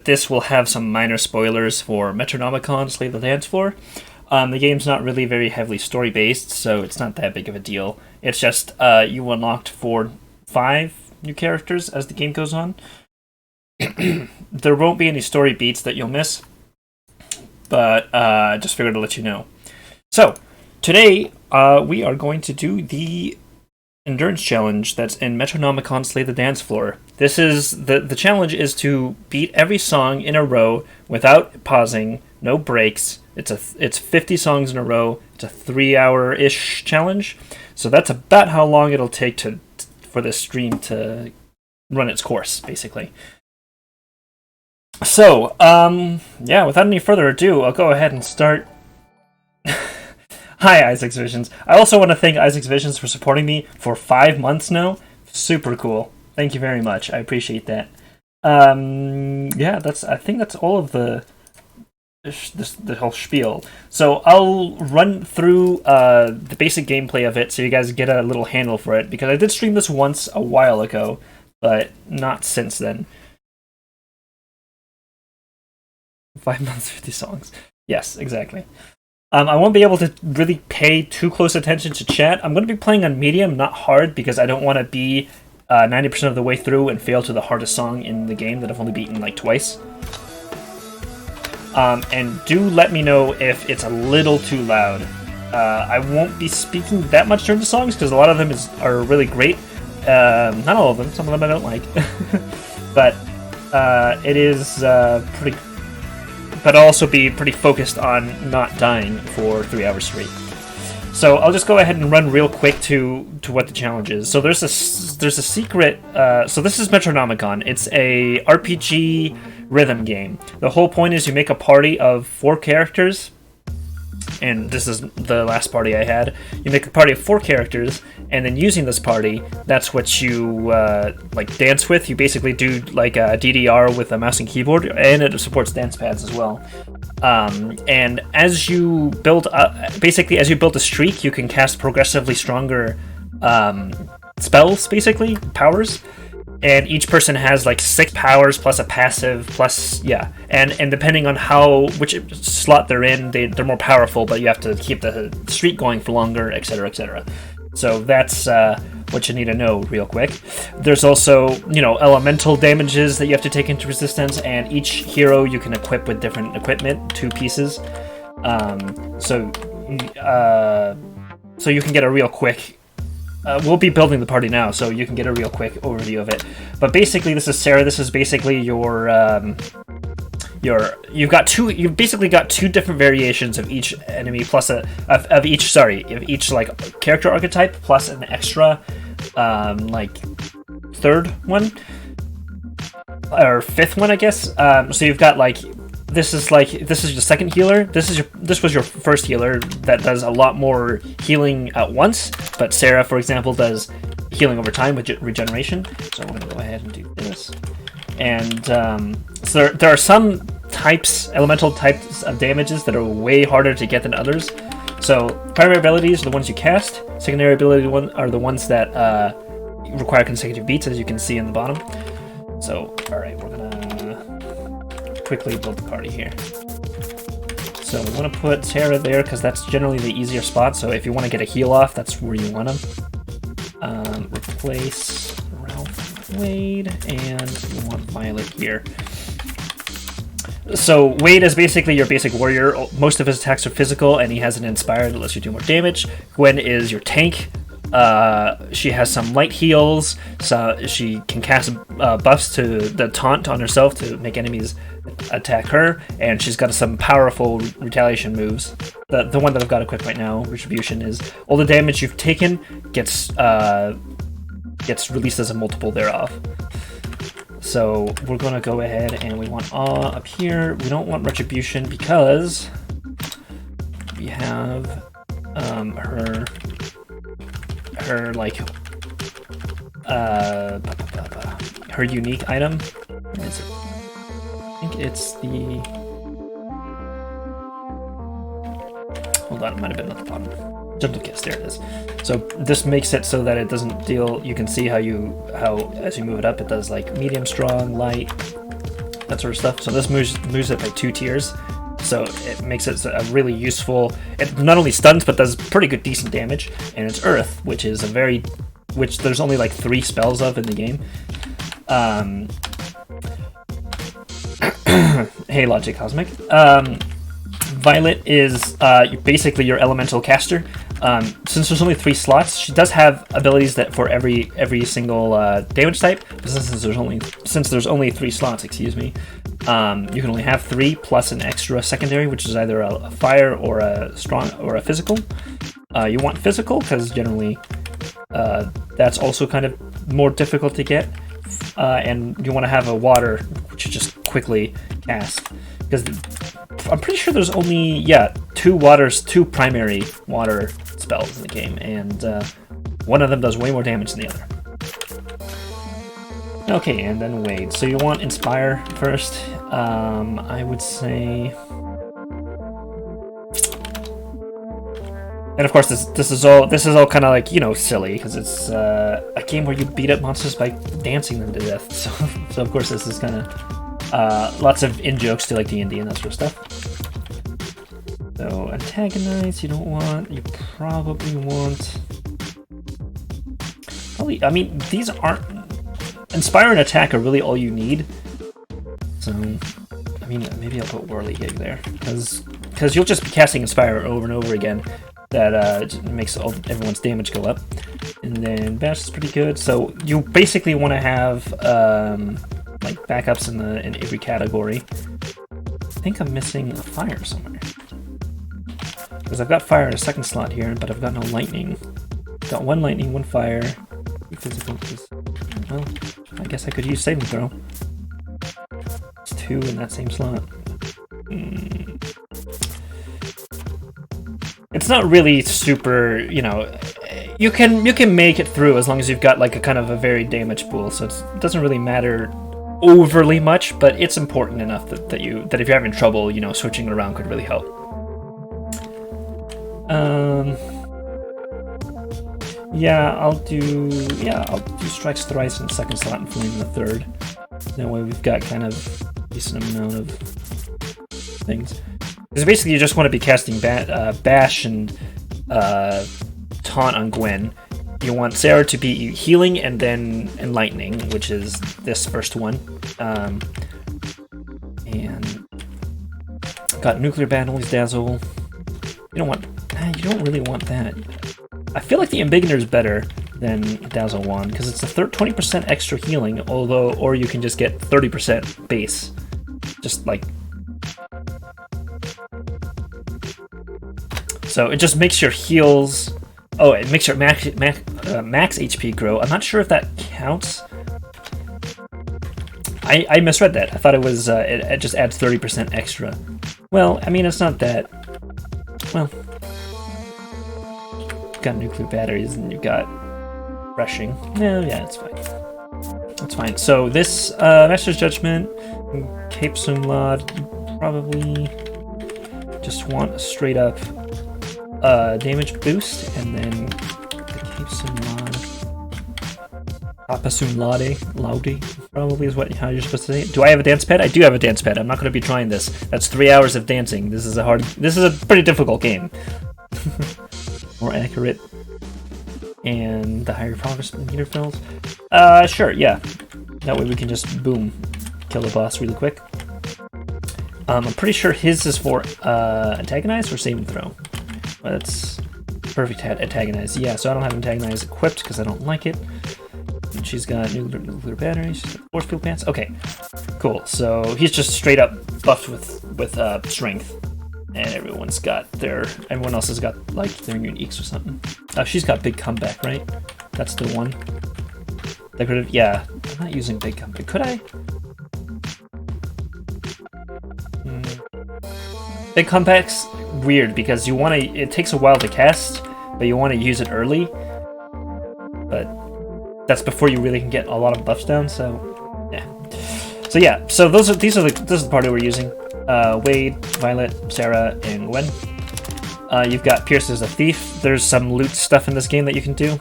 this will have some minor spoilers for Metronomicon, Slay the Dance Floor. The game's not really very heavily story-based, so it's not that big of a deal. It's just you unlocked 5 new characters as the game goes on. There won't be any story beats that you'll miss, but just figured to let you know. So, today we are going to do the endurance challenge that's in Metronomicon Slay the Dance Floor. This is the challenge is to beat every song in a row without pausing, no breaks. It's 50 songs in a row. It's a 3-hour-ish challenge. So that's about how long it'll take for this stream to run its course, basically. So, yeah, without any further ado, I'll go ahead and start. Hi, Isaac's Visions. I also want to thank Isaac's Visions for supporting me for 5 months now. Super cool. Thank you very much. I appreciate that. Yeah, I think that's all of the whole spiel. So I'll run through the basic gameplay of it so you guys get a little handle for it, because I did stream this once a while ago, but not since then. 5 months, 50 songs. Yes, exactly. I won't be able to really pay too close attention to chat. I'm going to be playing on medium, not hard, because I don't want to be 90% of the way through and fail to the hardest song in the game that I've only beaten like twice. And do let me know if it's a little too loud. I won't be speaking that much during the songs, because a lot of them are really great. Not all of them. Some of them I don't like. But it is pretty... But I'll also be pretty focused on not dying for 3 hours straight. So I'll just go ahead and run real quick to what the challenge is. So there's a secret. So this is Metronomicon. It's a RPG rhythm game. The whole point is you make a party of 4 characters, and this is the last party I had. You make a party of 4 characters, and then using this party, that's what you like dance with. You basically do like a DDR with a mouse and keyboard, and it supports dance pads as well. And as you build as you build a streak, you can cast progressively stronger spells, basically powers. And each person has like 6 powers plus a passive plus and depending on which slot they're in, they're more powerful, but you have to keep the streak going for longer, etc., etc. So that's what you need to know real quick. There's also elemental damages that you have to take into resistance, and each hero you can equip with different equipment, 2 pieces. So you can get a real quick. We'll be building the party now, so you can get a real quick overview of it. But basically, this is Sarah. This is basically you've basically got 2 different variations of each enemy plus of each like character archetype plus an extra like 3rd one or 5th one, I guess. So you've got like this is your 2nd healer. This was your 1st healer that does a lot more healing at once, but Sarah, for example, does healing over time with regeneration. So I'm going to go ahead and do this. And so there are some elemental types of damages that are way harder to get than others. So primary abilities are the ones you cast. Secondary abilities are the ones that require consecutive beats, as you can see in the bottom. So, alright, we're going to quickly build the party here. So we want to put Sarah there because that's generally the easier spot. So if you want to get a heal off, that's where you want him. Replace Ralph Wade, and you want Violet here. So Wade is basically your basic warrior. Most of his attacks are physical, and he has an Inspire that lets you do more damage. Gwen is your tank. She has some light heals, so she can cast buffs to the taunt on herself to make enemies attack her, and she's got some powerful retaliation moves. The one that I've got equipped right now, Retribution, is all the damage you've taken gets released as a multiple thereof. So we're going to go ahead and we want Awe up here. We don't want Retribution because we have her like her unique item. Where is it? I think it's the... Hold on, it might have been at the bottom. Gentle Kiss, there it is. So this makes it so that it doesn't deal... You can see how as you move it up, it does like medium, strong, light, that sort of stuff. So this moves it by 2 tiers. So it makes it a really useful. It not only stuns but does pretty good, decent damage. And it's Earth, which is which there's only like 3 spells of in the game. Hey, Logic Cosmic. Violet is basically your elemental caster. Since there's only 3 slots, she does have abilities that for every single damage type. But since there's only 3 slots, excuse me, you can only have 3 plus an extra secondary, which is either a fire or a strong or a physical. You want physical because generally that's also kind of more difficult to get, and you want to have a water, which you just quickly cast because I'm pretty sure there's only 2 primary water spells in the game, and one of them does way more damage than the other. Okay, and then Wade. So you want Inspire first. I would say, and of course this is all kind of like, you know, silly because it's a game where you beat up monsters by dancing them to death. So of course this is kind of lots of in-jokes to like D&D and that sort of stuff. So Antagonize you don't want. You probably want. I mean, these aren't. Inspire and Attack are really all you need. So, I mean, maybe I'll put Whirligig there because you'll just be casting Inspire over and over again. That makes everyone's damage go up. And then Bash is pretty good. So you basically want to have like backups in every category. I think I'm missing a fire somewhere. Because I've got fire in a second slot here, but I've got no lightning. Got 1 lightning, 1 fire. Physical. Well, I guess I could use saving throw. It's 2 in that same slot. It's not really super, you know. You can make it through as long as you've got like a kind of a varied damage pool. So it doesn't really matter overly much, but it's important enough that if you're having trouble, you know, switching it around could really help. I'll do Strikes Thrice in the second slot and Flame in the third. That way we've got kind of a decent amount of things. Because basically you just want to be casting Bash and Taunt on Gwen. You want Sarah to be healing and then Enlightening, which is this first one. And got Nuclear Battles, Dazzle. You don't really want that. I feel like the Embiggener is better than Dazzle 1 because it's a 20% extra healing, or you can just get 30% base. Just like. So it just makes your heals. Oh, it makes your max HP grow. I'm not sure if that counts. I misread that. I thought it was it just adds 30% extra. Well, I mean, it's not that. Well, you've got nuclear batteries and you've got rushing. Yeah, it's fine. That's fine. So this Master's Judgment, Cape Sumlad, you probably just want a straight up damage boost, and then the Cape Sumlad, Papa Laude, probably is how you're supposed to say it. Do I have a dance pad? I do have a dance pad. I'm not going to be trying this. That's 3 hours of dancing. This is a pretty difficult game. More accurate, and the higher progress meter fills. Sure, yeah. That way we can just boom, kill the boss really quick. I'm pretty sure his is for Antagonize or Saving Throw. That's perfect. Antagonize. Yeah, so I don't have Antagonize equipped because I don't like it. And she's got nuclear batteries. She's got force field pants. Okay, cool. So he's just straight up buffed with strength, and everyone else has got like their uniques or something. She's got big comeback, right? That's the one. Decorative. Yeah, I'm not using big comeback. Could I? Big comeback's weird because it takes a while to cast, but you want to use it early. But that's before you really can get a lot of buffs down. So yeah. So this is the party we're using. Wade, Violet, Sarah, and Gwen. You've got Pierce as a thief. There's some loot stuff in this game that you can do.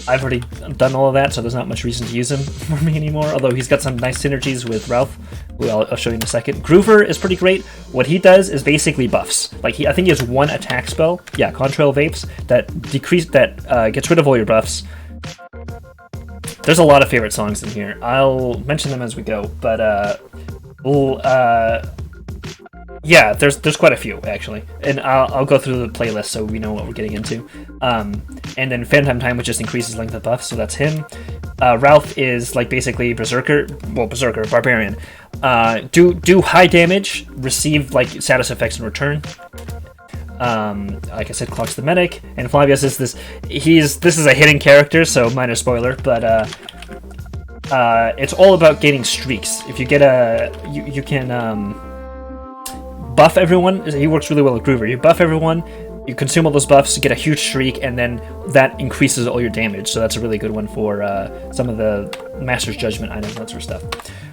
I've already done all of that, so there's not much reason to use him for me anymore, although he's got some nice synergies with Ralph, who I'll show you in a second. Groover is pretty great. What he does is basically buffs. Like, I think he has one attack spell, yeah, Contrail Vapes, that gets rid of all your buffs. There's a lot of favorite songs in here. I'll mention them as we go, but yeah, there's quite a few, actually. And I'll go through the playlist so we know what we're getting into. And then Phantom Time, which just increases length of buff, so that's him. Ralph is, like, basically Barbarian. Do high damage, receive, like, status effects in return. Like I said, Clock's the medic. And Flavius is this is a hidden character, so minor spoiler, but it's all about gaining streaks. If you get you can buff everyone. He works really well with Groover. You buff everyone, you consume all those buffs, you get a huge streak, and then that increases all your damage. So that's a really good one for some of the Master's Judgment items, that sort of stuff.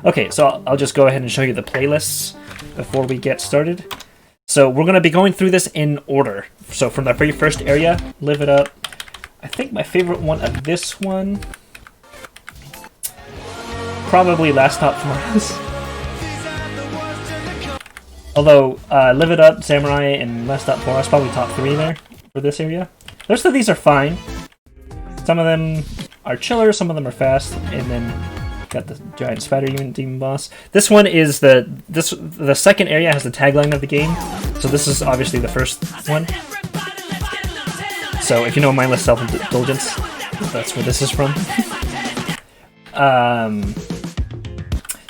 Okay, so I'll just go ahead and show you the playlists before we get started. So we're going to be going through this in order. So from the very first area, Live It Up. I think my favorite one of this one, probably Last Stop for Us. Although, Live It Up, Samurai, and Last Stop for Us, probably top 3 there for this area. The rest of these are fine. Some of them are chiller, some of them are fast, and then got the giant spider demon boss. This one is the second area has the tagline of the game, so this is obviously the first one. So if you know mindless self-indulgence, that's where this is from.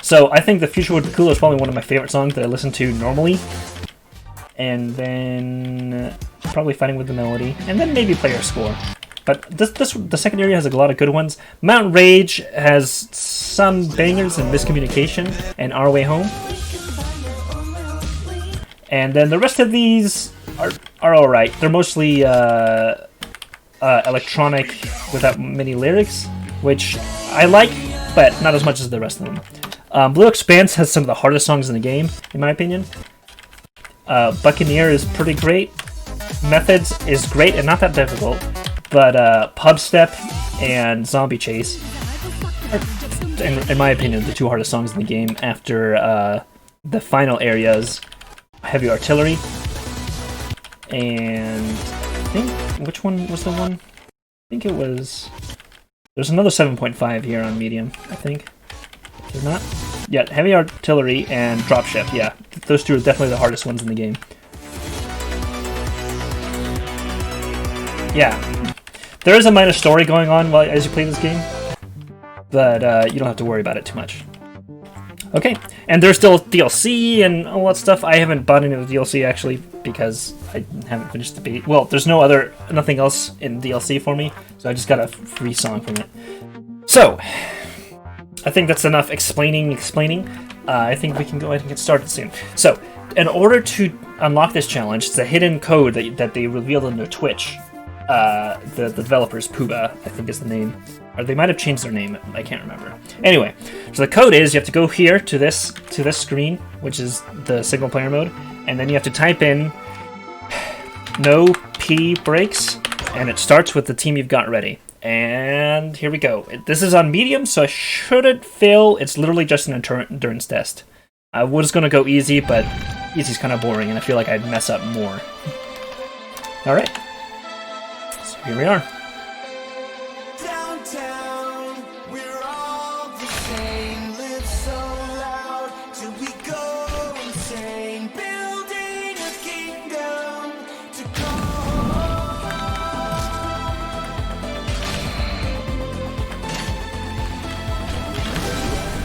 So I think The Future Would Be Cool is probably one of my favorite songs that I listen to normally. And then probably Fighting with the Melody, and then maybe Player Score. But the second area has a lot of good ones. Mountain Rage has some bangers and Miscommunication and Our Way Home. And then the rest of these are alright. They're mostly electronic without many lyrics, which I like, but not as much as the rest of them. Blue Expanse has some of the hardest songs in the game, in my opinion. Buccaneer is pretty great. Methods is great and not that difficult. But Pub Step and Zombie Chase are, in my opinion, the two hardest songs in the game after the final areas, Heavy Artillery. And I think, which one was the one? I think it was... There's another 7.5 here on Medium, I think. There's not? Yeah, Heavy Artillery and Dropship, yeah. Those two are definitely the hardest ones in the game. Yeah. There is a minor story going on as you play this game, but you don't have to worry about it too much. Okay, and there's still DLC and all that stuff. I haven't bought any of the DLC actually because I haven't finished the beta. Well, there's nothing else in DLC for me, so I just got a free song from it. So, I think that's enough explaining. I think we can go ahead and get started soon. So, in order to unlock this challenge, it's a hidden code that they revealed on their Twitch. The developers, Puba, I think is the name. Or they might have changed their name, I can't remember. Anyway, so the code is you have to go here to this screen, which is the single player mode, and then you have to type in no P breaks, and it starts with the team you've got ready. And here we go. This is on medium, so I shouldn't fail. It's literally just an endurance test. I was going to go easy, but easy's kind of boring, and I feel like I'd mess up more. Alright. So here we are. Downtown, we're all the same. Live so loud till we go insane. Building a kingdom to call.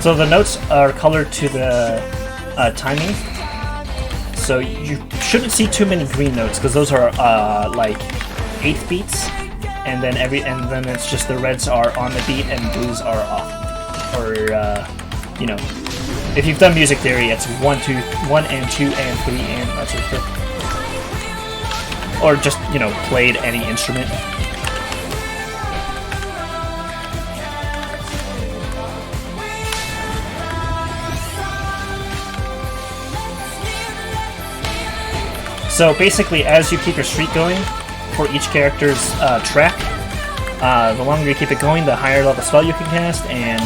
So the notes are colored to the timing. So you shouldn't see too many green notes because those are like 8th beats, and then it's just the reds are on the beat and blues are off. Or you know, if you've done music theory, it's 1, 2, 1 and 2 and 3 and that sort of stuff. Or just, you know, played any instrument. So basically, as you keep your streak going for each character's track, The longer you keep it going, the higher level spell you can cast, and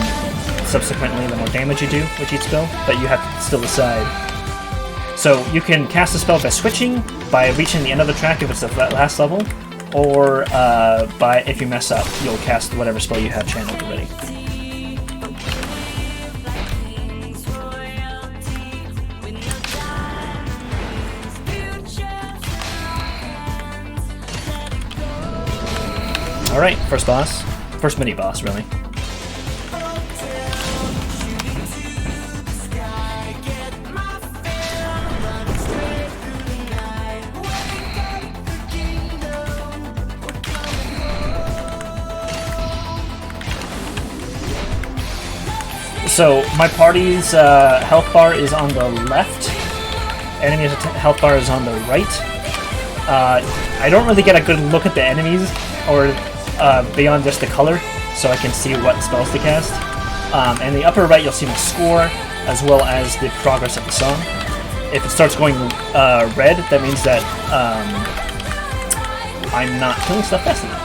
subsequently the more damage you do with each spell, but you have to still decide. So you can cast a spell by switching, by reaching the end of the track if it's the last level, or if you mess up, you'll cast whatever spell you have channeled already. Alright, first boss. First mini-boss, really. So, my party's health bar is on the left. Enemy's health bar is on the right. I don't really get a good look at the enemies, or beyond just the color, so I can see what spells to cast. In the upper right, you'll see my score, as well as the progress of the song. If it starts going red, that means that I'm not killing stuff fast enough.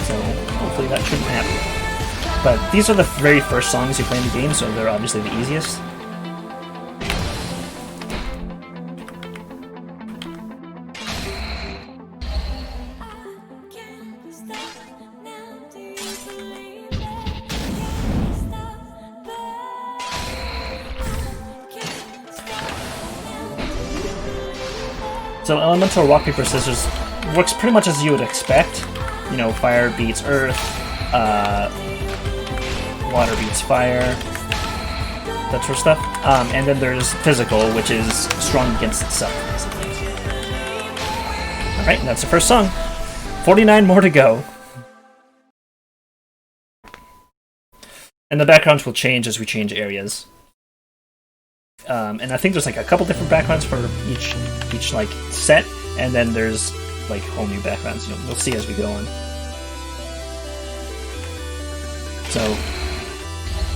So hopefully that shouldn't happen. But these are the very first songs you play in the game, so they're obviously the easiest. So elemental rock, paper, scissors works pretty much as you would expect. You know, fire beats earth, water beats fire, that sort of stuff. And then there's physical, which is strong against itself, basically. Alright, that's the first song. 49 more to go. And the backgrounds will change as we change areas. And I think there's like a couple different backgrounds for each like set, and then there's like whole new backgrounds. You'll see as we go on. So,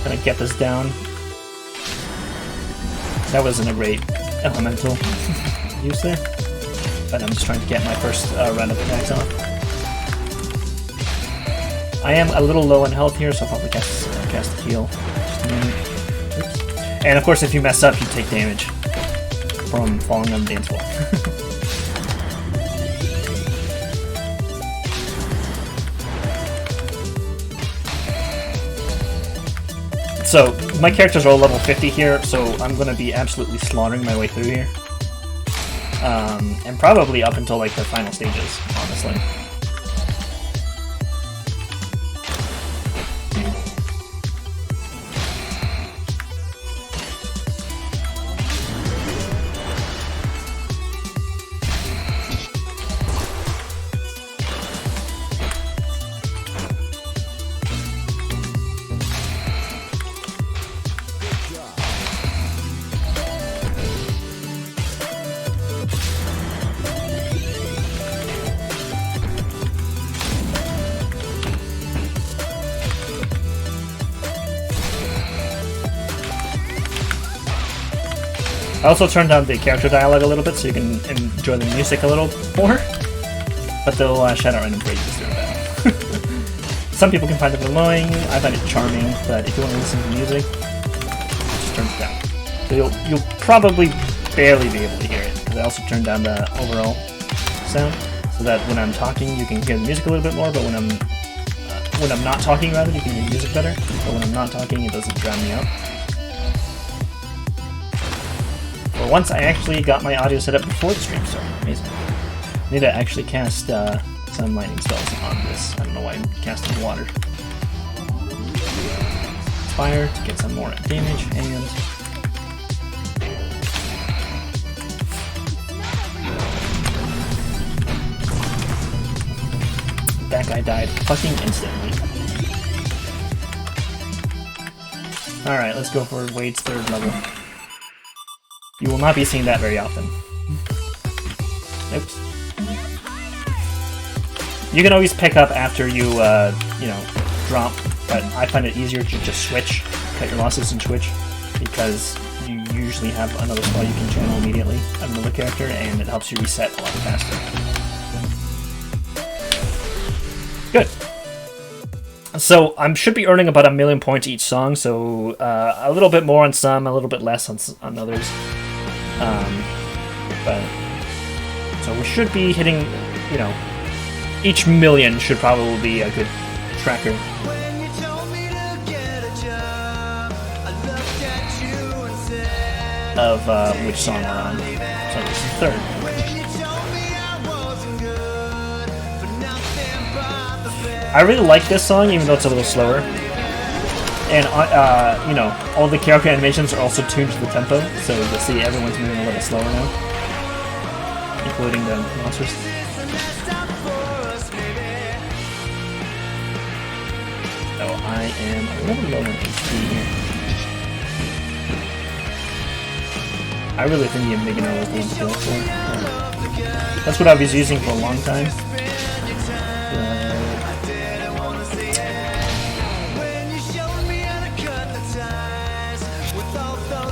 gonna get this down. That wasn't a great elemental use there, but I'm just trying to get my first round of attacks off. I am a little low on health here, so I'll probably cast a heal. Just a minute. Oops. And of course, if you mess up, you take damage from falling on the dance floor. So, my characters are all level 50 here, so I'm going to be absolutely slaughtering my way through here. And probably up until like the final stages, honestly. I also turned down the character dialogue a little bit so you can enjoy the music a little more, but they'll shout out random phrases during battle. Some people can find it annoying, I find it charming, but if you want to listen to the music, just turn it down. So you'll probably barely be able to hear it, because I also turned down the overall sound, so that when I'm talking you can hear the music a little bit more, but when I'm not talking, rather, you can hear the music better, but when I'm not talking it doesn't drown me out. For once, I actually got my audio set up before the stream started. Amazing. I need to actually cast some lightning spells on this. I don't know why I'm casting water. Fire to get some more damage, and that guy died fucking instantly. Alright, let's go for Wade's third level. You will not be seeing that very often. Oops. You can always pick up after you, you know, drop, but I find it easier to just switch, cut your losses and switch, because you usually have another spell you can channel immediately on another character, and it helps you reset a lot faster. Good. So I should be earning about 1,000,000 points each song, so a little bit more on some, a little bit less on others. But so we should be hitting, you know, each million should probably be a good tracker of which song we're on. So this is the third. I really like this song, even though it's a little slower. And, you know, all the character animations are also tuned to the tempo, so you'll see everyone's moving a little slower now. Including the monsters. Oh, I am a little low on HP here. I really think the Metronomicon was the one to go for. That's what I was using for a long time.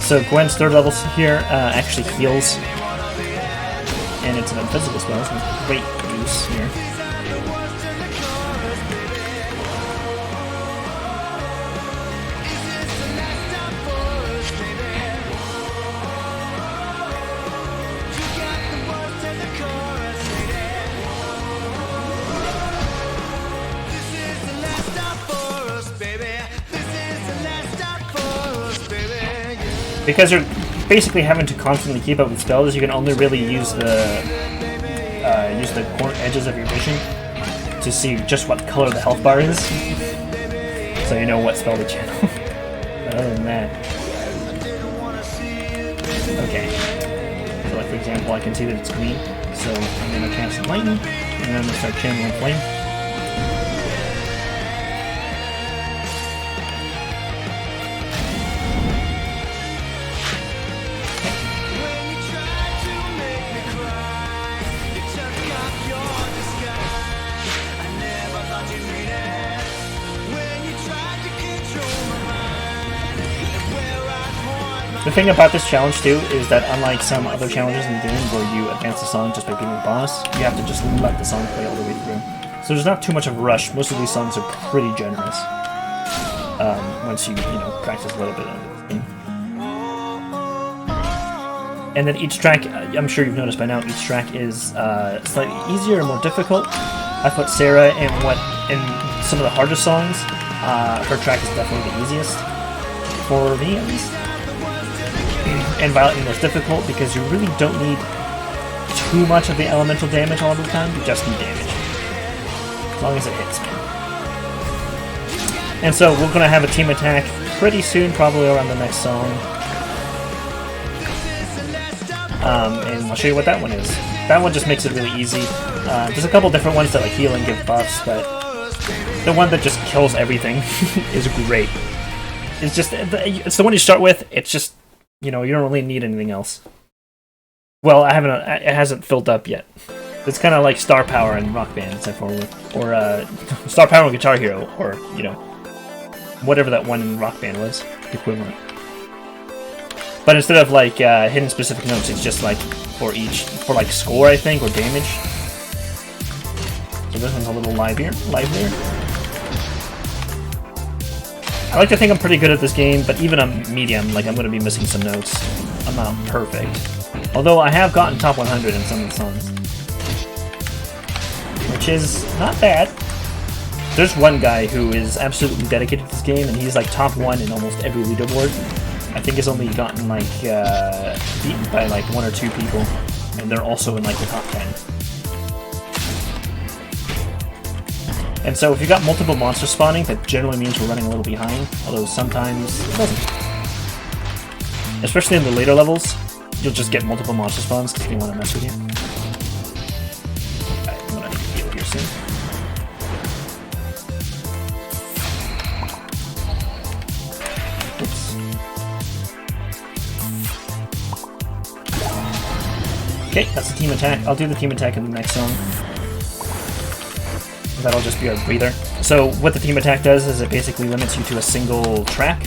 So Gwen's third level here actually heals, and it's an invisible spell, so it's great use here. Because you're basically having to constantly keep up with spells, you can only really use the edges of your vision to see just what color the health bar is, so you know what spell to channel. But other than that, okay. So like for example, I can see that it's green, so I'm gonna cast lightning, and then I'm gonna start channeling flame. The thing about this challenge too is that unlike some other challenges in the game where you advance the song just by beating the boss, you have to just let the song play all the way through. So there's not too much of a rush. Most of these songs are pretty generous once you practice a little bit on this game. And then each track, I'm sure you've noticed by now, each track is slightly easier and more difficult. I thought Sarah in some of the hardest songs, her track is definitely the easiest for me at least. And Violet the most difficult because you really don't need too much of the elemental damage all the time, you just need damage. As long as it hits, man. And so we're going to have a team attack pretty soon, probably around the next song. And I'll show you what that one is. That one just makes it really easy. There's a couple different ones that like heal and give buffs, but the one that just kills everything is great. It's the one you start with, it's just, you don't really need anything else. Well, it hasn't filled up yet. It's kind of like Star Power and Rock Band, except for or Star Power and Guitar Hero, or whatever that one in Rock Band was, the equivalent. But instead of like hitting specific notes, it's just like for like score, I think, or damage. So this one's a little livelier. I like to think I'm pretty good at this game, but even on medium, like I'm going to be missing some notes. I'm not perfect. Although I have gotten top 100 in some of the songs. Which is not bad. There's one guy who is absolutely dedicated to this game, and he's like top 1 in almost every leaderboard. I think he's only gotten like beaten by like 1 or 2 people, and they're also in like the top 10. And so if you've got multiple monsters spawning, that generally means we're running a little behind, although sometimes it doesn't. Especially in the later levels, you'll just get multiple monster spawns because they want to mess with you. Alright, I'm gonna need to heal here soon. Oops. Okay, that's the team attack. I'll do the team attack in the next song. That'll just be our breather. So what the team attack does is it basically limits you to a single track,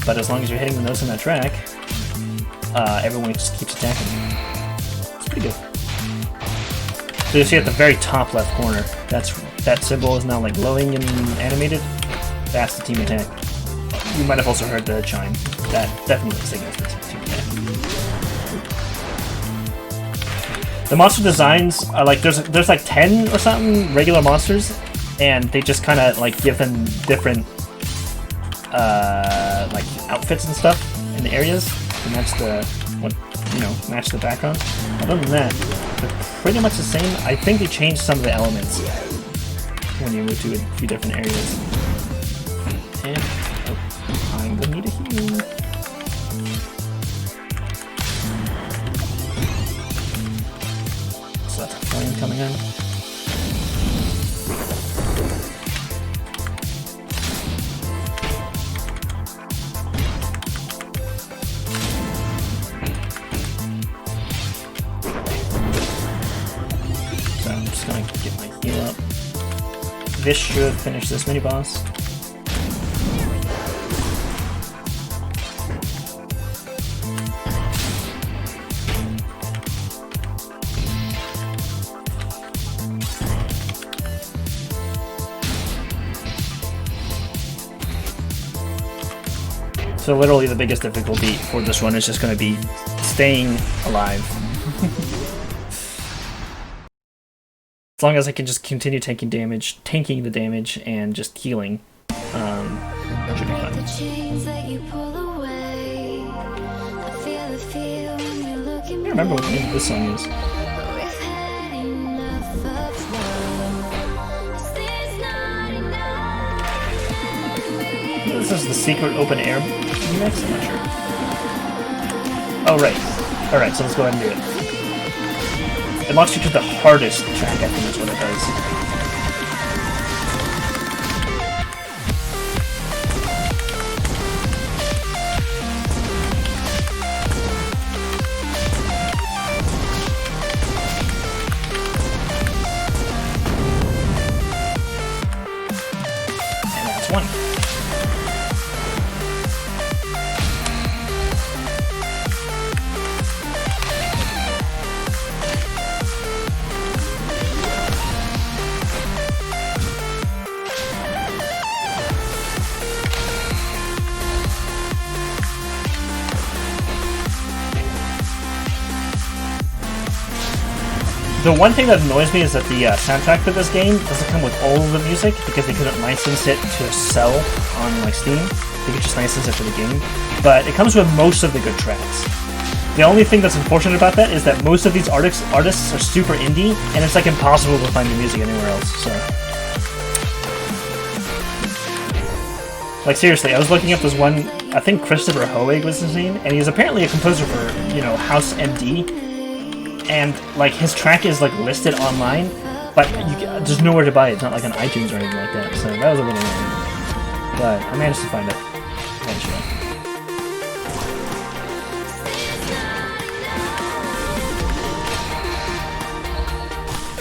but as long as you're hitting the notes on that track, everyone just keeps attacking. It's pretty good. So you see at the very top left corner, that's that symbol is now like glowing and animated, that's the team attack. You might have also heard the chime. That definitely signals the team attack. The monster designs are like there's like 10 or something regular monsters, and they just kind of like give them different like outfits and stuff in the areas to match the match the background. Other than that, they're pretty much the same. I think they changed some of the elements when you move to a few different areas. And I'm gonna need a heal. So that's a flame coming in. So I'm just gonna get my heal up. This should finish this mini boss. So literally the biggest difficulty for this one is just going to be staying alive. As long as I can just continue taking damage, tanking the damage, and just healing, should be fun. I don't remember what the name of this song is. This is the secret open air remix? I'm not sure. Oh, right. Alright, so let's go ahead and do it. It locks you to the hardest track, I think is what it does. And that's one. The one thing that annoys me is that the soundtrack for this game doesn't come with all of the music because they couldn't license it to sell on like Steam. They could just license it for the game. But it comes with most of the good tracks. The only thing that's unfortunate about that is that most of these artists are super indie, and it's like impossible to find the music anywhere else. So, like seriously, I was looking up this one. I think Christopher Hoeg was his name, and he's apparently a composer for House MD. And like his track is like listed online, but there's nowhere to buy it. It's not like on iTunes or anything like that. So that was a little annoying. But I managed to find it eventually.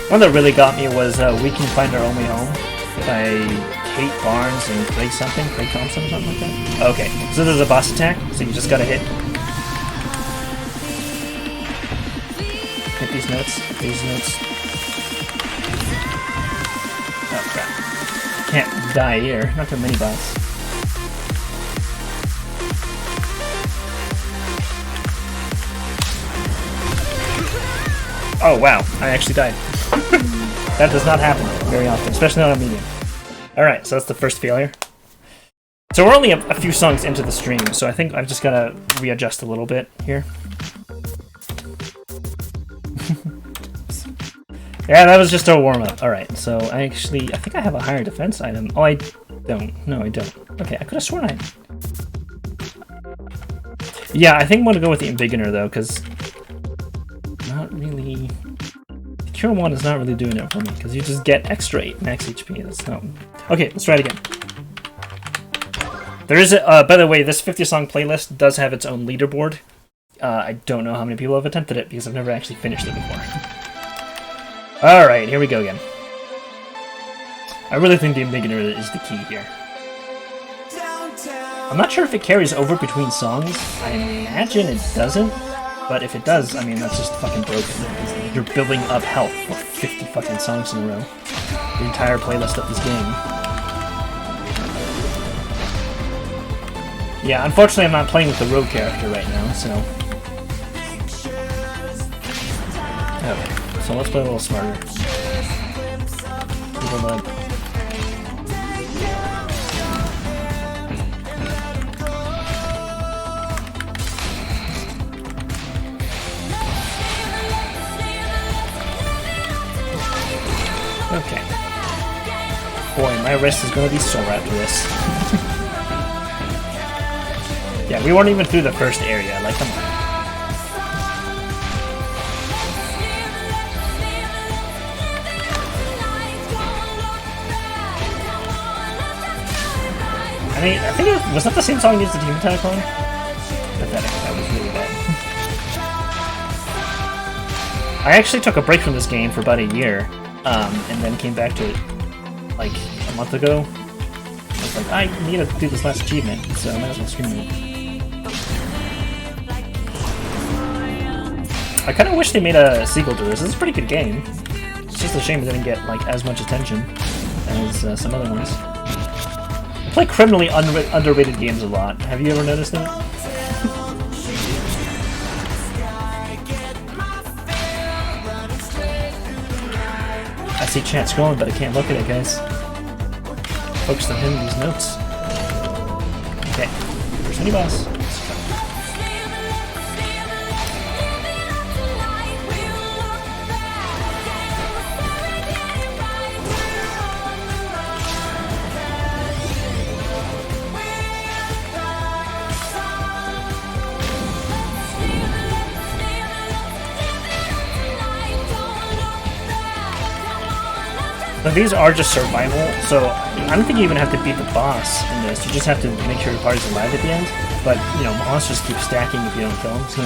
One that really got me was "We Can Find Our Only Home" by Kate Barnes and Craig Thompson or something like that. Okay, so there's a boss attack, so you just gotta hit these notes. Oh crap. Can't die here. Not to a mini boss. Oh wow, I actually died. That does not happen very often, especially not on medium. Alright, so that's the first failure. So we're only a few songs into the stream, so I think I've just gotta readjust a little bit here. Yeah, that was just a warm-up. Alright, so I think I have a higher defense item. Oh, I don't. No, I don't. Okay, I could have sworn I... Yeah, I think I'm going to go with the Embiggener, though, because... Not really... Cure 1 is not really doing it for me, because you just get extra 8 max HP. That's not... Okay, let's try it again. There is a... by the way, this 50-song playlist does have its own leaderboard. I don't know how many people have attempted it, because I've never actually finished it before. Alright, here we go again. I really think the Embiggener is the key here. I'm not sure if it carries over between songs. I imagine it doesn't. But if it does, I mean, that's just fucking broken. You're building up health for 50 fucking songs in a row. The entire playlist of this game. Yeah, unfortunately I'm not playing with the rogue character right now, so... Okay, so let's play a little smarter. People love. Okay. Boy, my wrist is gonna be sore after this. Yeah, we weren't even through the first area, like, come on. I mean, I think was that the same song used the Demon Attack on? Pathetic, that was really bad. I actually took a break from this game for about a year, and then came back to it, like, a month ago. I was like, I need to do this last achievement, so I might as well stream it. I kind of wish they made a sequel to this. This is a pretty good game. It's just a shame it didn't get, like, as much attention as some other ones. I play criminally underrated games a lot. Have you ever noticed that? I see chat scrolling, but I can't look at it, guys. Focus on him and these notes. Okay, first mini boss. But these are just survival, so I don't think you even have to beat the boss in this. You just have to make sure your party's alive at the end. But, you know, monsters keep stacking if you don't kill them, so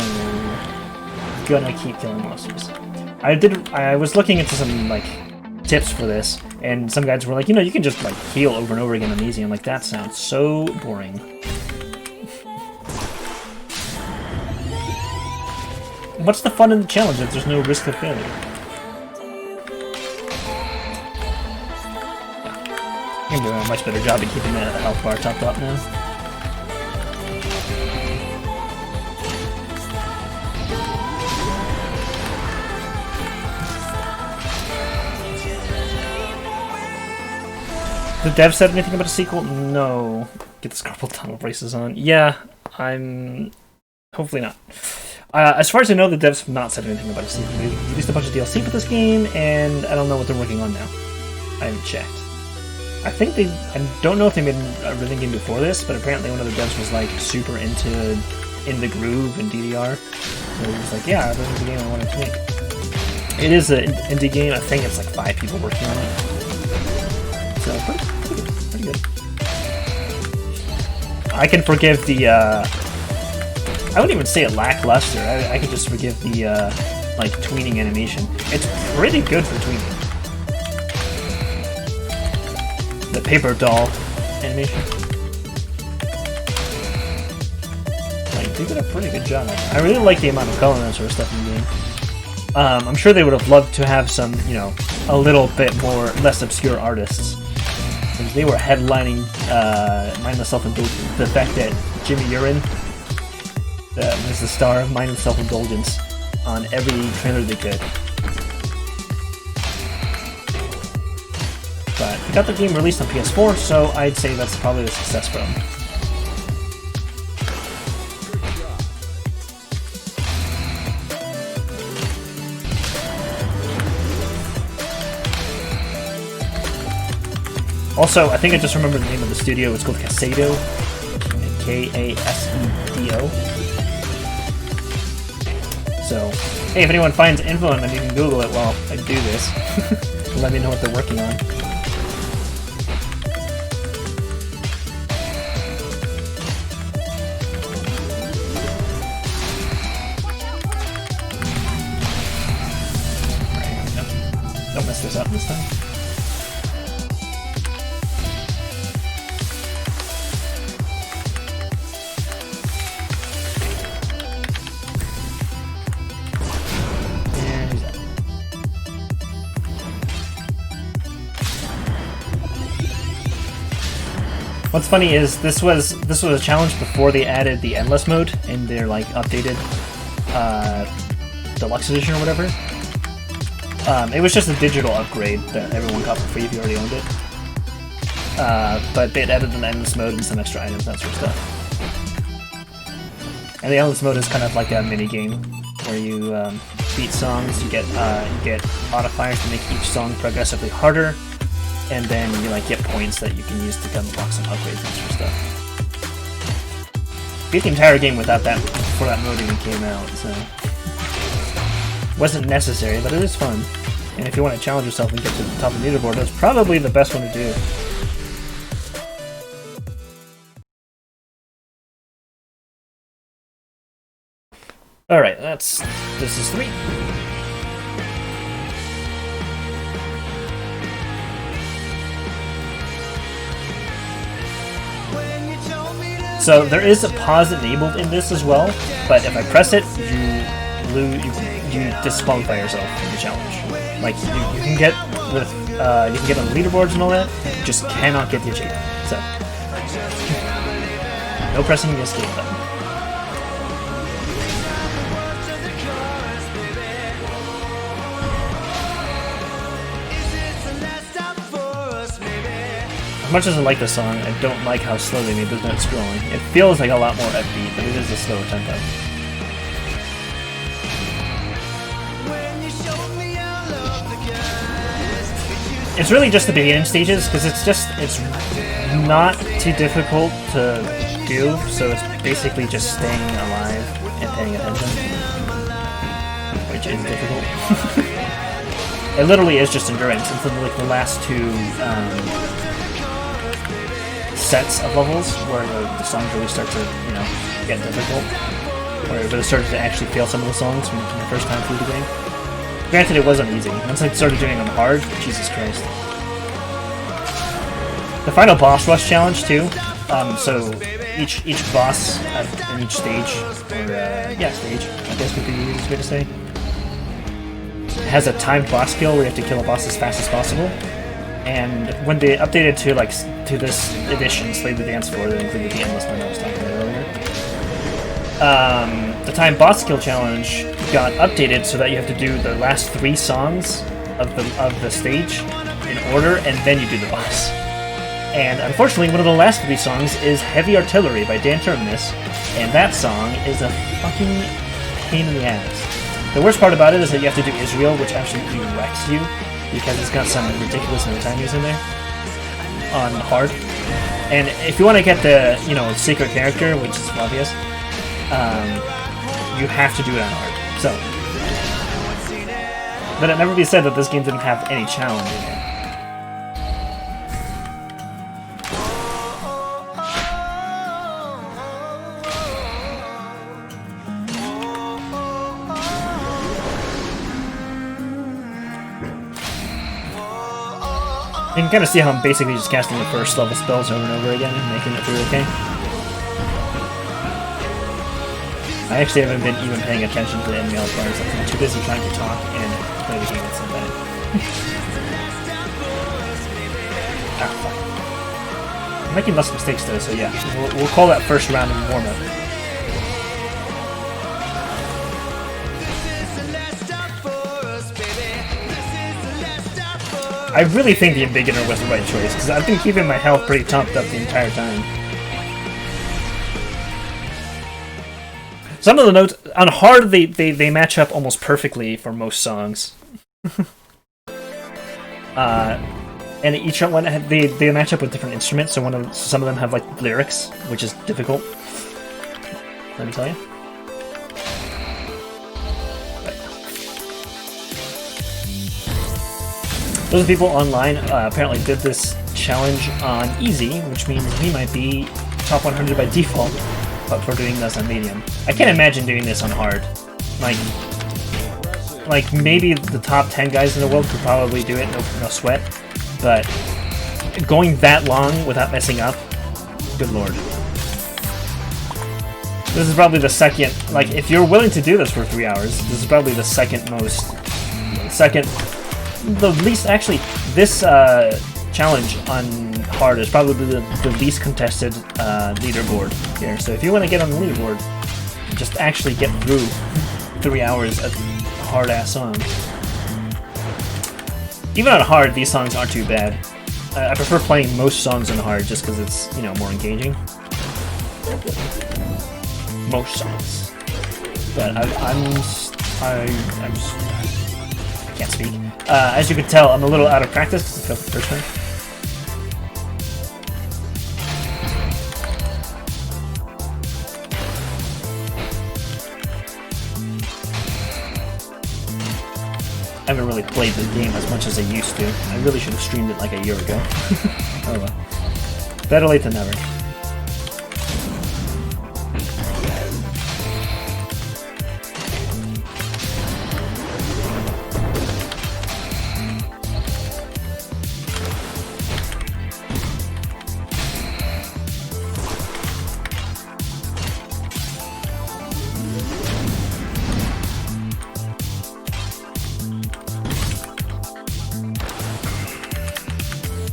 you're gonna keep killing monsters. I was looking into some, like, tips for this, and some guys were like, you know, you can just, like, heal over and over again on easy. I'm like, that sounds so boring. What's the fun in the challenge if there's no risk of failure? I'm doing a much better job at keeping that health bar topped up now. The dev said anything about a sequel? No. Get the carpal tunnel braces on. Yeah, I'm... hopefully not. As far as I know, the devs have not said anything about a sequel. They released a bunch of DLC for this game, and I don't know what they're working on now. I haven't checked. I don't know if they made a rhythm game before this, but apparently one of the devs was like super into In the Groove and DDR. So he was like, yeah, this is the game I wanted to make. It is an indie game. I think it's like 5 people working on it. So pretty good. I can forgive the, I wouldn't even say it lackluster. I can just forgive the, like, tweening animation. It's pretty good for tweening. The paper doll animation. Like, they did a pretty good job. I really like the amount of color and that sort of stuff in the game. I'm sure they would have loved to have some, you know, a little bit more, less obscure artists. Since they were headlining Mindless Self-Indulgence. The fact that Jimmy Urine was the star of Mindless Self-Indulgence on every trailer they could. But we got the game released on PS4, so I'd say that's probably a success for them. Also, I think I just remembered the name of the studio. It's called Kasedo. K-A-S-E-D-O. So, hey, if anyone finds info on them, you can Google it while I do this. Let me know what they're working on. Don't mess this up this time. What's funny is this was a challenge before they added the endless mode in their like updated deluxe edition or whatever. It was just a digital upgrade that everyone got for free if you already owned it. But they added an endless mode and some extra items, that sort of stuff. And the endless mode is kind of like a mini game where you beat songs, you get modifiers to make each song progressively harder, and then you like get points that you can use to unlock some upgrades and sort of stuff. Beat the entire game without that before that mode even came out, so wasn't necessary, but it is fun. And if you want to challenge yourself and get to the top of the leaderboard, that's probably the best one to do. Alright, this is 3. So there is a pause enabled in this as well, but if I press it, you disqualify yourself from the challenge. Like you can get with you can get on the leaderboards and all that, you just cannot get the achievement. So no pressing the escape button. As much as I like this song, I don't like how slow they made those notes scrolling. It feels like a lot more upbeat, but it is a slower tempo. It's really just the beginning stages, because it's not too difficult to do, so it's basically just staying alive and paying attention, which is difficult. It literally is just endurance until like the last 2 sets of levels where the songs really start to, get difficult. Where it really started to actually feel some of the songs from the first time through the game. Granted, it wasn't easy. Once I started doing them hard, Jesus Christ. The final boss rush challenge too. So each boss in each stage, or stage, I guess would be the easiest way to say, has a timed boss kill where you have to kill a boss as fast as possible. And when they updated to this edition, Slay the Dance Floor, that included the endless one I was talking about earlier, the time boss kill challenge got updated so that you have to do the last 3 songs of the stage in order, and then you do the boss. And unfortunately, one of the last 3 songs is Heavy Artillery by Dan Terminus, and that song is a fucking pain in the ass. The worst part about it is that you have to do Israel, which absolutely wrecks you, because it's got some ridiculous no timings in there on hard. And if you want to get the, secret character, which is obvious, you have to do it on hard. So, let it never be said that this game didn't have any challenge in it. You can kind of see how I'm basically just casting the first level spells over and over again and making it through okay. I actually haven't been even paying attention to the enemy health bars. I've been too busy trying to talk and play the game at some time. Fuck. I'm making less mistakes though, so yeah. We'll call that first round in warm-up. I really think the beginner was the right choice, because I've been keeping my health pretty topped up the entire time. Some of the notes on hard, they match up almost perfectly for most songs. And each one they match up with different instruments. So some of them have like lyrics, which is difficult. Let me tell you. Those people online apparently did this challenge on easy, which means we might be top 100 by default, but for doing this on medium. I can't imagine doing this on hard. Like maybe the top 10 guys in the world could probably do it, no sweat, but going that long without messing up, good lord. This is probably the second, like if you're willing to do this for 3 hours, this is probably the least, actually, this challenge on hard is probably the least contested leaderboard here. So if you want to get on the leaderboard, just actually get through 3 hours of hard-ass songs. Even on hard, these songs aren't too bad. I prefer playing most songs on hard just because it's, you know, more engaging. Most songs. But I can't speak. As you can tell, I'm a little out of practice because I failed the first time. I haven't really played this game as much as I used to. I really should have streamed it like a year ago. Oh well. Better late than never.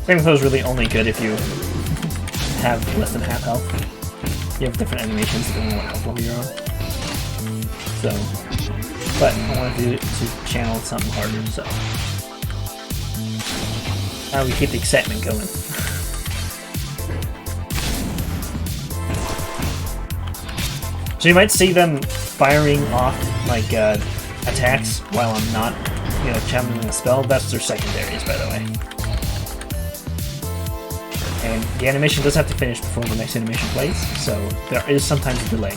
Flame Flow is really only good if you have less than half health. You have different animations depending on what health level you're on. So, but I wanted to channel something harder, so. Now we keep the excitement going. So you might see them firing off like attacks while I'm not, you know, channeling a spell. That's their secondaries, by the way. And the animation does have to finish before the next animation plays, so there is sometimes a delay.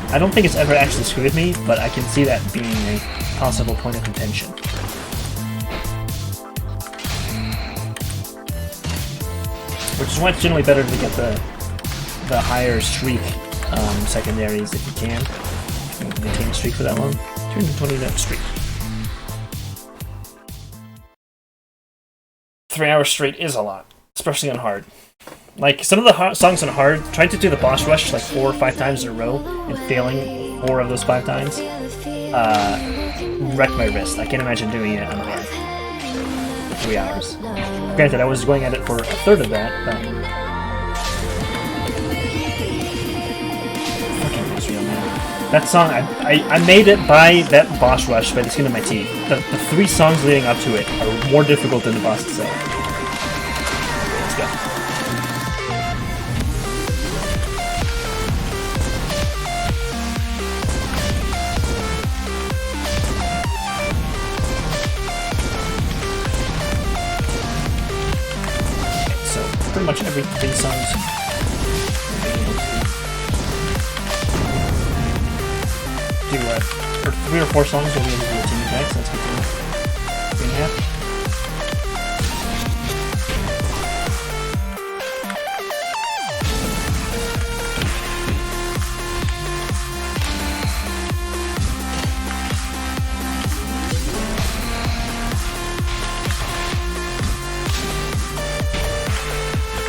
I don't think it's ever actually screwed me, but I can see that being a possible point of contention. Which is why it's generally better to get the higher streak secondaries if you can. You can maintain a streak for that long. 220-minute streak. 3 hours straight is a lot. Especially on hard. Like, some of the songs on hard, trying to do the boss rush like 4 or 5 times in a row and failing 4 of those 5 times wrecked my wrist. I can't imagine doing it on hard for 3 hours. Granted, I was going at it for a third of that, but... Fucking Israel, man. That song, I made it by that boss rush by the skin of my teeth. The 3 songs leading up to it are more difficult than the boss itself. Let's go. Okay, so pretty much every 3 songs do or 3 or 4 songs will be able to do a team attack, so let's get to 3.5.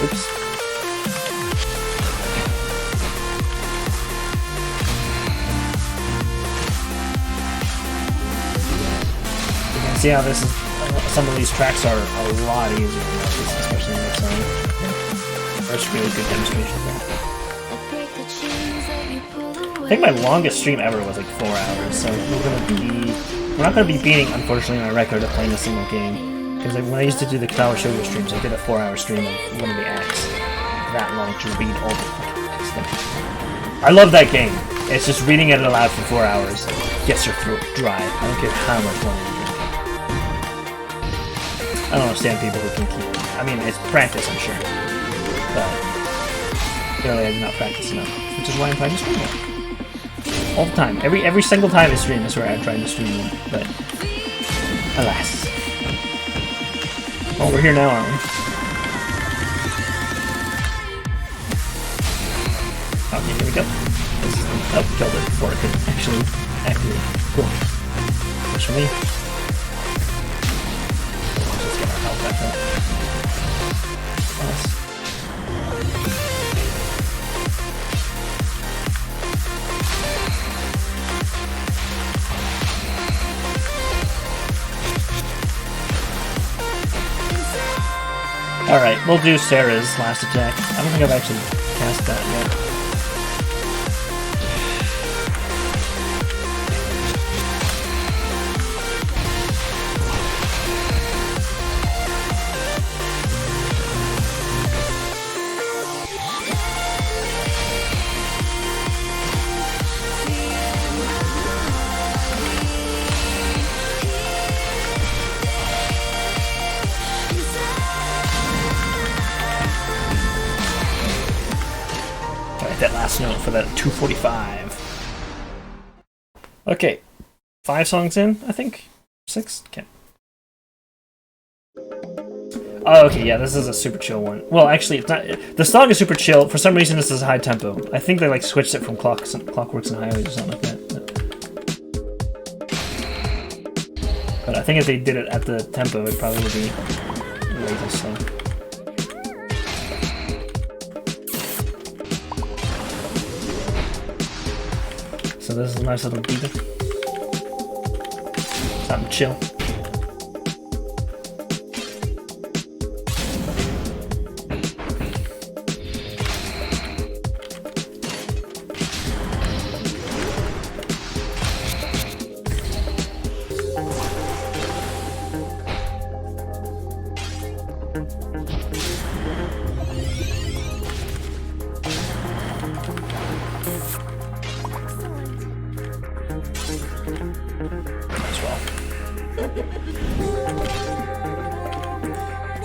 Oops. You can see how this is. Some of these tracks are a lot easier than others, especially in this song. That's really good demonstration there. I think my longest stream ever was like 4 hours, so we're not gonna be beating, unfortunately, my record of playing a single game. Because when I used to do the Tower Sugar streams, I did a 4-hour stream of one of the acts. That long to read all the fucking acts. I love that game. It's just reading it aloud for 4 hours gets your throat dry. I don't care how much longer you drink. I don't understand people who can keep it. I mean, it's practice, I'm sure. But clearly I did not practice enough. Which is why I'm trying to stream it. All the time. Every single time I stream is where I'm trying to stream it. But alas. Well, we're here now, aren't we? Okay, here we go. Oh, killed it before it could actually activate. Cool. Works for me. Let's get our health back up. Nice. Alright, we'll do Sarah's last attack. I don't think I've actually cast that yet. That last note for that 245. Okay, 5 songs in, I think? 6? Okay. Oh, okay, yeah, this is a super chill one. Well, actually, it's not. The song is super chill. For some reason, this is high tempo. I think they like switched it from Clockworks and Highways or something like that. But I think if they did it at the tempo, it probably would be way too slow. So this is a nice little beat. Something chill.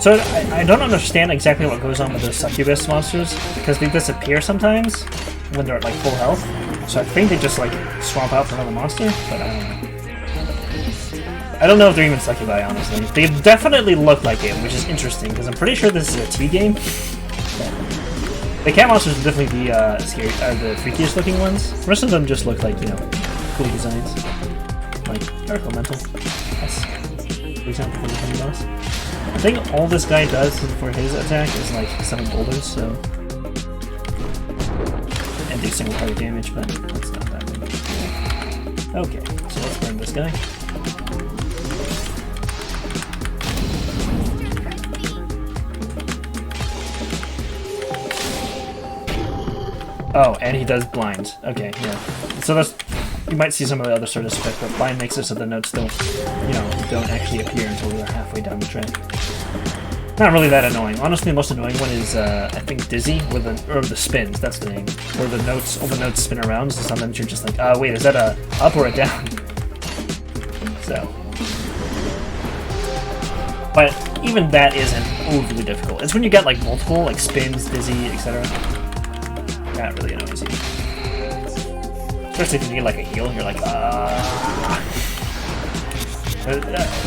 So I don't understand exactly what goes on with those succubus monsters, because they disappear sometimes when they're at like full health. So I think they just like swap out for another monster, but I don't know. I don't know if they're even succubi, honestly. They definitely look like it, which is interesting, because I'm pretty sure this is a T game. The cat monsters are definitely the scary, the freakiest looking ones. The rest of them just look like, you know, cool designs. Like Dark Elemental. That's, for example, for the funny boss. I think all this guy does for his attack is like summon boulders, so and do single target damage, but that's not that good. Okay, so let's burn this guy. Oh, and he does blind. Okay, yeah. So that's, you might see some of the other sort of spec, but blind makes it so the notes don't, you know, don't actually appear until we're halfway down the track. Not really that annoying. Honestly, the most annoying one is, I think, Dizzy, or the spins, that's the name. Where the notes, all the notes spin around, so sometimes you're just like, wait, is that a up or a down? So. But even that isn't overly difficult. It's when you get, like, multiple, like, spins, Dizzy, etc. That really annoys you. Especially if you need, like, a heal, you're like,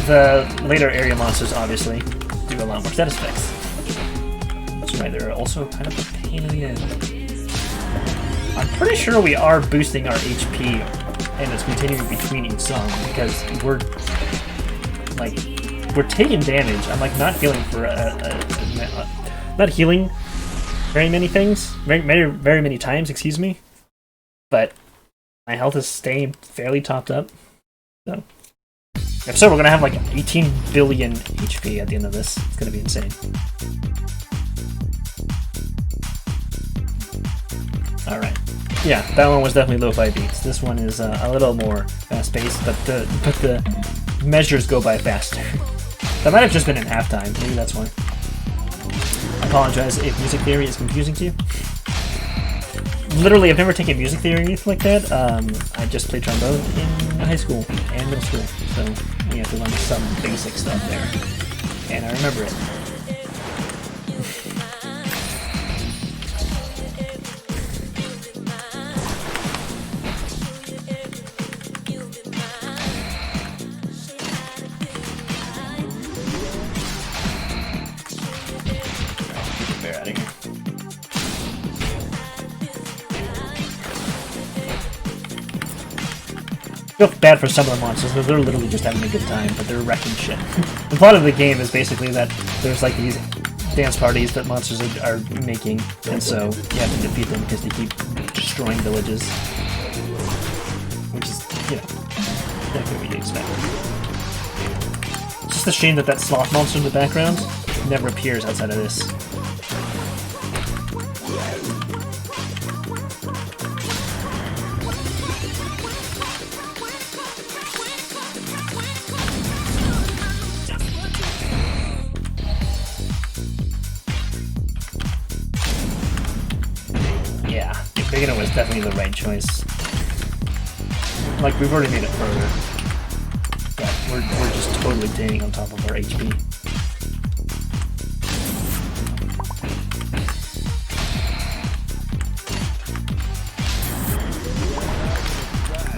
The later area monsters, obviously, do a lot more status effects. That's right, they're also kind of a pain in the ass. I'm pretty sure we are boosting our HP, and it's continuing between each song, because we're taking damage. I'm like not healing for not healing very many things, very many times, excuse me. But my health is staying fairly topped up. So if so, we're gonna have like 18 billion HP at the end of this. It's gonna be insane. Alright. Yeah, that one was definitely lo-fi beats. This one is a little more fast-paced, but the measures go by faster. That might have just been in halftime. Maybe that's why. I apologize if music theory is confusing to you. Literally, I've never taken music theory or anything like that. I just played trombone in high school and middle school, so we have to learn some basic stuff there. And I remember it. I feel bad for some of the monsters, because they're literally just having a good time, but they're wrecking shit. The plot of the game is basically that there's like these dance parties that monsters are making, and so you have to defeat them because they keep destroying villages. Which is, you know, definitely what you expect. It's just a shame that that sloth monster in the background never appears outside of this. Yeah, Beginner was definitely the right choice. Like, we've already made it further. Yeah, we're just totally tanking on top of our HP.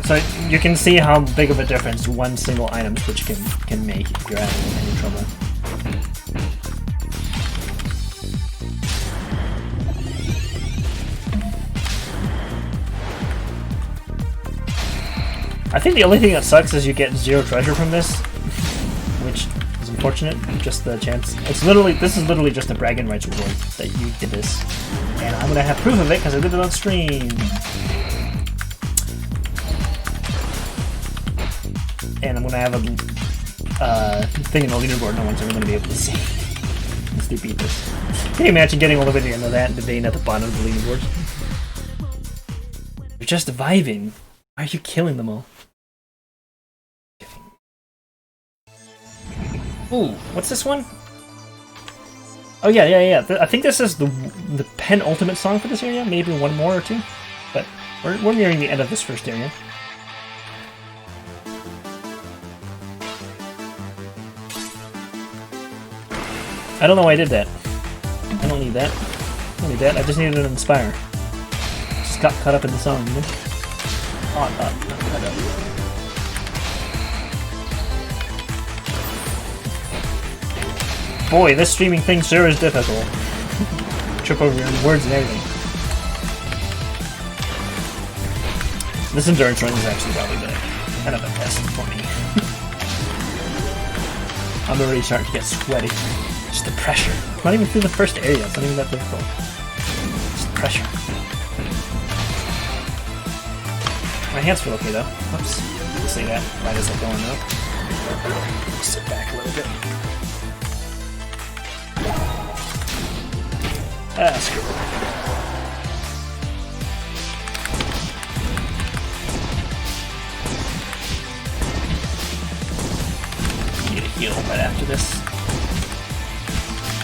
So you can see how big of a difference one single item switch can make if you're having any trouble. I think the only thing that sucks is you get 0 treasure from this, which is unfortunate. Just the chance. This is literally just a bragging rights reward that you did this, and I'm gonna have proof of it because I did it on stream. And I'm gonna have a thing in the leaderboard no one's ever gonna be able to see once they beat this. Can you imagine getting all the way to the end of that and being at the bottom of the leaderboard? You're just vibing. Why are you killing them all? Ooh, what's this one? Oh yeah. I think this is the penultimate song for this area. Maybe one more or two, but we're nearing the end of this first area. I don't know why I did that. I don't need that. I don't need that. I just needed an Inspire. Just got caught up in the song, you know? Boy, this streaming thing sure is difficult. Trip over your own words and everything. This endurance run is actually probably the kind of the best for me. I'm already starting to get sweaty. Just the pressure. Not even through the first area, it's not even that difficult. Just the pressure. My hands feel okay though. Whoops. You'll see that right as I'm going up. Sit back a little bit. Ah, screw it. Need to heal right after this.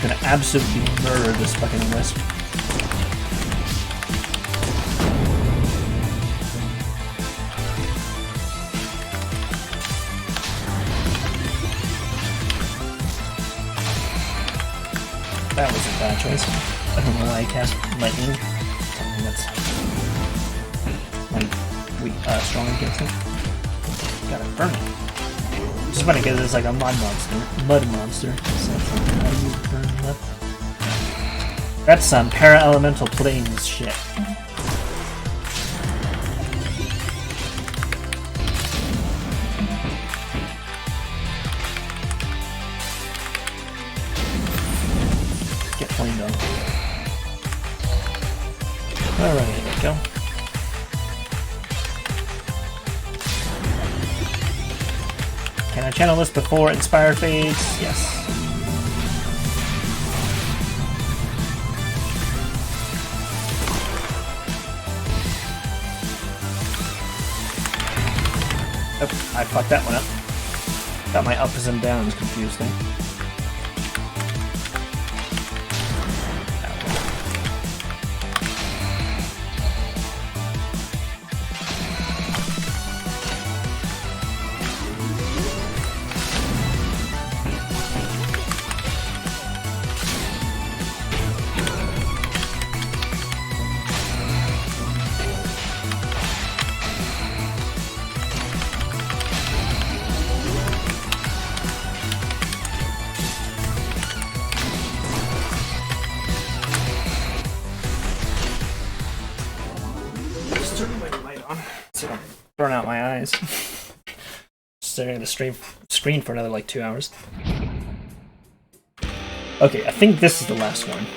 Gonna absolutely murder this fucking wisp. That was a bad choice. I don't know why I cast lightning. I mean, that's like weak, strong against it. Gotta burn it. Which is funny because it's like a mud monster. So how do you burn mud? That's some para-elemental planes shit. Get flamed on. Alright, here we go. Can I channel this before Inspire fades? Yes. Oh, I fucked that one up. Got my ups and downs confused there. Burn out my eyes. Staring at the screen for another like 2 hours. Okay, I think this is the last one.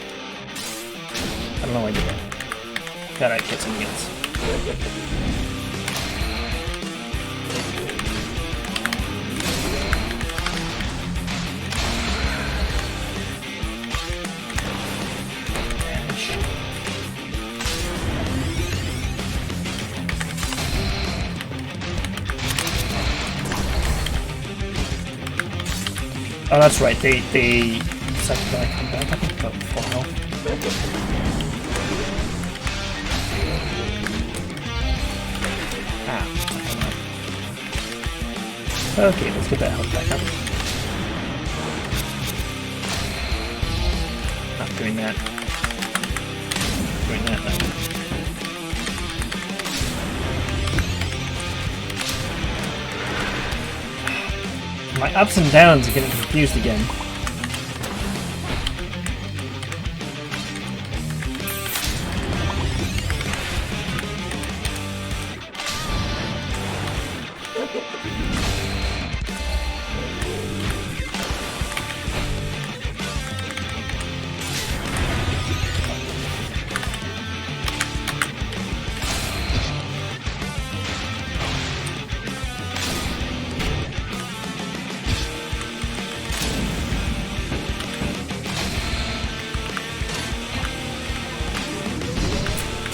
I don't know why I did that. Gotta get some hits. Oh, that's right. They second that I come back. I think about full health. Ah. Okay, let's get that health back up. Not doing that. Doing that now. My ups and downs are getting confused again.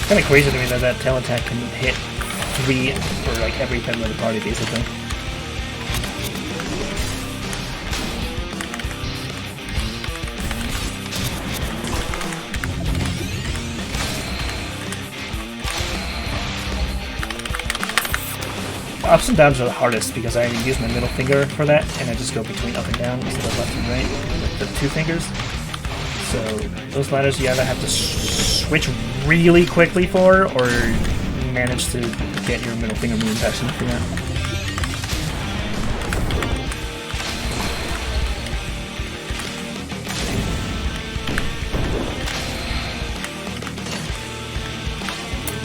It's kind of crazy to me that tail attack can hit 3 for like every member of the party, basically. Ups and downs are the hardest because I use my middle finger for that, and I just go between up and down instead of left and right with the 2 fingers. So those ladders you either have to switch really quickly for, or manage to get your middle finger moving fast enough for that.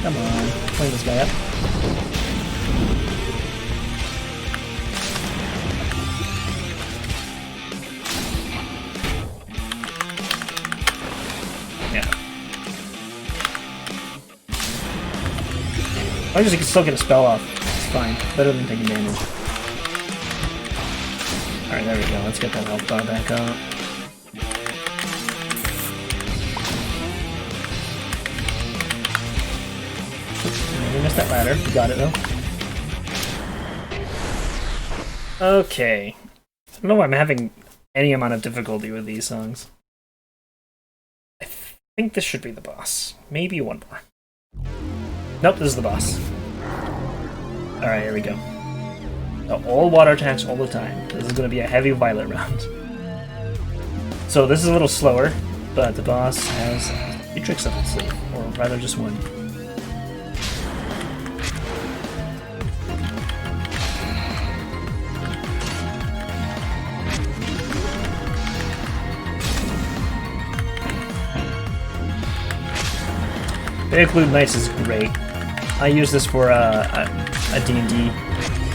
Come on, clean this guy up. I just can still get a spell off. It's fine. Better than taking damage. Alright, there we go. Let's get that health bar back up. We missed that ladder. We got it though. Okay. I don't know why I'm having any amount of difficulty with these songs. I think this should be the boss. Maybe one more. Nope, this is the boss. Alright, here we go. All water attacks all the time. This is going to be a heavy violet round. So this is a little slower, but the boss has 3 tricks up its sleeve, or rather just one. Big Blue Knights is great. I use this for a D&D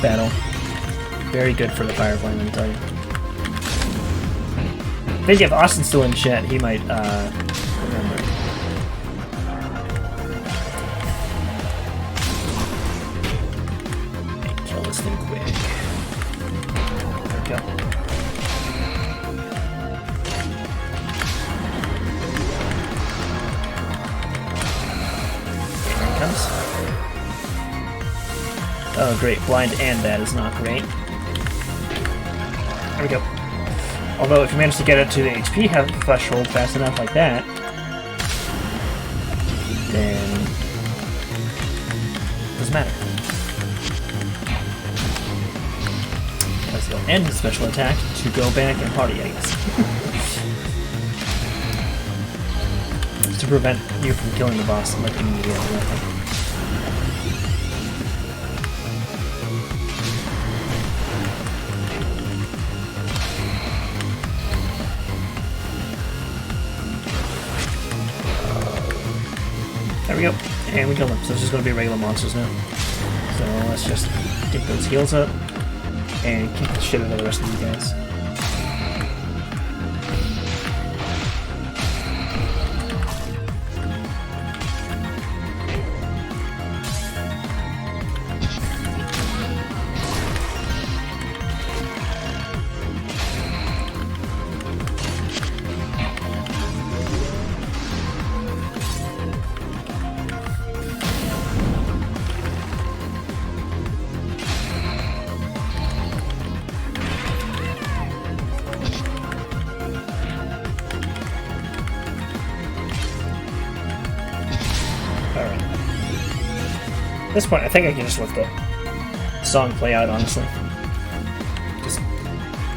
battle. Very good for the Firefly, let me tell you. I think if Austin's still in chat, he might remember. Kill this thing quick. There we go. Comes. Oh great, blind and that is not great. There we go. Although if you manage to get it to the HP threshold fast enough like that, then it doesn't matter. Because you'll end the special attack to go back and party, I guess. To prevent you from killing the boss and letting you get away. There we go, and we killed them. So it's just going to be regular monsters now. So let's just get those heals up and kick the shit out of the rest of these guys. this point, I think I can just let the song play out, honestly. Just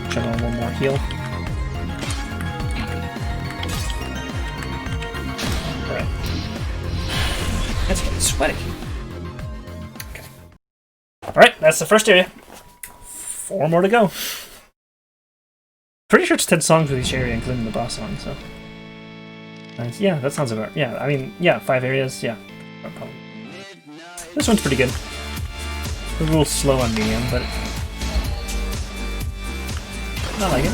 chug on one more heal. Alright. That's getting sweaty. Okay. Alright, that's the first area. 4 more to go. Pretty sure it's 10 songs with each area, including the boss song, so. Yeah, that sounds about. Yeah, I mean, yeah, 5 areas, yeah. Probably. This one's pretty good. A little slow on medium, but I like it.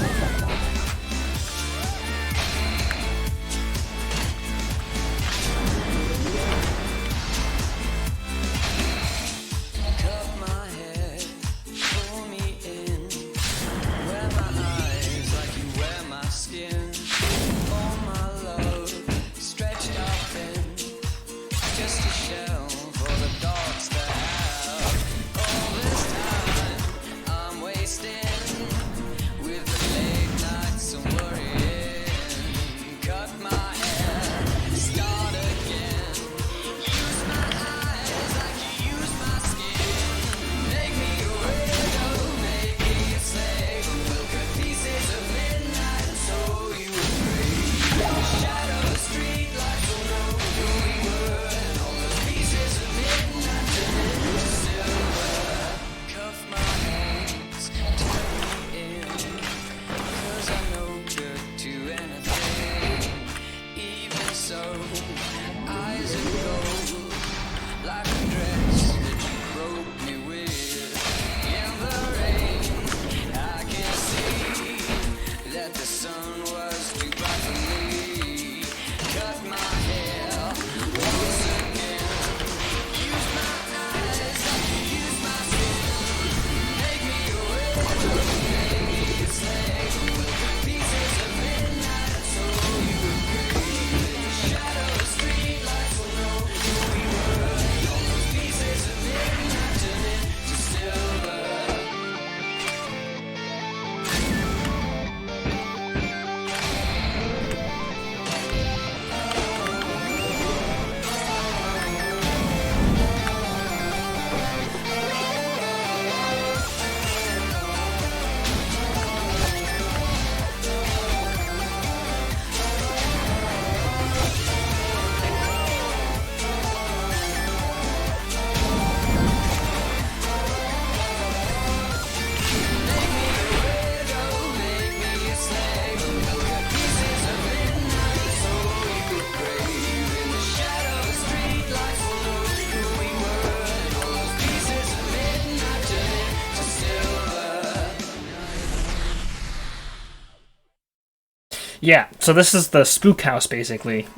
Yeah, so this is the spook house, basically.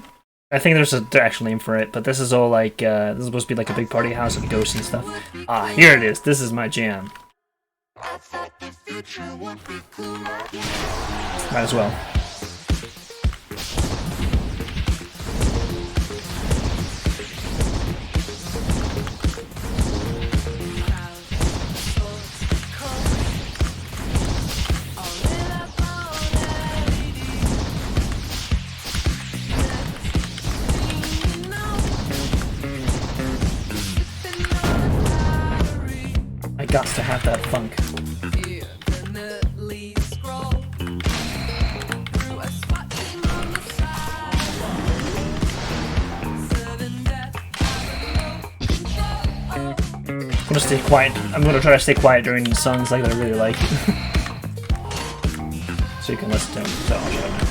I think there's an actual name for it, but this is all like, this is supposed to be like a big party house with ghosts and stuff. Ah, here it is. This is my jam. Might as well. I got to have that funk. I'm gonna stay quiet. I'm gonna try to stay quiet during these songs like that I really like. So you can listen to them. So I'll show them.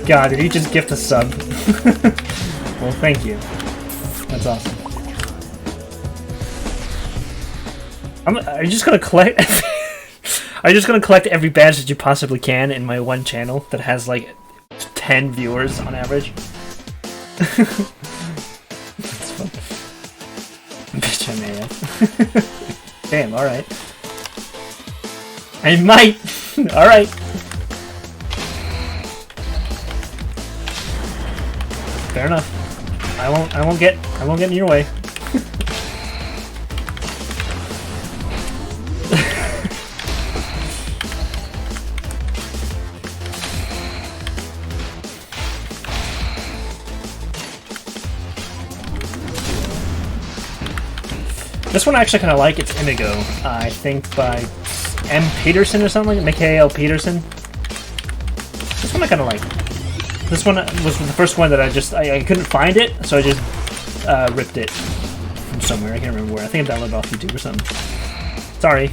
god, did you just gift a sub? Well, thank you. That's awesome. Are you just gonna collect... Are you just gonna collect every badge that you possibly can in my one channel that has like 10 viewers on average? That's fun. Bitch, I may have. Damn, alright. I might! Alright. Fair enough. I won't get in your way. This one I actually kind of like. It's Indigo, I think by M. Peterson or something, Mikhail Peterson. This one I kind of like. This one was the first one that I couldn't find it, so I just ripped it from somewhere. I can't remember where. I think I downloaded it off YouTube or something. Sorry.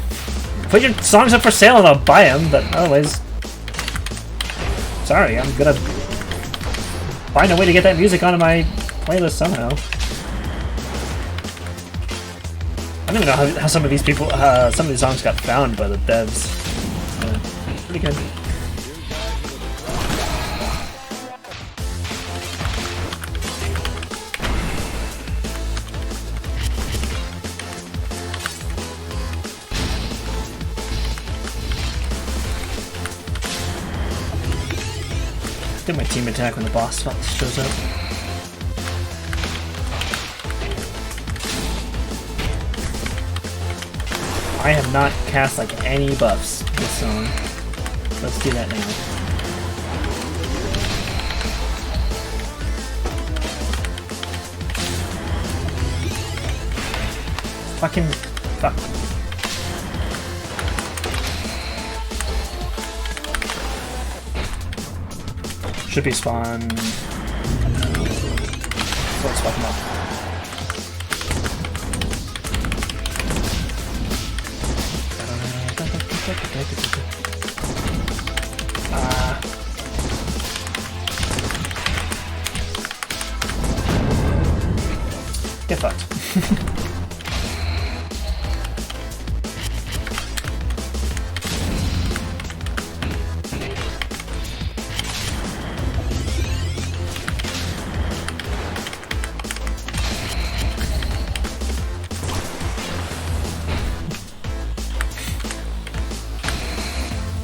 Put your songs up for sale and I'll buy them, but otherwise... Sorry, I'm gonna find a way to get that music onto my playlist somehow. I don't even know how some of these people, some of these songs got found by the devs. Pretty good. Do my team attack when the boss shows up. I have not cast like any buffs this song. Let's do that now. Fucking fuck. Should be spawn. Let's fuck him up. Get fucked.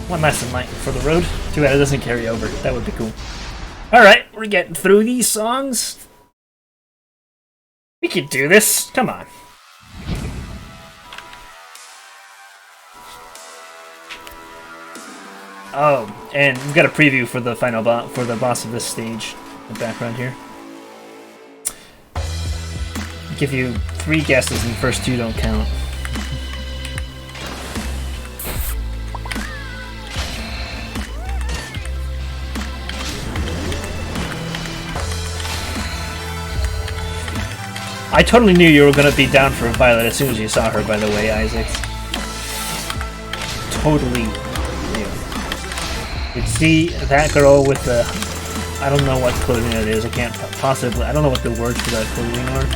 One lesson light for the road. Too bad it doesn't carry over. That would be cool. Alright, we're getting through these songs. We can do this. Come on. Oh, and we've got a preview for the final for the boss of this stage in the background here. I'll give you 3 guesses and the first 2 don't count. I totally knew you were going to be down for Violet as soon as you saw her, by the way, Isaac. Totally knew. You'd see that girl with the... I don't know what clothing it is. I can't possibly... I don't know what the words for that clothing are.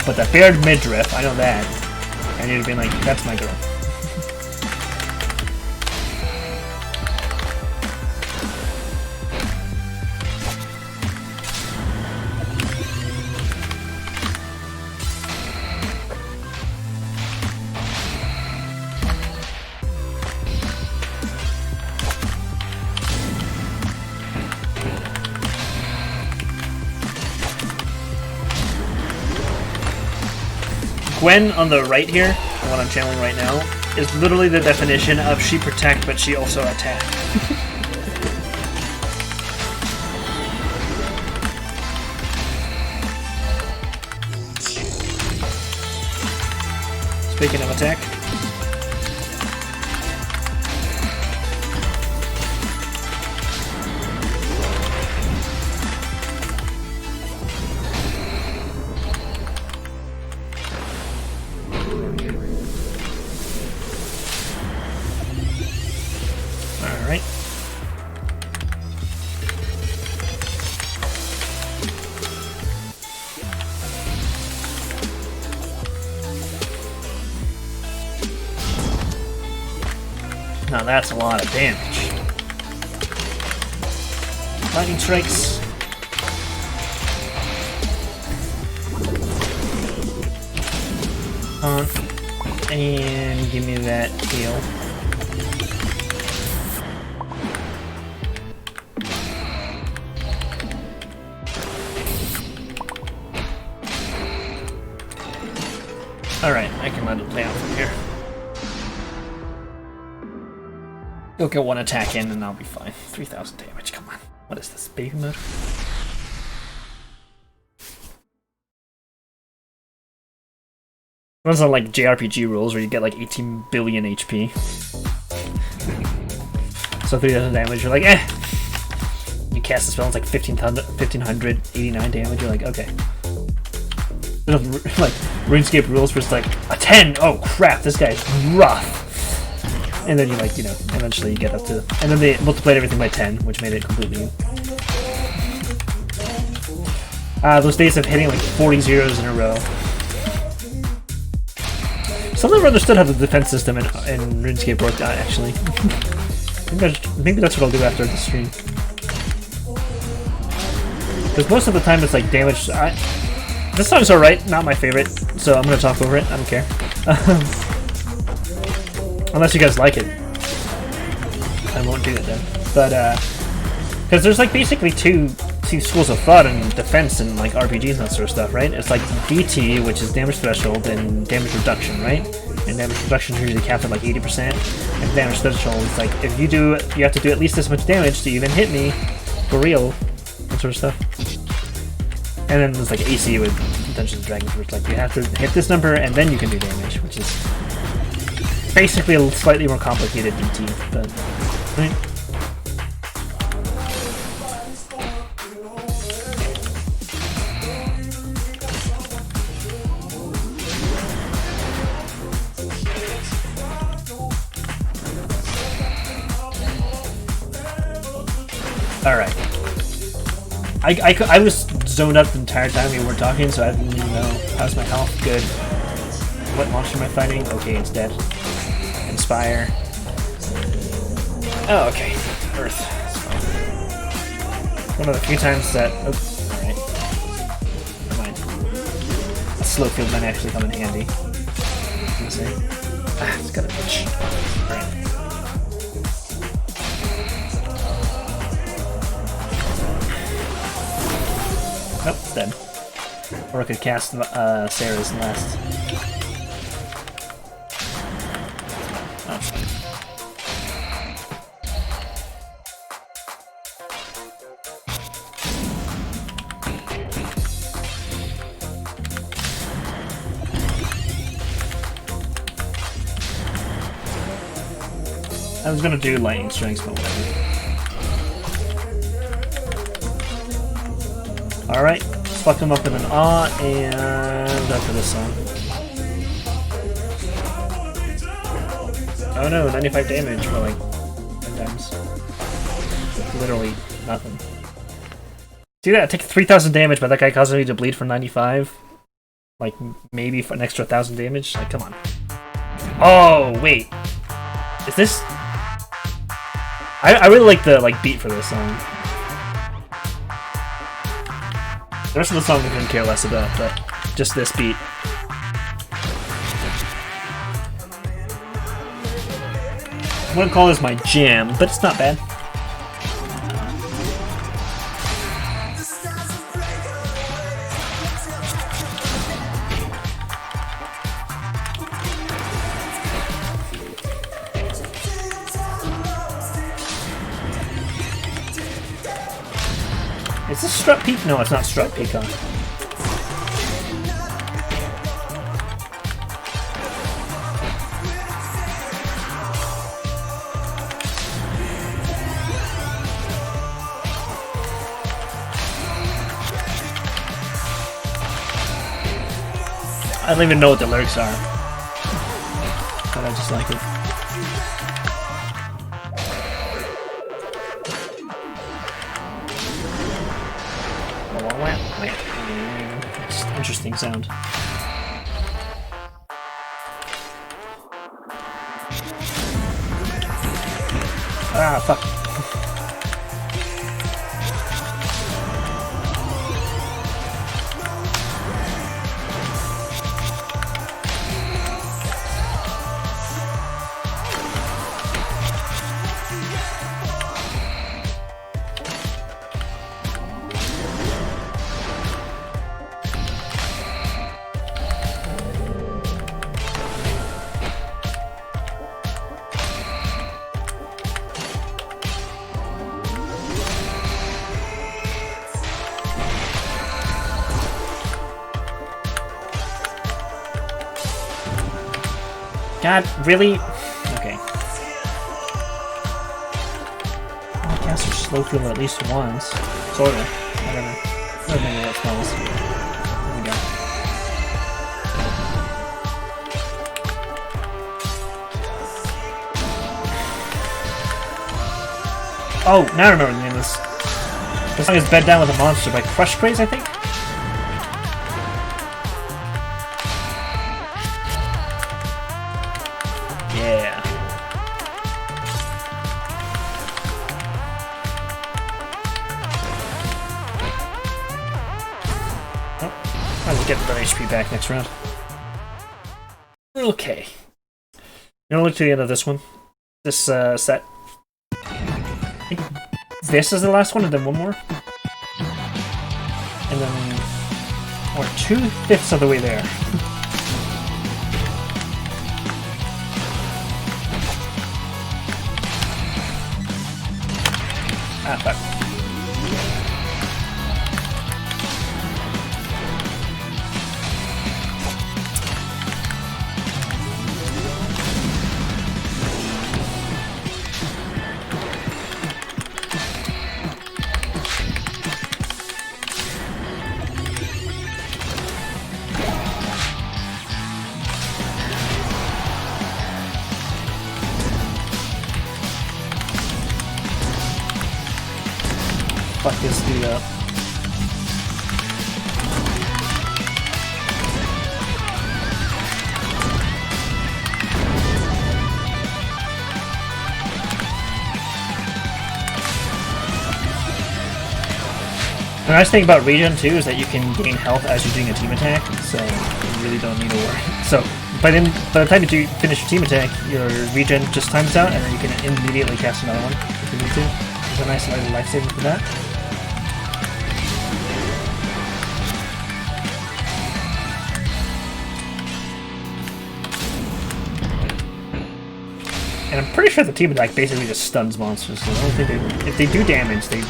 But the bared midriff, I know that. And you'd be like, that's my girl. Gwen on the right here, the one I'm channeling right now, is literally the definition of she protect, but she also attack. Speaking of attack. Now that's a lot of damage. Lightning strikes. And give me that heal. Alright, I can let it play out from here. You'll get one attack in and I'll be fine. 3,000 damage, come on. What is this, baby mode? Runs on like JRPG rules where you get like 18 billion HP. So 3,000 damage, you're like, eh! You cast the spell, it's like 1,589 damage, you're like, okay. Like, RuneScape rules where it's like, a 10! Oh crap, this guy's rough! And then you like, you know, eventually you get up to... And then they multiplied everything by 10, which made it completely... those days of hitting like 40 zeros in a row. Still never understood how the defense system in RuneScape worked out, actually. Maybe that's what I'll do after the stream. Because most of the time it's like damage... This song's alright, not my favorite, so I'm gonna talk over it, I don't care. Unless you guys like it. I won't do it then. But, because there's like basically two schools of thought in defense and like RPGs and that sort of stuff, right? It's like DT, which is damage threshold, and damage reduction, right? And damage reduction is usually capped at like 80%. And damage threshold is like, if you have to do at least this much damage to even hit me, for real, that sort of stuff. And then there's like AC with Dungeons and Dragons, where it's like you have to hit this number and then you can do damage, which is basically a slightly more complicated DT, but right. All right. I was zoned up the entire time we were talking, so I didn't even know. How's my health? Good. What monster am I fighting? Okay, it's dead. Inspire. Oh, okay. Earth. One of the few times that... Oops. Alright. Never mind. A slow field might actually come in handy. Let's see. Ah, it's got a bitch. Alright. Nope, it's dead. Or I could cast Sarah's last. Oh. I was gonna do lightning strikes, but whatever. Alright, fuck him up with an awe, and after this song. Oh no, 95 damage for like 10 times. Literally nothing. See that? I take 3,000 damage, but that guy causing me to bleed for 95? Like, maybe for an extra 1,000 damage? Like, come on. Oh, wait. Is this... I really like the beat for this song. The rest of the song I couldn't care less about, but just this beat. I wouldn't call this my jam, but it's not bad. Is this Strut Peak? No, it's not Strut Peacock. I don't even know what the lyrics are, but I just like it. It's an interesting sound. Ah, fuck. God, really? Okay. All casters slow through them at least once. Sort of. Whatever. I don't remember what spells. There we go. Oh, now I remember the name of this. The song is Bed Down with a Monster by Crush Craze, I think? Yeah. Oh, I'll get the HP back next round. Okay. I'm gonna look to the end of this one. This set. I think this is the last one, and then one more. And then we're 2/5 of the way there. Ah, fuck. Fuck this dude up. The nice thing about regen too is that you can gain health as you're doing a team attack, so you really don't need to worry. So by the time you finish your team attack, your regen just times out, and then you can immediately cast another one if you need to. There's a nice little lifesaver for that. And I'm pretty sure the team attack basically just stuns monsters. So I don't think they, if they do damage, they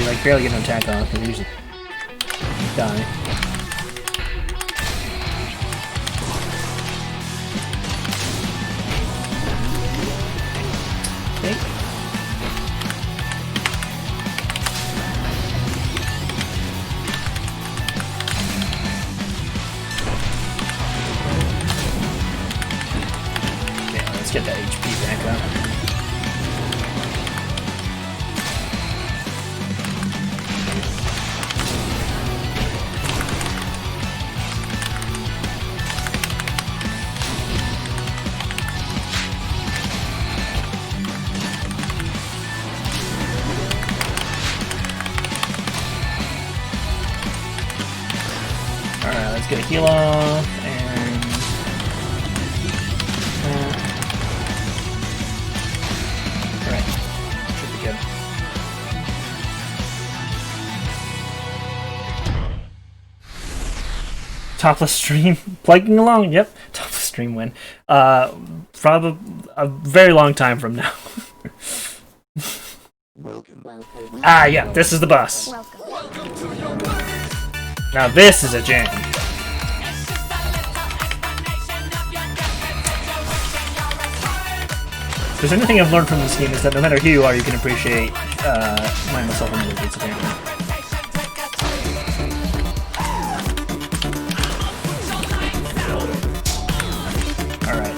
like barely get an attack off, and they usually die. Okay. Let's get that HP back up. Alright, let's get a heal off, and... Alright, should be good. Topless stream, plugging along, yep, topless stream win. Probably a very long time from now. Ah, yeah, this is the boss. Now this is a jam. If there's anything I've learned from this game is that no matter who you are, you can appreciate mind, myself, and movements, apparently. Alright.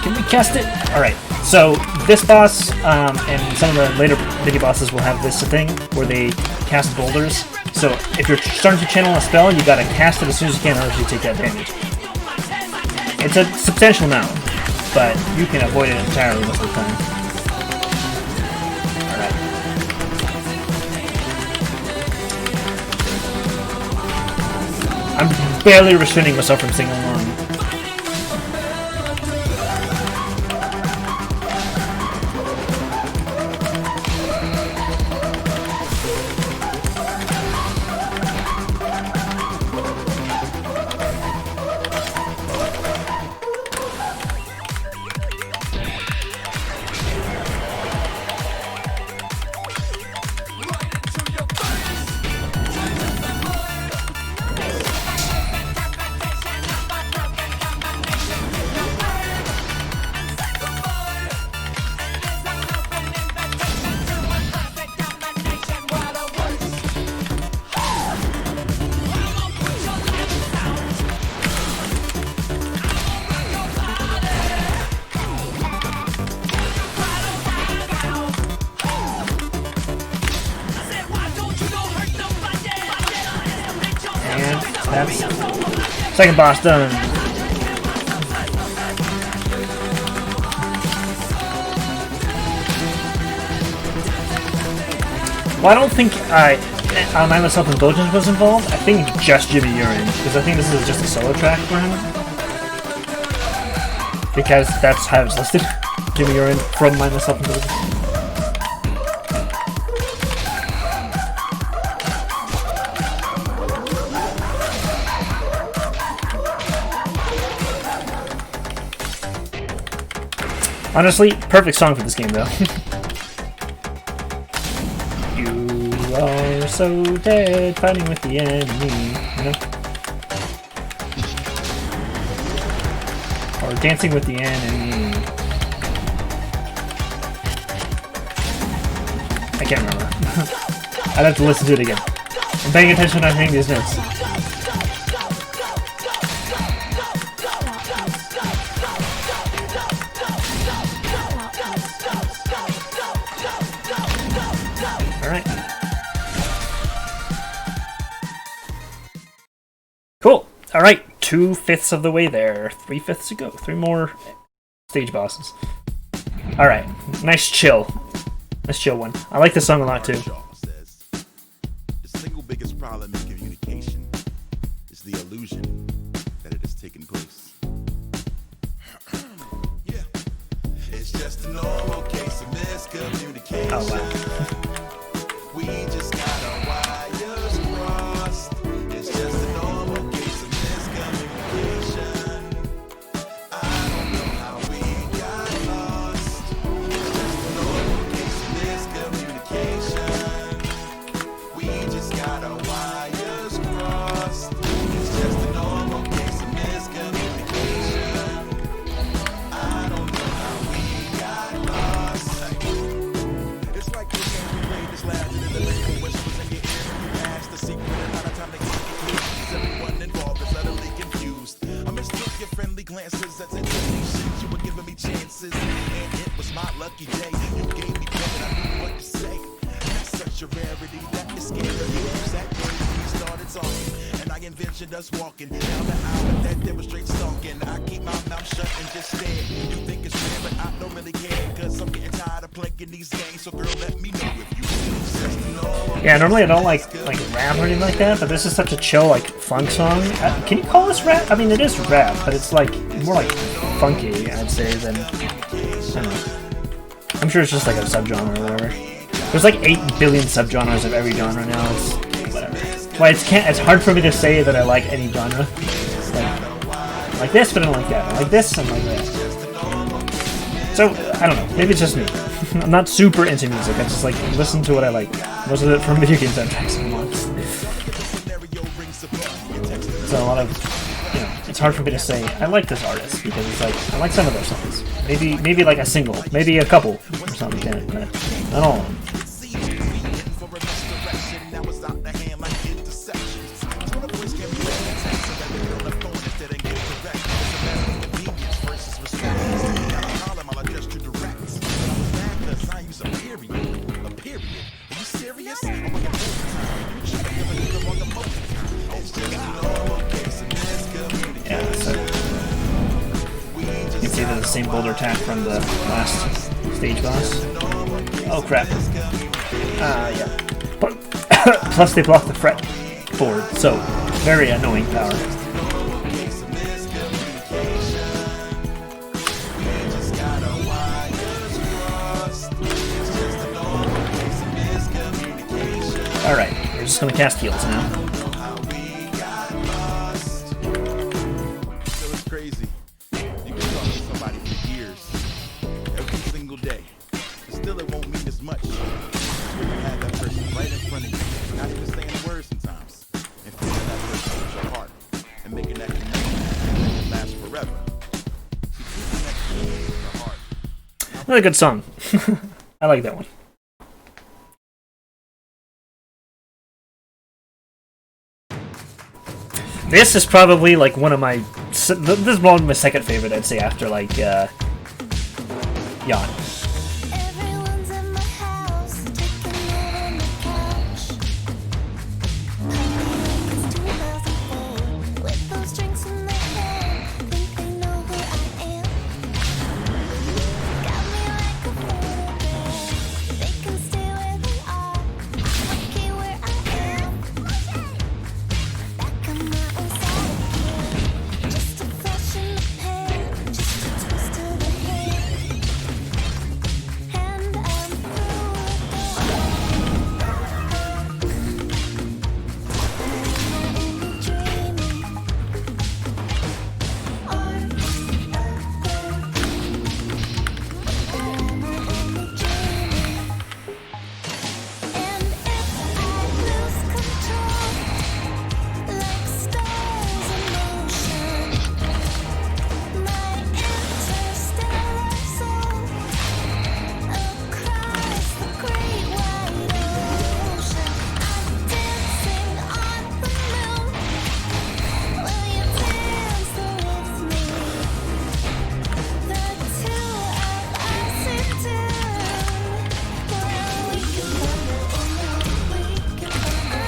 Can we cast it? Alright. So, this boss, and some of the later mini bosses will have this thing where they cast boulders. So, if you're starting to channel a spell, you gotta cast it as soon as you can, or else you take that damage. It's a substantial amount, but you can avoid it entirely most of the time. I'm barely restraining myself from singing along. That's second boss done. Well, I don't think Mindless Self-Indulgence was involved. I think just Jimmy Urine, because I think this is just a solo track for him. Because that's how it's listed. Jimmy Urine from Mindless Self-Indulgence. Honestly, perfect song for this game, though. You are so dead, fighting with the enemy, you know? Or dancing with the enemy. I can't remember. I'd have to listen to it again. I'm paying attention when I'm hitting these notes. Cool. Alright, 2/5 of the way there. 3/5 to go. 3 more stage bosses. Alright, nice chill. Nice chill one. I like this song a lot too. The single biggest problem in communication is the illusion that it is taking place. Yeah. It's just a normal case of miscommunication. Oh wow. We just got our wires crossed. It's just a normal case of miscommunication. I don't know how we got lost. It's just a normal case of miscommunication. We just got our wires crossed. It's just a normal case of miscommunication. I don't know how we got lost. It's like this game we played this last in the living whispers in your ear. You asked the secret and not a time to keep it close. Everyone involved is utterly confused. I mistook your friendly glances as intonations. You were giving me chances, and it was my lucky day. You gave me credit, I knew what to say. That's such a rarity that is scary. That day we started talking, and I envisioned us walking down the aisle that demonstrates stalking. I keep my mouth shut and just stare. You think it's rare, but I don't really care, cause I'm getting tired of playing these games. So girl, let me know if you know. Yeah, normally I don't like rap or anything like that, but this is such a chill, like, funk song. Can you call this rap? I mean, it is rap, but it's like more like funky, I'd say, than I don't know. I'm sure it's just like a subgenre or whatever. There's like 8 billion subgenres of every genre now. It's whatever. Well, it's hard for me to say that I like any genre. It's like this, but I don't like that. I like this, and like that. So I don't know. Maybe it's just me. I'm not super into music. I just like listen to what I like. Most of it from video game soundtracks. So a lot of, you know, it's hard for me to say I like this artist because it's like I like some of their songs. Maybe like a single, maybe a couple or something like that, but not all of them. The same boulder attack from the last stage boss. Oh crap. Yeah. Plus they block the fret forward, so Very annoying power. Case of miscommunication. We just got our wires crossed. It's just a normal case of miscommunication. Alright, we're just gonna cast heals now. How we got lost. So it's crazy. You can talk to somebody for years, every single day, but still it won't mean as much. You can have that person right in front of you, not even saying a word sometimes, and feeling that person with your heart, and making that connection that can last forever. See, true connection with the heart. Another good song. I like that one. This is probably like one of my. This is one of my second favorite, I'd say, after like Yacht. Everyone's in my house, taking out on the couch. It's 2004, with those drinks in their hand, think they know who I am. Got me like a photograph, they can stay where they are. I'm okay where I am. Back on my own side again, just a flash in the pan, just a twist of the hand. And I'm through with the dreaming. Or am I only dreaming? And if I lose control, like stars in motion, my interstellar soul across the great wide ocean, I'm dancing on the moon. Will you dance with me? The two of us in tune. Well, we can find it in we can find our way.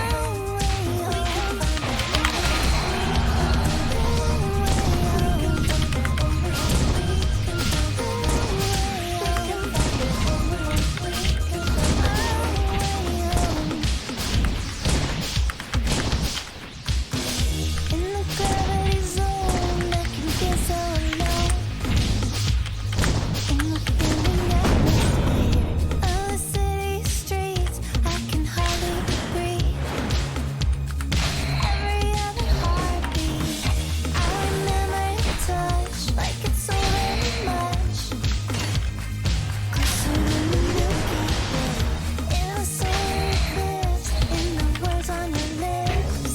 In the gravity zone, I can feel so alone. In the feeling atmosphere of the city streets, I can hardly breathe. Every other heartbeat, I remember your touch, like it's so very much. Closer than the Milky Way, in a solar eclipse, in the words on your lips.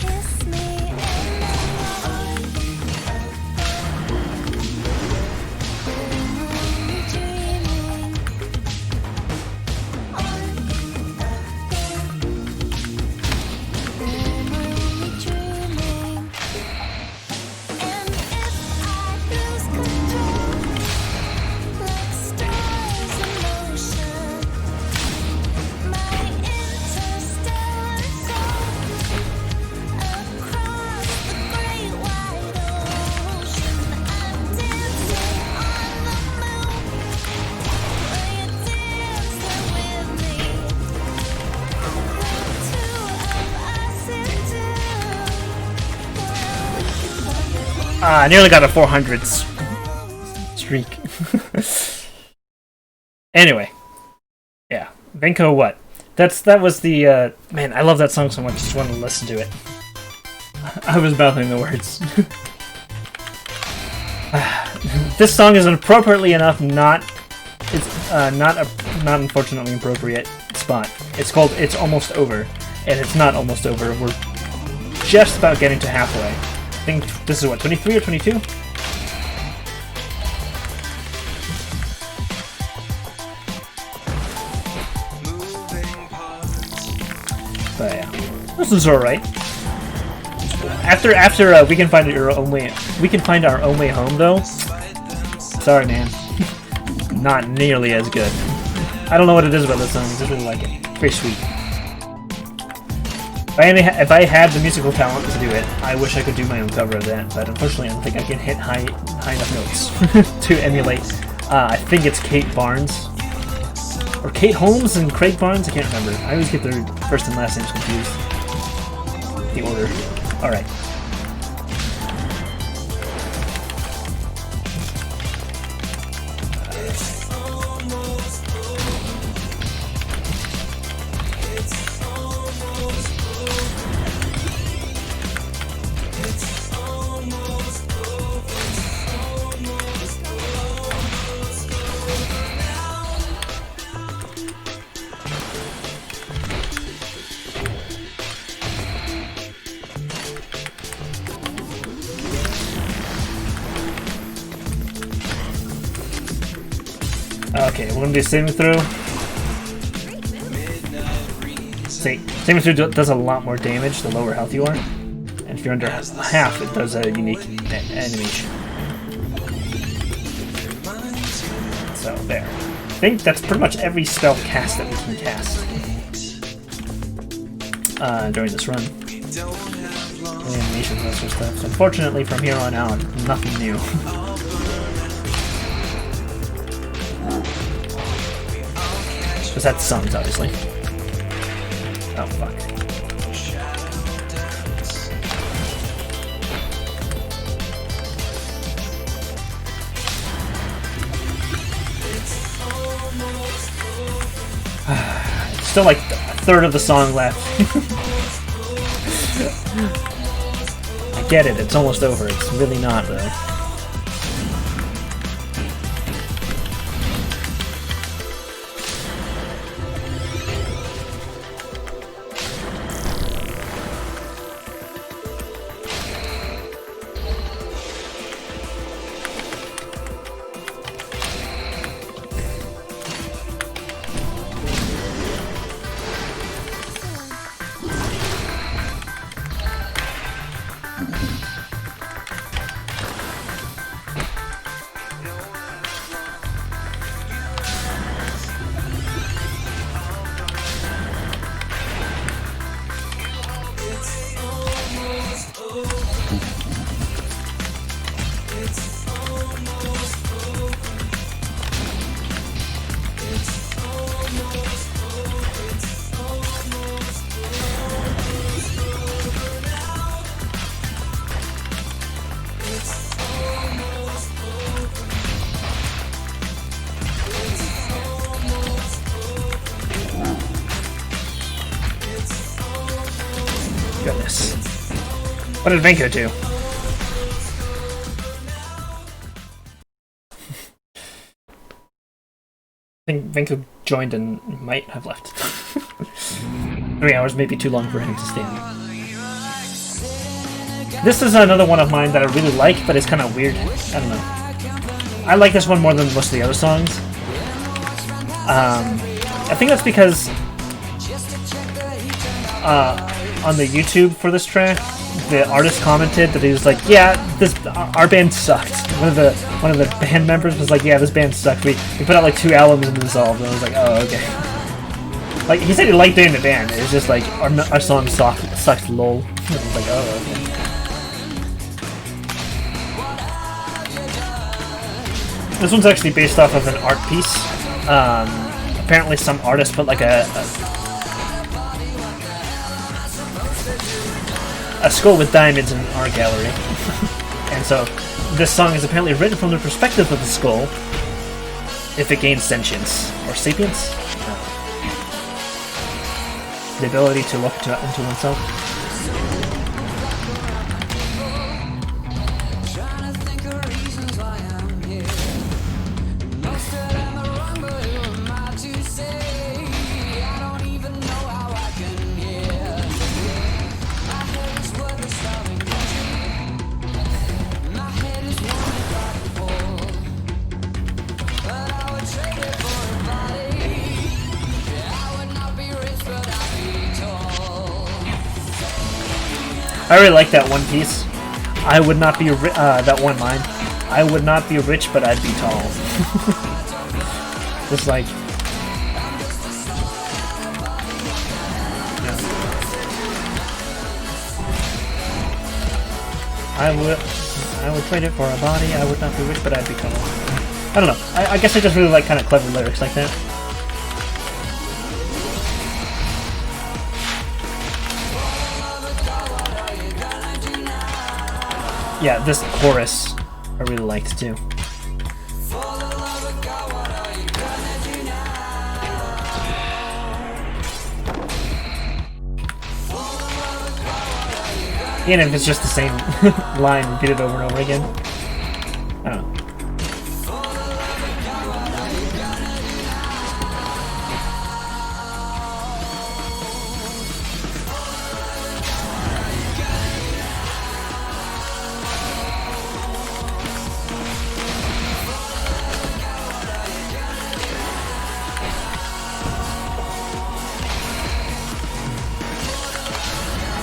Kiss me and I'm only dreaming. I'm only dreaming. And if I lose control, like stars in motion, my interstellar soul across the great wide ocean, I'm dancing on the moon. Will you dance there with me? The two of us in tune. Well, we can find it in I nearly got a 400 streak. Anyway, yeah, Benko what? That was the man. I love that song so much. Just wanted to listen to it. I was mouthing the words. This song is appropriately enough not. It's not unfortunately appropriate spot. It's called "It's Almost Over," and it's not almost over. We're just about getting to halfway. I think this is what, 23 or 22? But yeah, this is all right. After we can find our own way home though. Sorry, man, not nearly as good. I don't know what it is about this song. I just really like it. Very sweet. If I had the musical talent to do it, I wish I could do my own cover of that. But unfortunately, I don't think I can hit high enough notes to emulate. I think it's Kate Barnes. Or Kate Holmes and Craig Barnes? I can't remember. I always get their first and last names confused. the order. Alright. Okay, we're gonna do saving throw. See, saving throw does a lot more damage the lower health you are, and if you're under half, it does a unique animation. So there. I think that's pretty much every spell cast that we can cast during this run. Animations, that sort of stuff. So unfortunately, from here on out, nothing new. Because that's songs, obviously. Oh, fuck. It's still like a third of the song left. I get it, it's almost over. It's really not, though. Goodness. What did Venko do? I think Venko joined and might have left. 3 hours may be too long for him to stand. This is another one of mine that I really like, but it's kind of weird. I don't know. I like this one more than most of the other songs. I think that's because on the YouTube for this track, the artist commented that he was like, "Yeah, our band sucked." One of the band members was like, "Yeah, this band sucked. We put out like 2 albums and dissolved." And I was like, "Oh, okay." Like he said, he liked being in the band. It was just like our song sucked, lol. And I was like, "Oh, okay." This one's actually based off of an art piece. Apparently, some artist put like a skull with diamonds in an art gallery. And so this song is apparently written from the perspective of the skull if it gains sentience or sapience, the ability to look into oneself. I really like that one piece. I would not be that one line. I would not be rich, but I'd be tall. Just like, yeah. I would trade it for a body. I would not be rich, but I'd be tall. I don't know. I guess I just really like kind of clever lyrics like that. Yeah, this chorus I really liked too. Even if it's just the same line repeated over and over again. I don't know.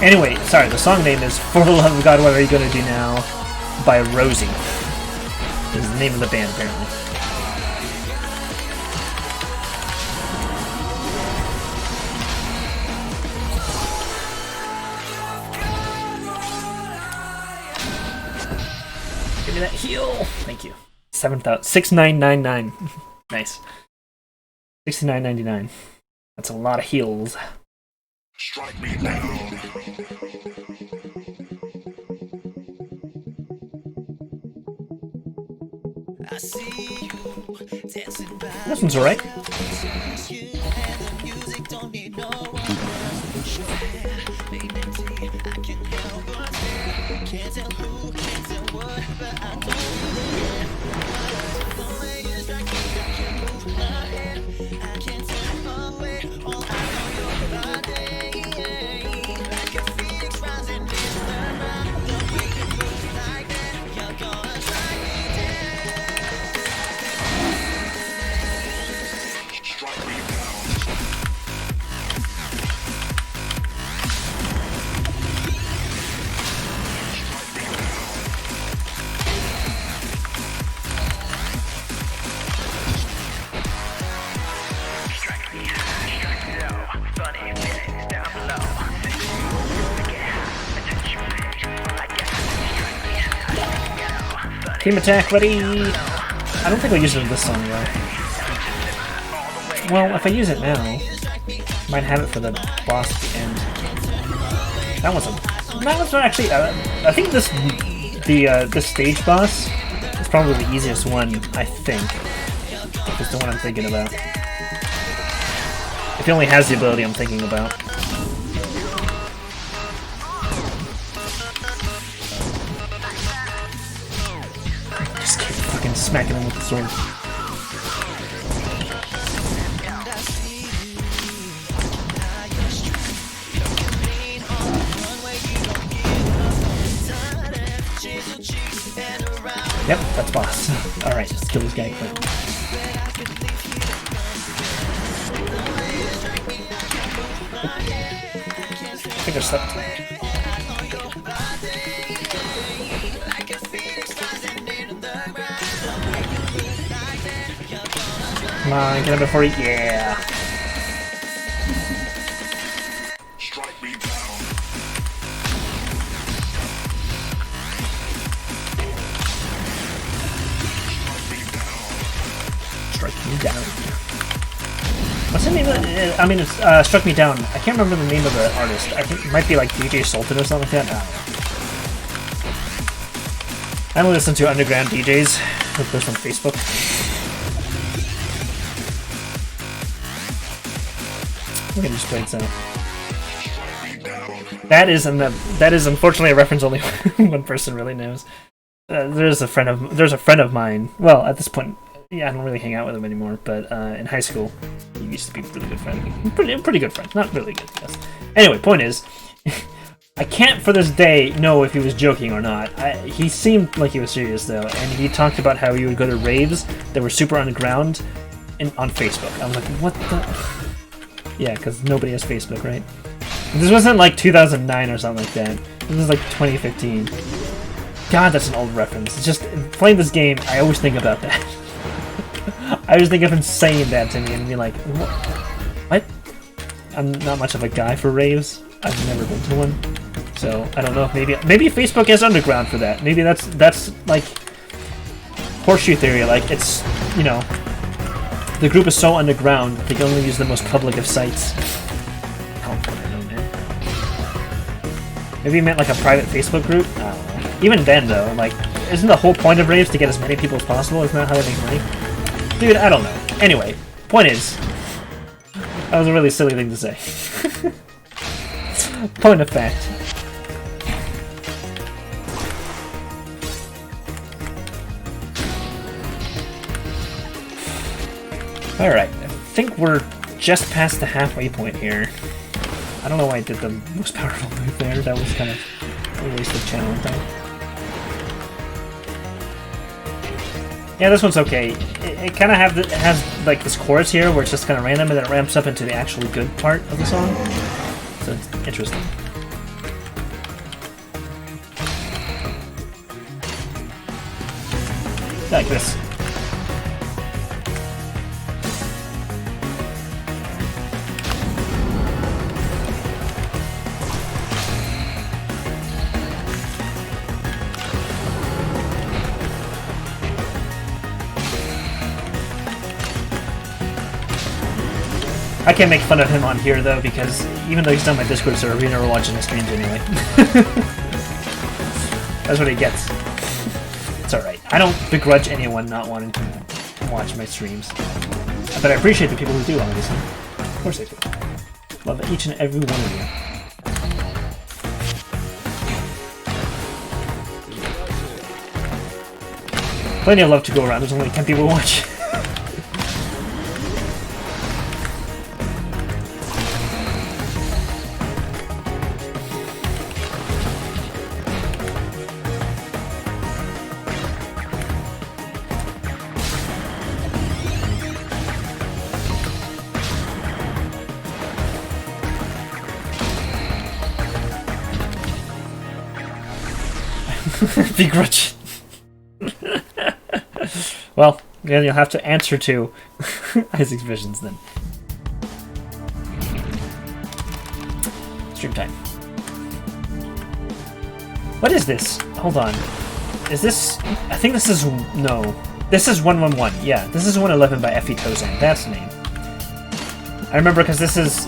Anyway, sorry, the song name is For the Love of God, What Are You Gonna Do Now by Rosie. Is the name of the band, apparently. Give me that heal! Thank you. 6,999. Nice. 69.99. That's a lot of heals. Strike me down. I see you dancing by This one's alright. you, and the music don't need no one else. Your hair, baby, I can help but stare. Can't tell who, can't tell what, but I know you. The way you strike me, I can move my head. I can't tell away. All I know your body, like a phoenix rising in the night. The way you move like that, you're gonna strike me down. Strike me down. Team attack, ready! I don't think I'll use it in this song, though. Well, if I use it now, I might have it for the boss at the end. That was actually. I think this stage boss is probably the easiest one. I think if it's the one I'm thinking about. If he only has the ability I'm thinking about. Just keep fucking smacking him with the sword. Yep, that's boss. Alright, let's kill this guy quick. I think I slept. Come on, get him before he. Yeah! Strike me down. Strike me down. What's the name of it? I mean, it's Struck Me Down. I can't remember the name of the artist. I think it might be like DJ Sultan or something like that. I don't listen to underground DJs who post on Facebook. We can just play it out. That is unfortunately a reference only one person really knows. There's a friend of mine. Well, at this point, yeah, I don't really hang out with him anymore. But in high school, he used to be a really good friend. Pretty good friend. Not really good, yes. Anyway, point is, I can't for this day know if he was joking or not. He seemed like he was serious though, and he talked about how he would go to raves that were super underground on Facebook. I was like, what the? Yeah, because nobody has Facebook, right? This wasn't like 2009 or something like that. This was like 2015. God, that's an old reference. It's just, playing this game, I always think about that. I always think of him saying that to me and be like, what? I'm not much of a guy for raves. I've never been to one. So, I don't know. Maybe Facebook is underground for that. Maybe that's like horseshoe theory. Like, it's, you know, the group is so underground, they can only use the most public of sites. I don't know, man. Maybe he meant like a private Facebook group? I don't know. Even then, though, like, isn't the whole point of raves to get as many people as possible? Isn't that how they make money? Dude, I don't know. Anyway, point is, that was a really silly thing to say. Point of fact. Alright, I think we're just past the halfway point here. I don't know why I did the most powerful move there. That was kind of a waste of channel time. Yeah, this one's okay. It kind of has like this chorus here where it's just kind of random and then it ramps up into the actually good part of the song. So it's interesting. Like this. I can't make fun of him on here though, because even though he's on my Discord server, we never watching his streams anyway. That's what he gets. It's alright. I don't begrudge anyone not wanting to watch my streams. But I appreciate the people who do, obviously. Of course I do. Love each and every one of you. Plenty of love to go around, there's only 10 people watch. Begrudge. Well, then you'll have to answer to Isaac's visions then. Stream time. What is this? Hold on. Is this... I think this is... No. This is 111. Yeah, this is 111 by Effie Tozan. That's the name. I remember because this is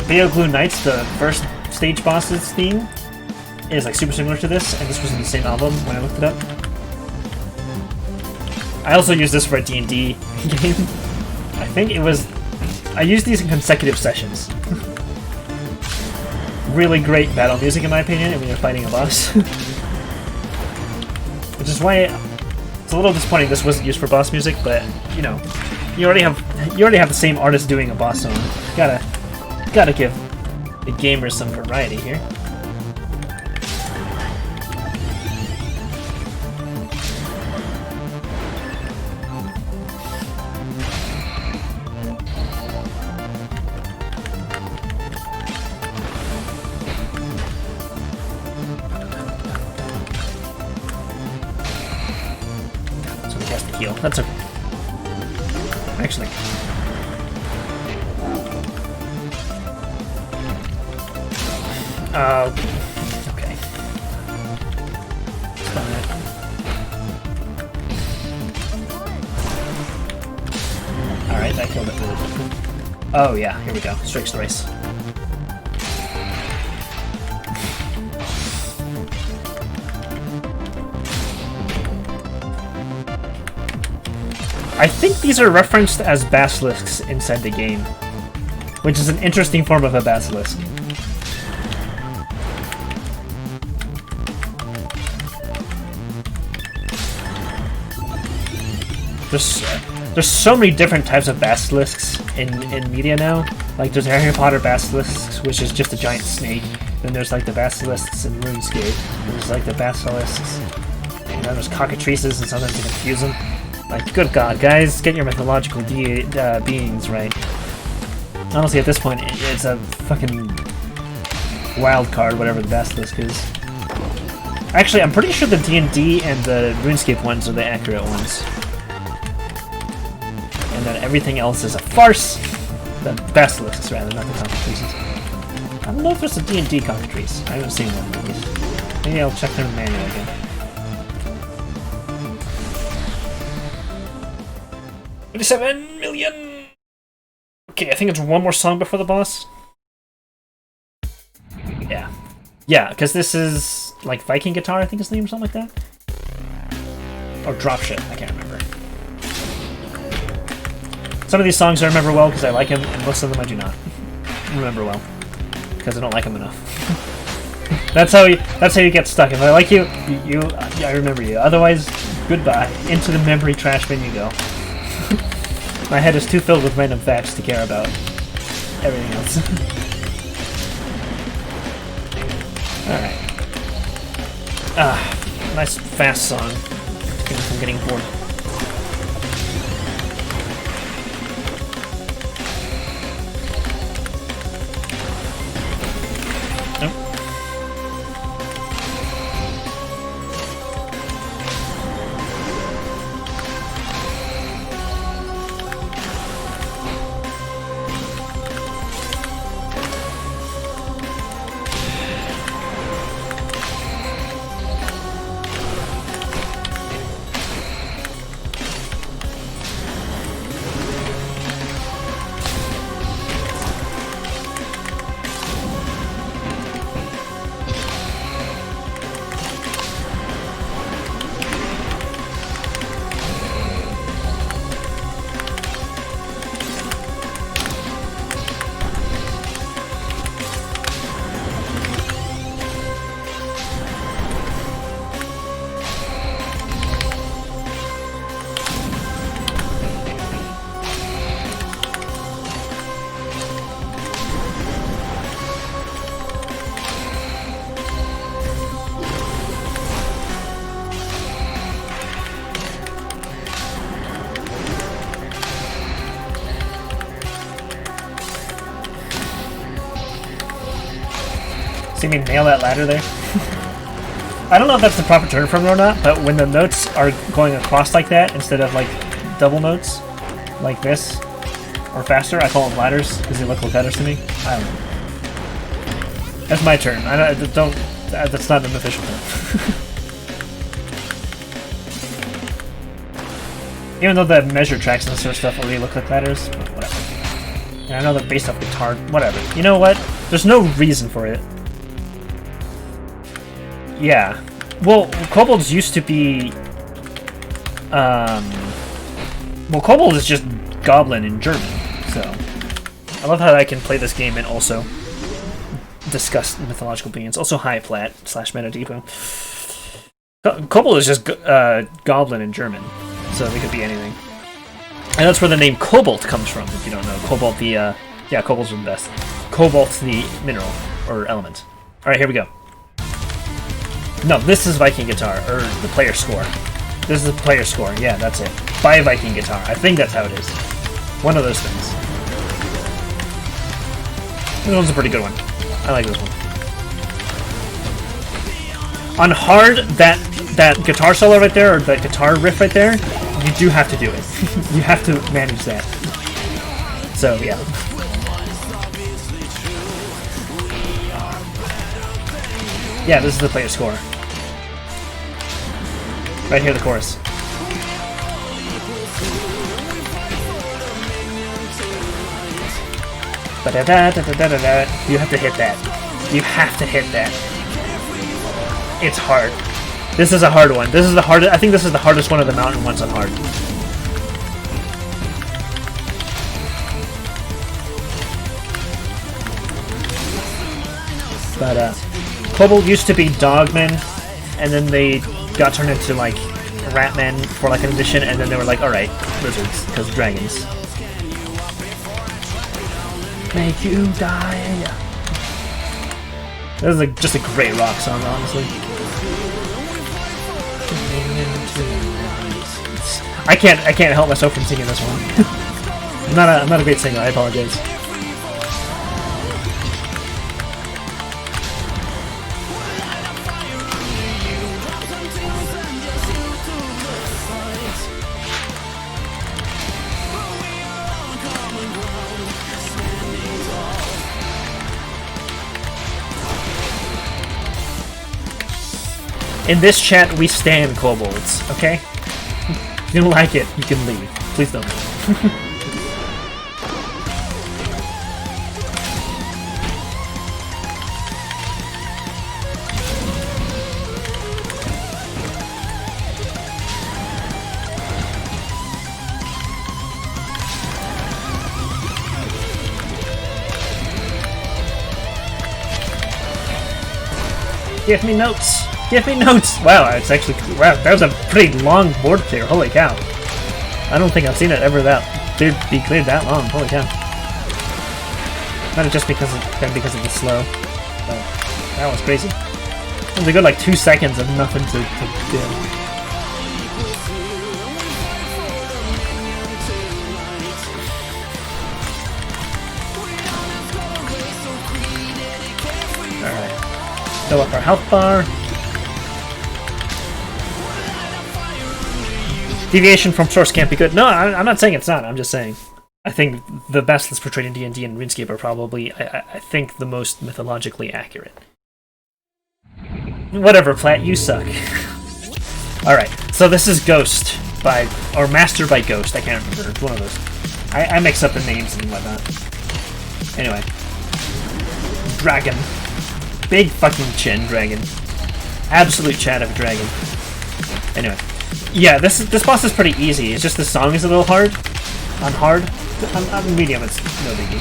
Bayo Glue Knights, the first stage boss's theme. Is like super similar to this, and this was in the same album when I looked it up. I also used this for a D&D game. I think it was... I used these in consecutive sessions. Really great battle music in my opinion when you're fighting a boss. Which is why it's a little disappointing this wasn't used for boss music, but you know, you already have the same artist doing a boss song. Gotta give the gamers some variety here. That's okay. Actually. Okay. Alright, that killed it really quickly. Oh yeah, here we go. Strikes the race. I think these are referenced as basilisks inside the game, which is an interesting form of a basilisk. There's so many different types of basilisks in media now. Like there's Harry Potter basilisks, which is just a giant snake. Then there's like the basilisks in RuneScape. There's like the basilisks. And then there's cockatrices, and sometimes you confuse them. Like, good god, guys, get your mythological beings right. Honestly, at this point, it's a fucking wild card, whatever the basilisk is. Actually, I'm pretty sure the D&D and the RuneScape ones are the accurate ones. And then everything else is a farce. The basilisks, rather, not the cockatrices. I don't know if there's a D&D cockatrice. I haven't seen one of these. Maybe I'll check their manual again. 37 million! Okay, I think it's one more song before the boss. Yeah. Yeah, because this is like Viking Guitar, I think his name, or something like that. Or Dropship, I can't remember. Some of these songs I remember well because I like him, and most of them I do not remember well because I don't like him enough. That's how you get stuck. If I like you, I remember you. Otherwise, goodbye. Into the memory trash bin you go. My head is too filled with random facts to care about everything else. Alright. Nice fast song. I'm getting bored. Nope. See me nail that ladder there? I don't know if that's the proper term for it or not, but when the notes are going across like that, instead of like double notes, like this, or faster, I call them ladders, because they look like letters to me. I don't know. That's my term. That's not an official term. Even though the measure tracks and that sort of stuff already look like ladders, but whatever. And I know they're based off guitar, whatever. You know what? There's no reason for it. Yeah. Well, kobolds used to be... well, kobold is just goblin in German, so... I love how I can play this game and also discuss mythological beings. Also hi, Plat, / Metadepot. Kobold is just goblin in German, so they could be anything. And that's where the name cobalt comes from, if you don't know. Cobalt the, yeah, kobolds are the best. Cobalt's the mineral, or element. Alright, here we go. No, this is Viking Guitar, or the player score. This is the player score, yeah, that's it. By Viking Guitar. I think that's how it is. One of those things. This one's a pretty good one. I like this one. On hard, that guitar solo right there, or that guitar riff right there, you do have to do it. You have to manage that. So, yeah. Yeah, this is the player score. Right here, the chorus. You have to hit that. You have to hit that. It's hard. This is a hard one. This is the hardest. I think this is the hardest one of the mountain ones on hard. But Kobold used to be Dogmen, and then they got turned into like Ratmen for like an edition, and then they were like, all right, lizards, because dragons. Make you die. This is just a great rock song, honestly. I can't help myself from singing this one. I'm not a great singer. I apologize. In this chat, we stand kobolds, okay? If you don't like it, you can leave. Please don't. Give me notes! Give me notes! Wow, it's actually... Wow, that was a pretty long board clear. Holy cow. I don't think I've seen it ever be cleared that long. Holy cow. Might have just been because of the slow. But that was crazy. It was a good like 2 seconds of nothing to do. Fill up our health bar. Deviation from source can't be good. No, I'm not saying it's not. I'm just saying. I think the best that's portrayed in D&D and RuneScape are probably, I think, the most mythologically accurate. Whatever, Plat, you suck. Alright, so this is Ghost by, or Master by Ghost. I can't remember. It's one of those. I mix up the names and whatnot. Anyway. Dragon. Big fucking chin dragon. Absolute chat of a dragon. Anyway. Yeah, this boss is pretty easy. It's just the song is a little hard. On hard. On medium, it's no biggie.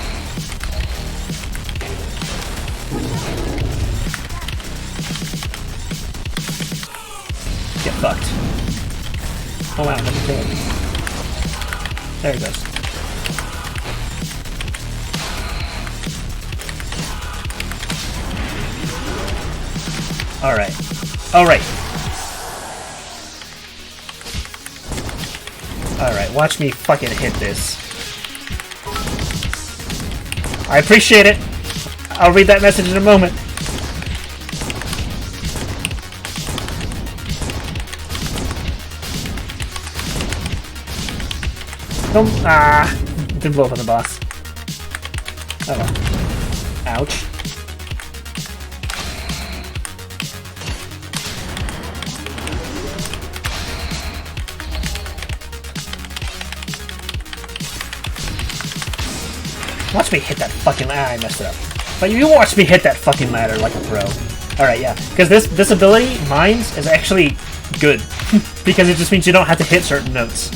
Get fucked. Oh wow, let me kill him. There he goes. Alright. Alright. Alright, watch me fucking hit this. I appreciate it. I'll read that message in a moment. Don't. Didn't blow up on the boss. Oh well. Ouch. Watch me hit that fucking ladder. I messed it up. But you watch me hit that fucking ladder like a pro. Alright, yeah. Because this ability, Mines, is actually good. Because it just means you don't have to hit certain notes.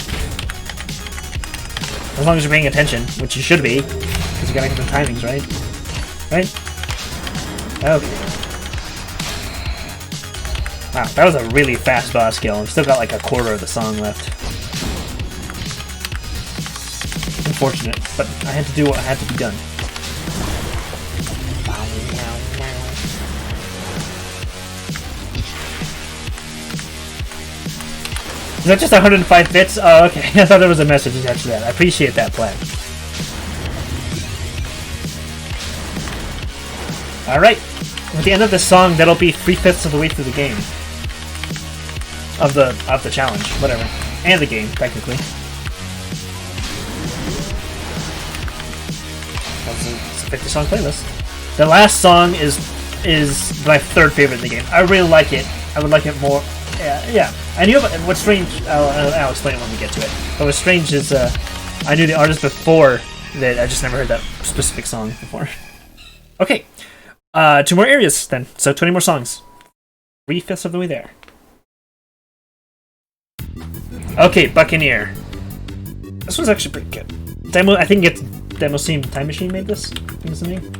As long as you're paying attention, which you should be. Because you gotta get the timings, right? Right? Okay. Wow, that was a really fast boss kill. I've still got like a quarter of the song left. Unfortunate, but I had to do what had to be done. Is that just 105 bits? Oh, okay. I thought there was a message attached to that. I appreciate that plan. Alright. At the end of this song, that'll be 3/5 of the way through the game. Of the challenge, whatever. And the game, technically. It's a 50-song playlist. The last song is my third favorite in the game. I really like it. I would like it more. Yeah. I knew about what's strange. I'll explain it when we get to it. But what's strange is I knew the artist before that. I just never heard that specific song before. Okay, 2 more areas then. So 20 more songs. 3/5 of the way there. Okay, Buccaneer. This one's actually pretty good. Demo. I think it's Demo Scene Time Machine made this. I think it's the name.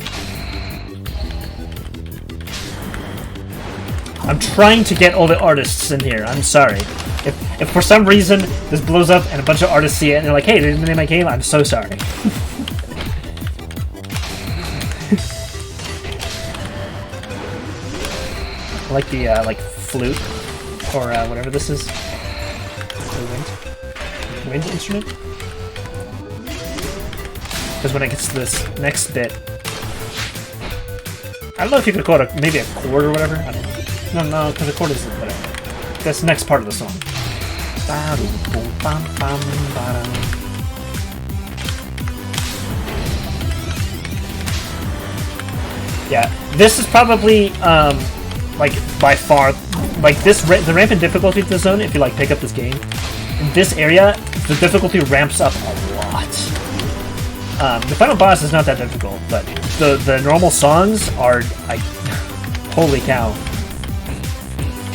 I'm trying to get all the artists in here. I'm sorry. If for some reason this blows up and a bunch of artists see it and they're like, hey, they didn't name my game, I'm so sorry. I like the like flute or whatever this is. The wind instrument. Because when it gets to this next bit, I don't know if you could call it maybe a chord or whatever. I don't know. No, because the chord is whatever. That's the next part of the song. Yeah, this is probably like by far like this the ramp in difficulty of the zone. If you like pick up this game, in this area, the difficulty ramps up a lot. The final boss is not that difficult, but the normal songs are like holy cow.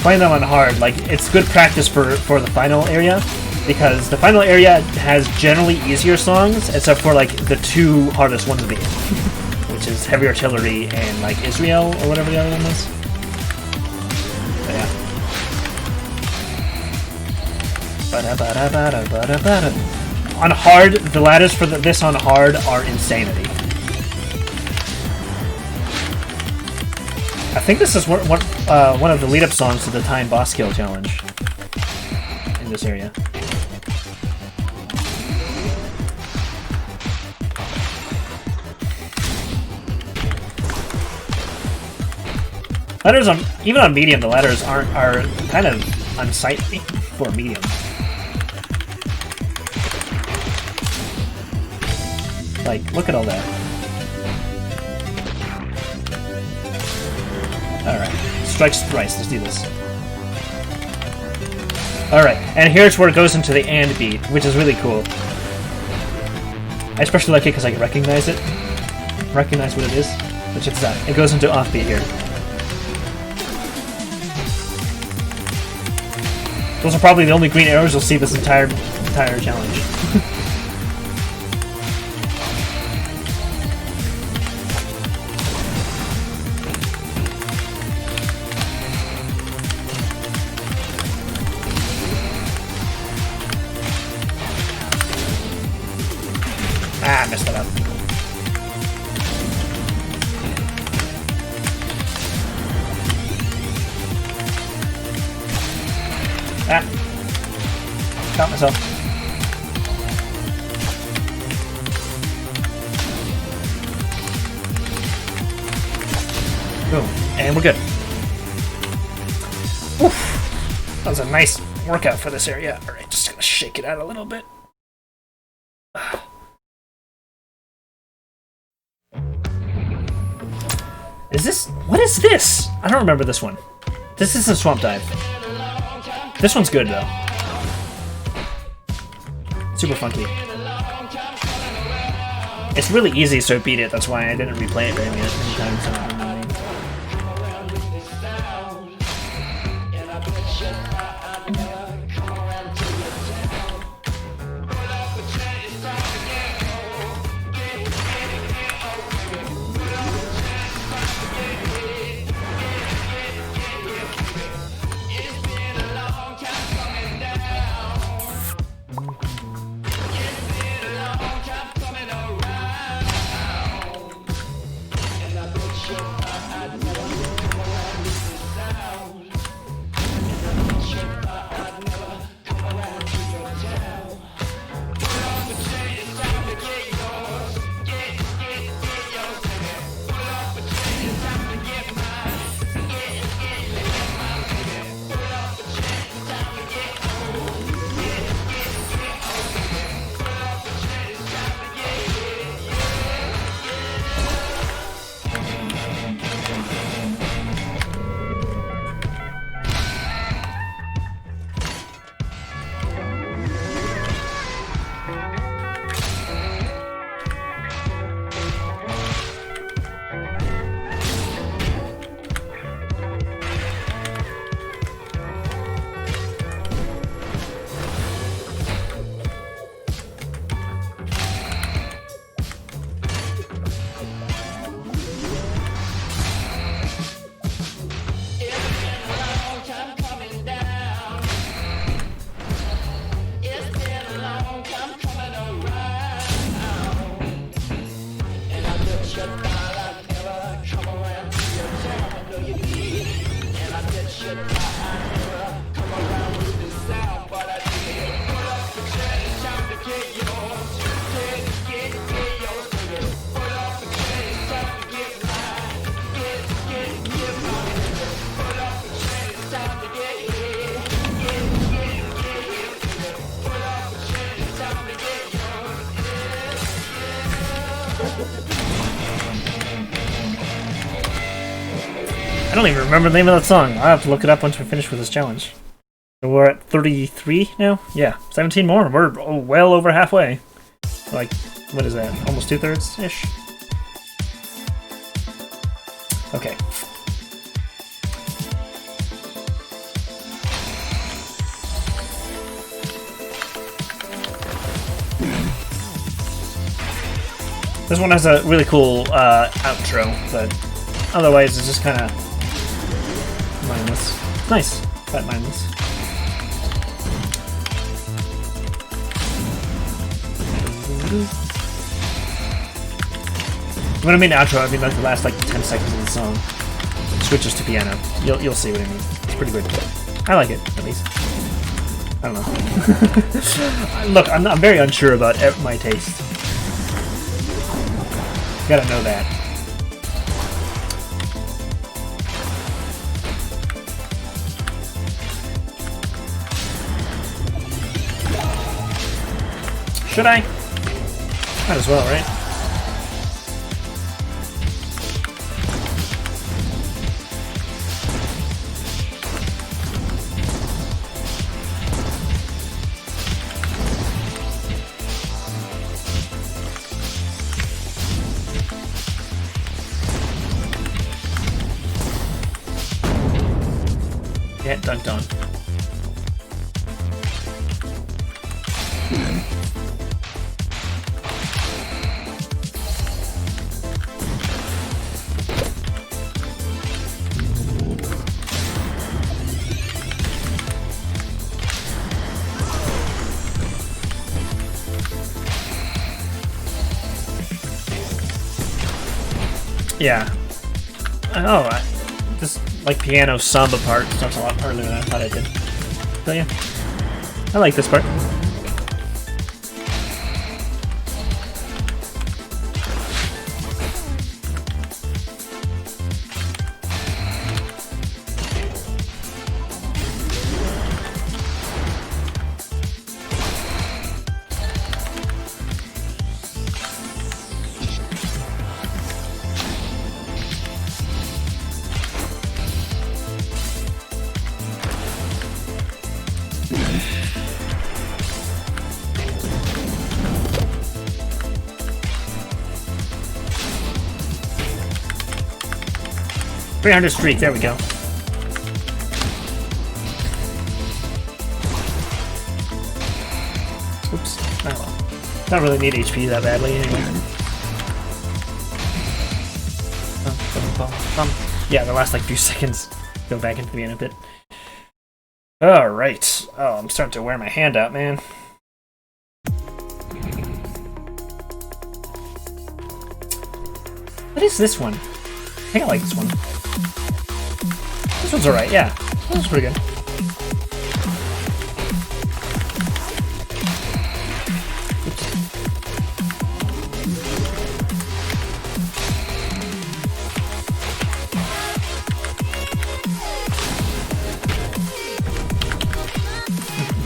Playing them on hard, like it's good practice for the final area, because the final area has generally easier songs, except for like the 2 hardest ones to be in, which is Heavy Artillery and like Israel or whatever the other one was. On hard, the ladders for this on hard are insanity. I think this is one of the lead-up songs to the time boss kill challenge in this area. Ladders on even on medium, the ladders are kind of unsightly for medium. Like, look at all that. Alright, strikes thrice, let's do this. Alright, and here's where it goes into the and beat, which is really cool. I especially like it because I can recognize it. Recognize what it is. Which is that. It goes into offbeat here. Those are probably the only green arrows you'll see this entire challenge. Ah, messed that up. Ah. Caught myself. Boom. And we're good. Oof. That was a nice workout for this area. Alright, just gonna shake it out a little bit. Is this... What is this? I don't remember this one. This is a swamp dive. This one's good, though. Super funky. It's really easy, so beat it. That's why I didn't replay it very many times. I don't even remember the name of that song. I'll have to look it up once we finish with this challenge. So we're at 33 now? Yeah, 17 more. We're well over halfway. Like, what is that? Almost 2/3-ish? Okay. This one has a really cool outro, but otherwise it's just kind of mindless. Nice, but mindless. When I mean outro, I mean like the last like 10 seconds of the song. Switches to piano. You'll see what I mean. It's pretty good. I like it, at least. I don't know. Look, I'm very unsure about my taste. Gotta know that. Should I? Might as well, right? Get dunked on. Yeah. Oh, this like piano samba part starts a lot earlier than I thought it did. But yeah, I like this part. .300 streak, there we go. Oops. Oh well. Don't really need HP that badly anyway. Yeah, the last like few seconds go back into the end a bit. Alright. Oh, I'm starting to wear my hand out, man. What is this one? I think I like this one. This one's alright, yeah. This one's pretty good.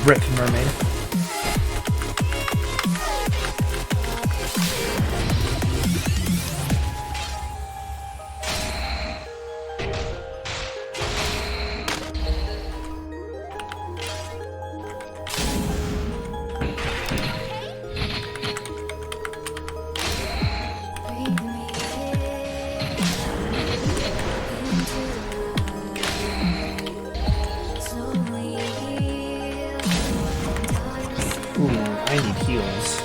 Rip mermaid. I need heals.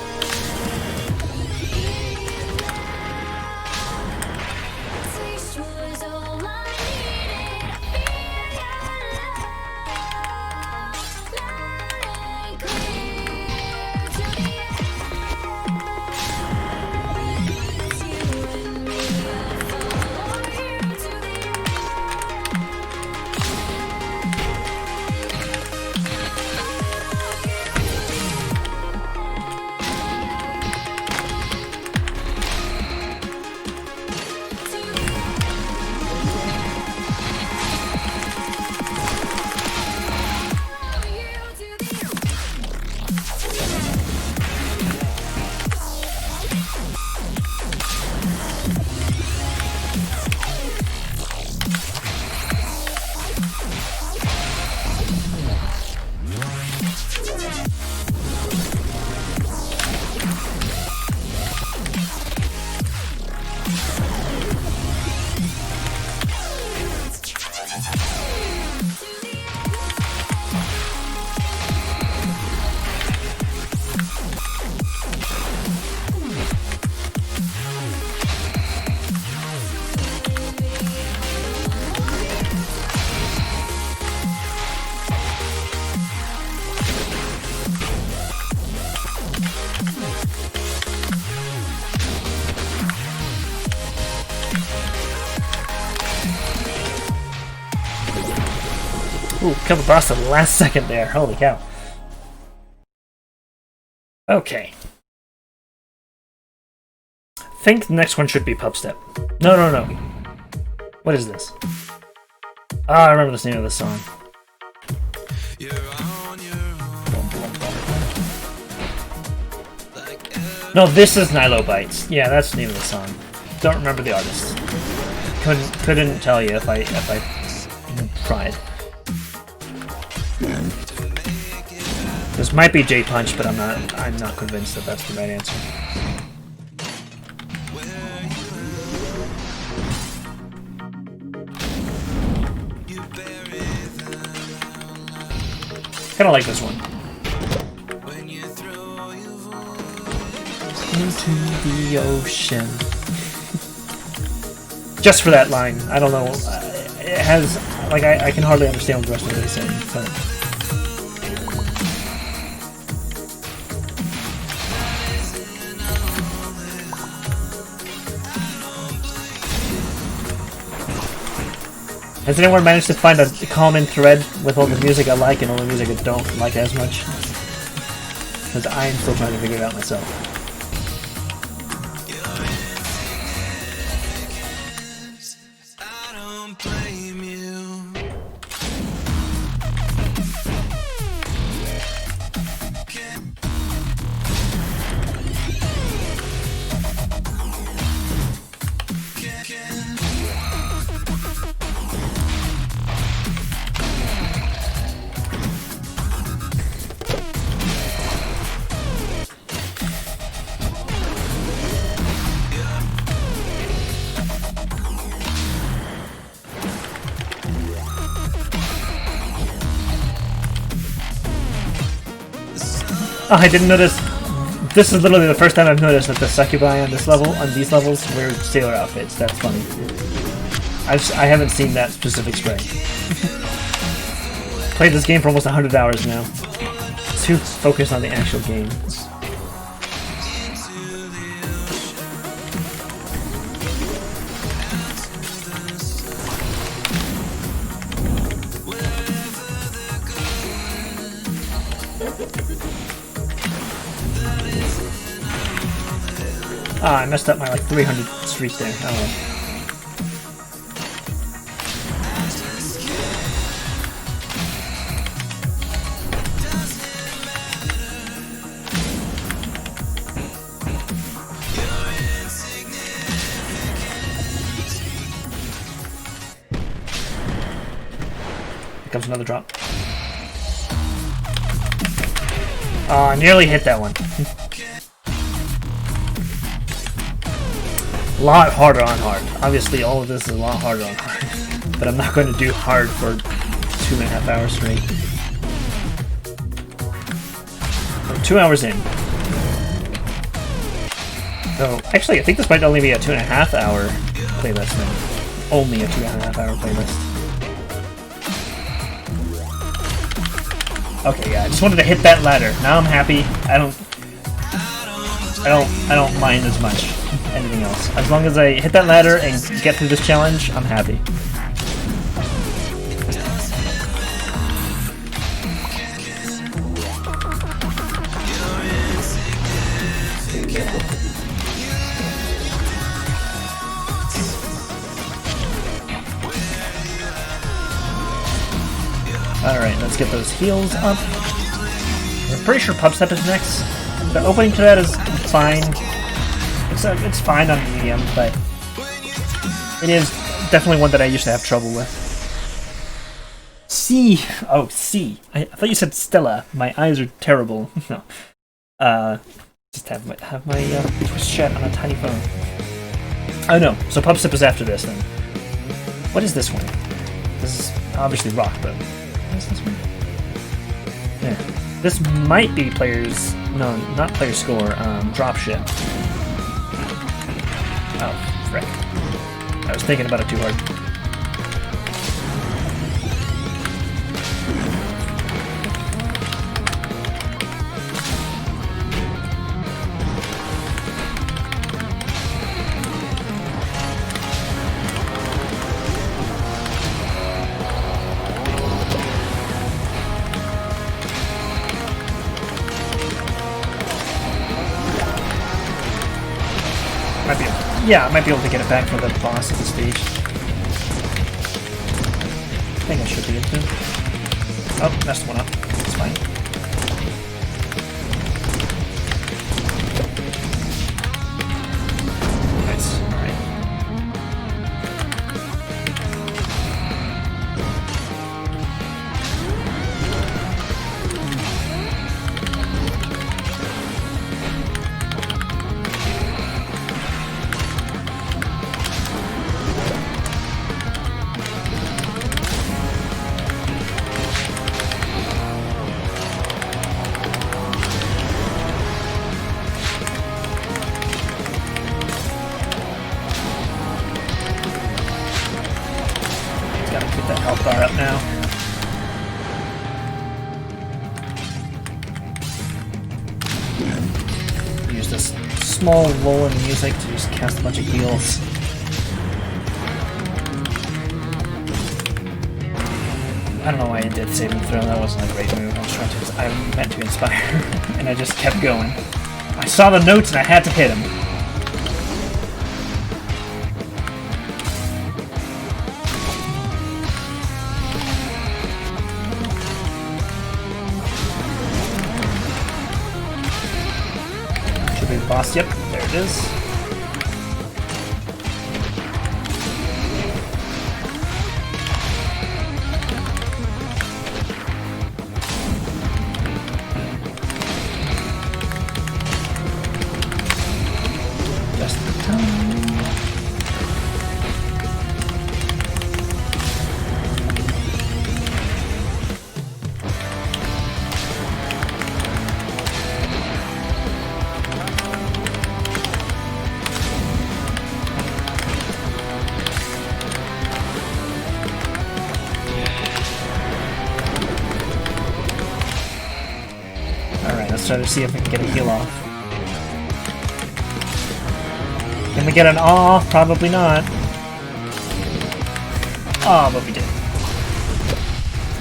Ooh, killed the boss at the last second there. Holy cow. Okay. I think the next one should be Pub Step. No, no, no. What is this? Ah, I remember the name of this song. No, this is Nilo Bites. Yeah, that's the name of the song. Don't remember the artist. Couldn't tell you if I tried. This might be J Punch, but I'm not convinced that that's the right answer. Kind of like this one. Into the ocean. Just for that line. I don't know. It has, like, I can hardly understand what the rest of it is saying. But. Has anyone managed to find a common thread with all the music I like and all the music I don't like as much? Because I am still trying to figure it out myself. Oh, I didn't notice. This is literally the first time I've noticed that the succubi on this level, on these levels, wear sailor outfits. That's funny. I haven't seen that specific spray. Played this game for almost 100 hours now. Too focused on the actual game. Ah, I messed up my like 300 streak there. Oh well. Here comes another drop. Oh, I nearly hit that one. A lot harder on hard. Obviously, all of this is a lot harder on hard. But I'm not going to do hard for 2.5 hours straight. We're 2 hours in. So, actually, I think this might only be a 2.5 hour playlist now. Only a 2.5 hour playlist. Okay, yeah, I just wanted to hit that ladder. Now I'm happy. I don't mind as much anything else. As long as I hit that ladder and get through this challenge, I'm happy. Alright, let's get those heals up. I'm pretty sure Pub Step is next. The opening to that is fine. It's fine on medium, but it is definitely one that I used to have trouble with. C. Oh, C. I thought you said Stella. My eyes are terrible. No. Just have my Twitch chat on a tiny phone. Oh no. So Pub Step is after this then. What is this one? This is obviously rock, but what is this one? Yeah. This might be players. No, not player score. Dropship. Oh, frick. I was thinking about it too hard. Yeah, I might be able to get it back for the boss of the stage. I think I should be able to. Oh, messed one up. It's fine. Nice. Alright. Gotta get that health bar up now. Use this small lull in the music to just cast a bunch of heals. I don't know why I did save and throw, that wasn't a great move. I meant to inspire, and I just kept going. I saw the notes and I had to hit him. Should be the boss, yep, there it is. Just the time. Alright, let's try to see if we can get a heal off. Can we get an off? Probably not. Oh, but we did.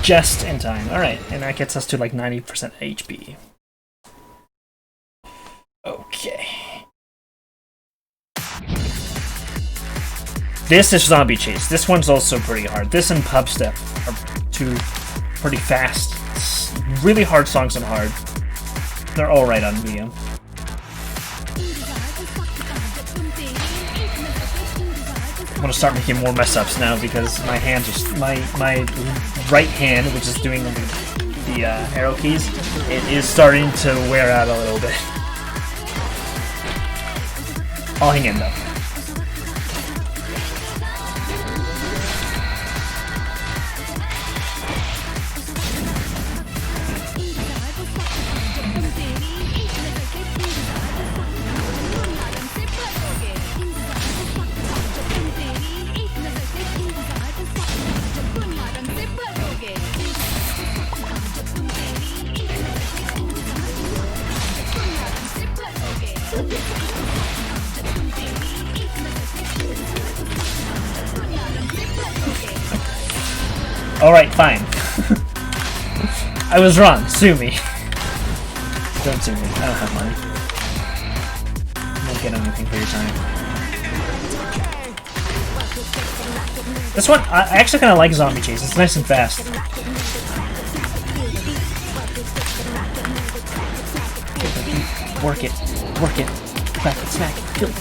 Just in time. Alright, and that gets us to like 90% HP. Okay. This is Zombie Chase. This one's also pretty hard. This and Pub Step are two pretty fast, really hard songs on hard. They're alright on medium. I'm gonna start making more mess ups now because my hand just my right hand, which is doing the arrow keys, it is starting to wear out a little bit. I'll hang in though. Alright, fine. I was wrong. Sue me. Don't sue me. I don't have money. I won't get anything for your time. This one, I actually kind of like Zombie Chase. It's nice and fast. Work it. Work it. Crack it, smack it, kill it.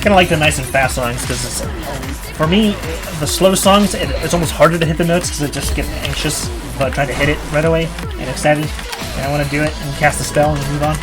Kind of like the nice and fast songs because it's, for me, the slow songs, it's almost harder to hit the notes because I just get anxious about trying to hit it right away and excited, and I want to do it and cast a spell and move on.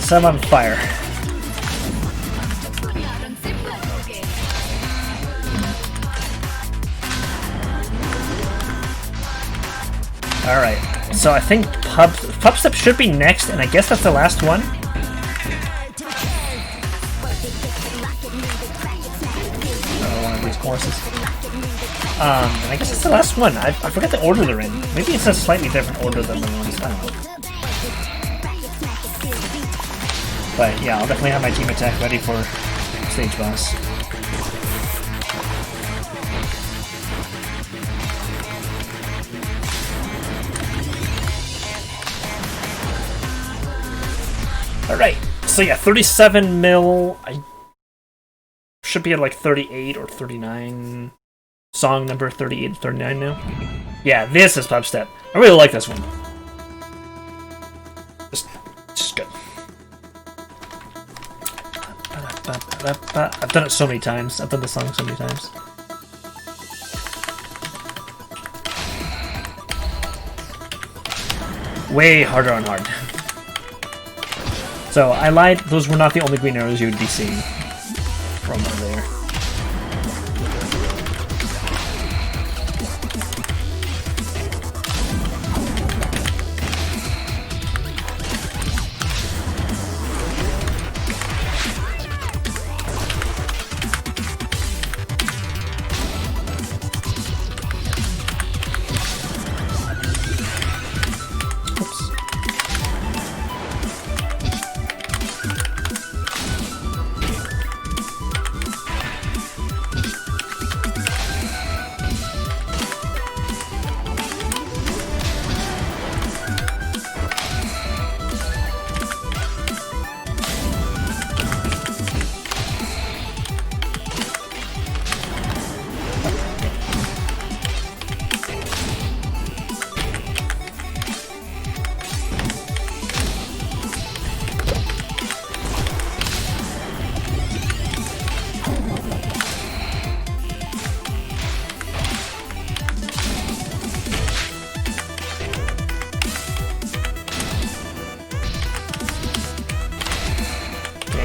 Set him on fire. Alright, so I think Pub Step should be next, and I guess that's the last one. One of these courses. And I guess it's the last one. I forgot the order they're in. Maybe it's a slightly different order than the ones. I don't know. But yeah, I'll definitely have my team attack ready for stage boss. Alright, so yeah, 37 mil. I should be at like 38 or 39. Song number 38 or 39 now. Yeah, this is Pub Step. I really like this one. Just good. I've done it so many times. I've done the song so many times. Way harder on hard. So, I lied. Those were not the only green arrows you would be seeing from over there.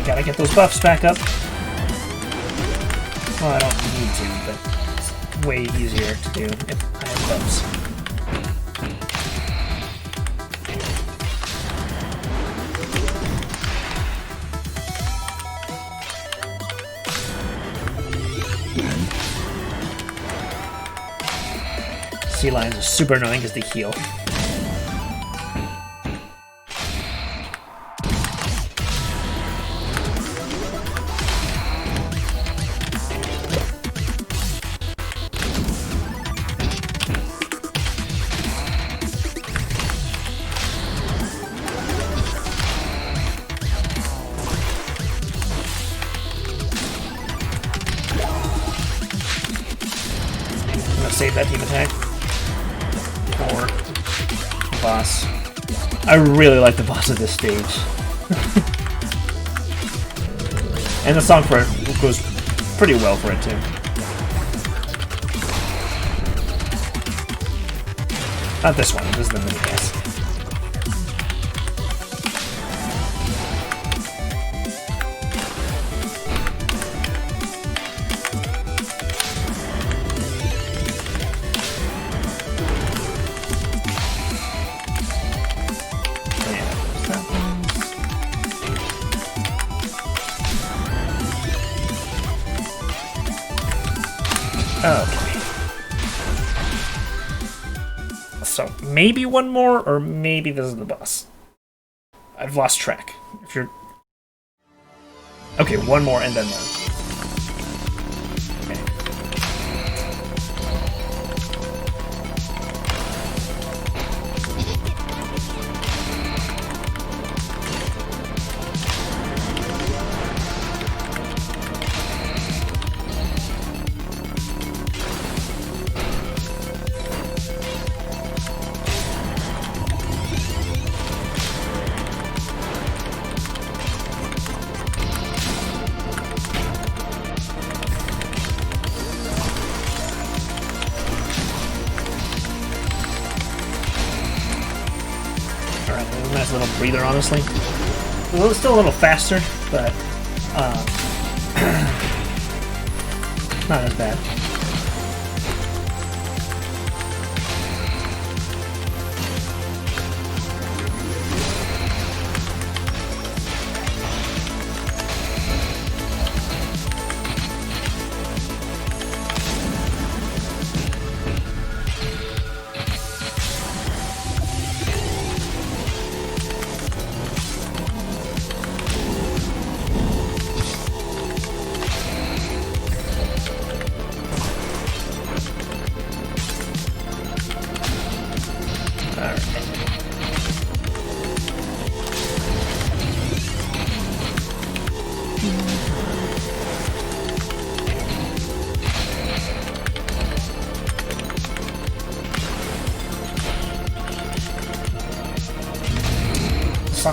Gotta get those buffs back up. Well, I don't need to, but it's way easier to do if I have buffs. Sea lions are super annoying because they heal. Save that team attack for the boss. I really like the boss of this stage. And the song for it goes pretty well for it too. Not this one, this is the mini boss. Okay. So, maybe one more, or maybe this is the boss. I've lost track. If you're... Okay, one more and then one. Okay. Nice little breather, honestly. Well, it's still a little faster, but not as bad.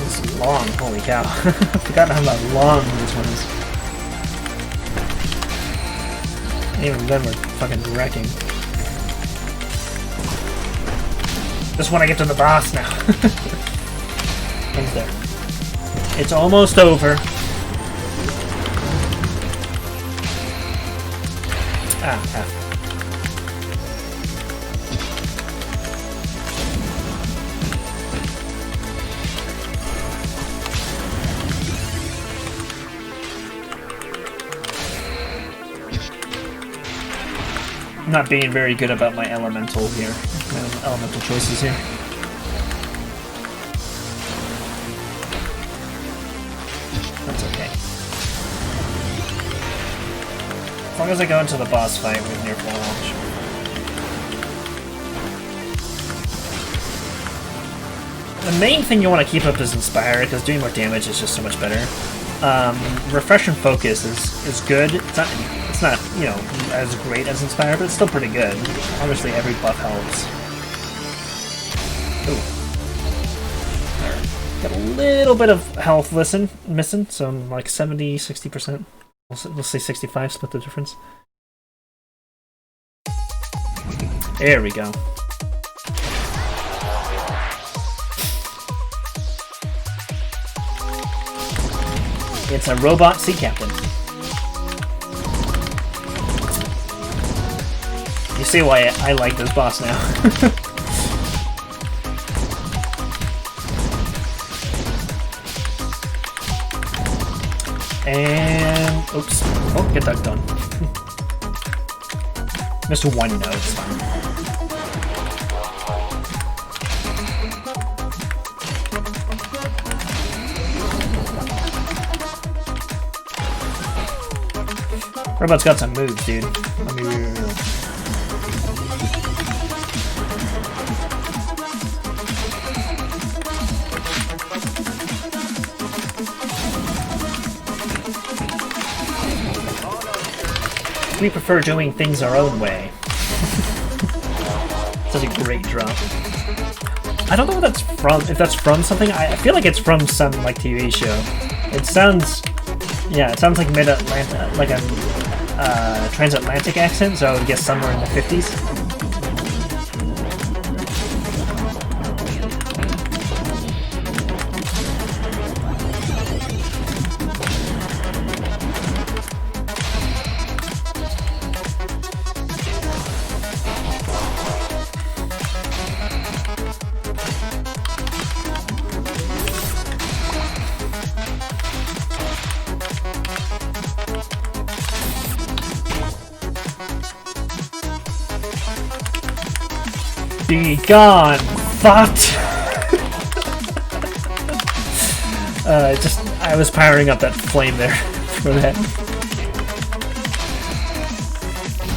song's long. Holy cow. I forgot how long this one is. Even then we're fucking wrecking. Just when I get to the boss now. When's there? It's almost over. Ah. I'm not being very good about my elemental here. My elemental choices here. That's okay. As long as I go into the boss fight with near full launch. The main thing you want to keep up is Inspire, because doing more damage is just so much better. Refresh and Focus is good. It's not, you know, as great as Inspire, but it's still pretty good. Obviously, every buff helps. Ooh. Got a little bit of health missing, so I'm like 70, 60%. We'll say 65, split the difference. There we go. It's a robot sea captain. You see why I like this boss now. And oops. Oh, get that done. Mr. One note, it's fine. Robot's got some moves, dude. Let me We prefer doing things our own way. Such a great drop. I don't know what that's from. If that's from something, I feel like it's from some like TV show. It sounds, yeah, it sounds like mid-Atlantic, like a transatlantic accent. So I would guess somewhere in the 50s. Be gone, thought. I was powering up that flame there for that.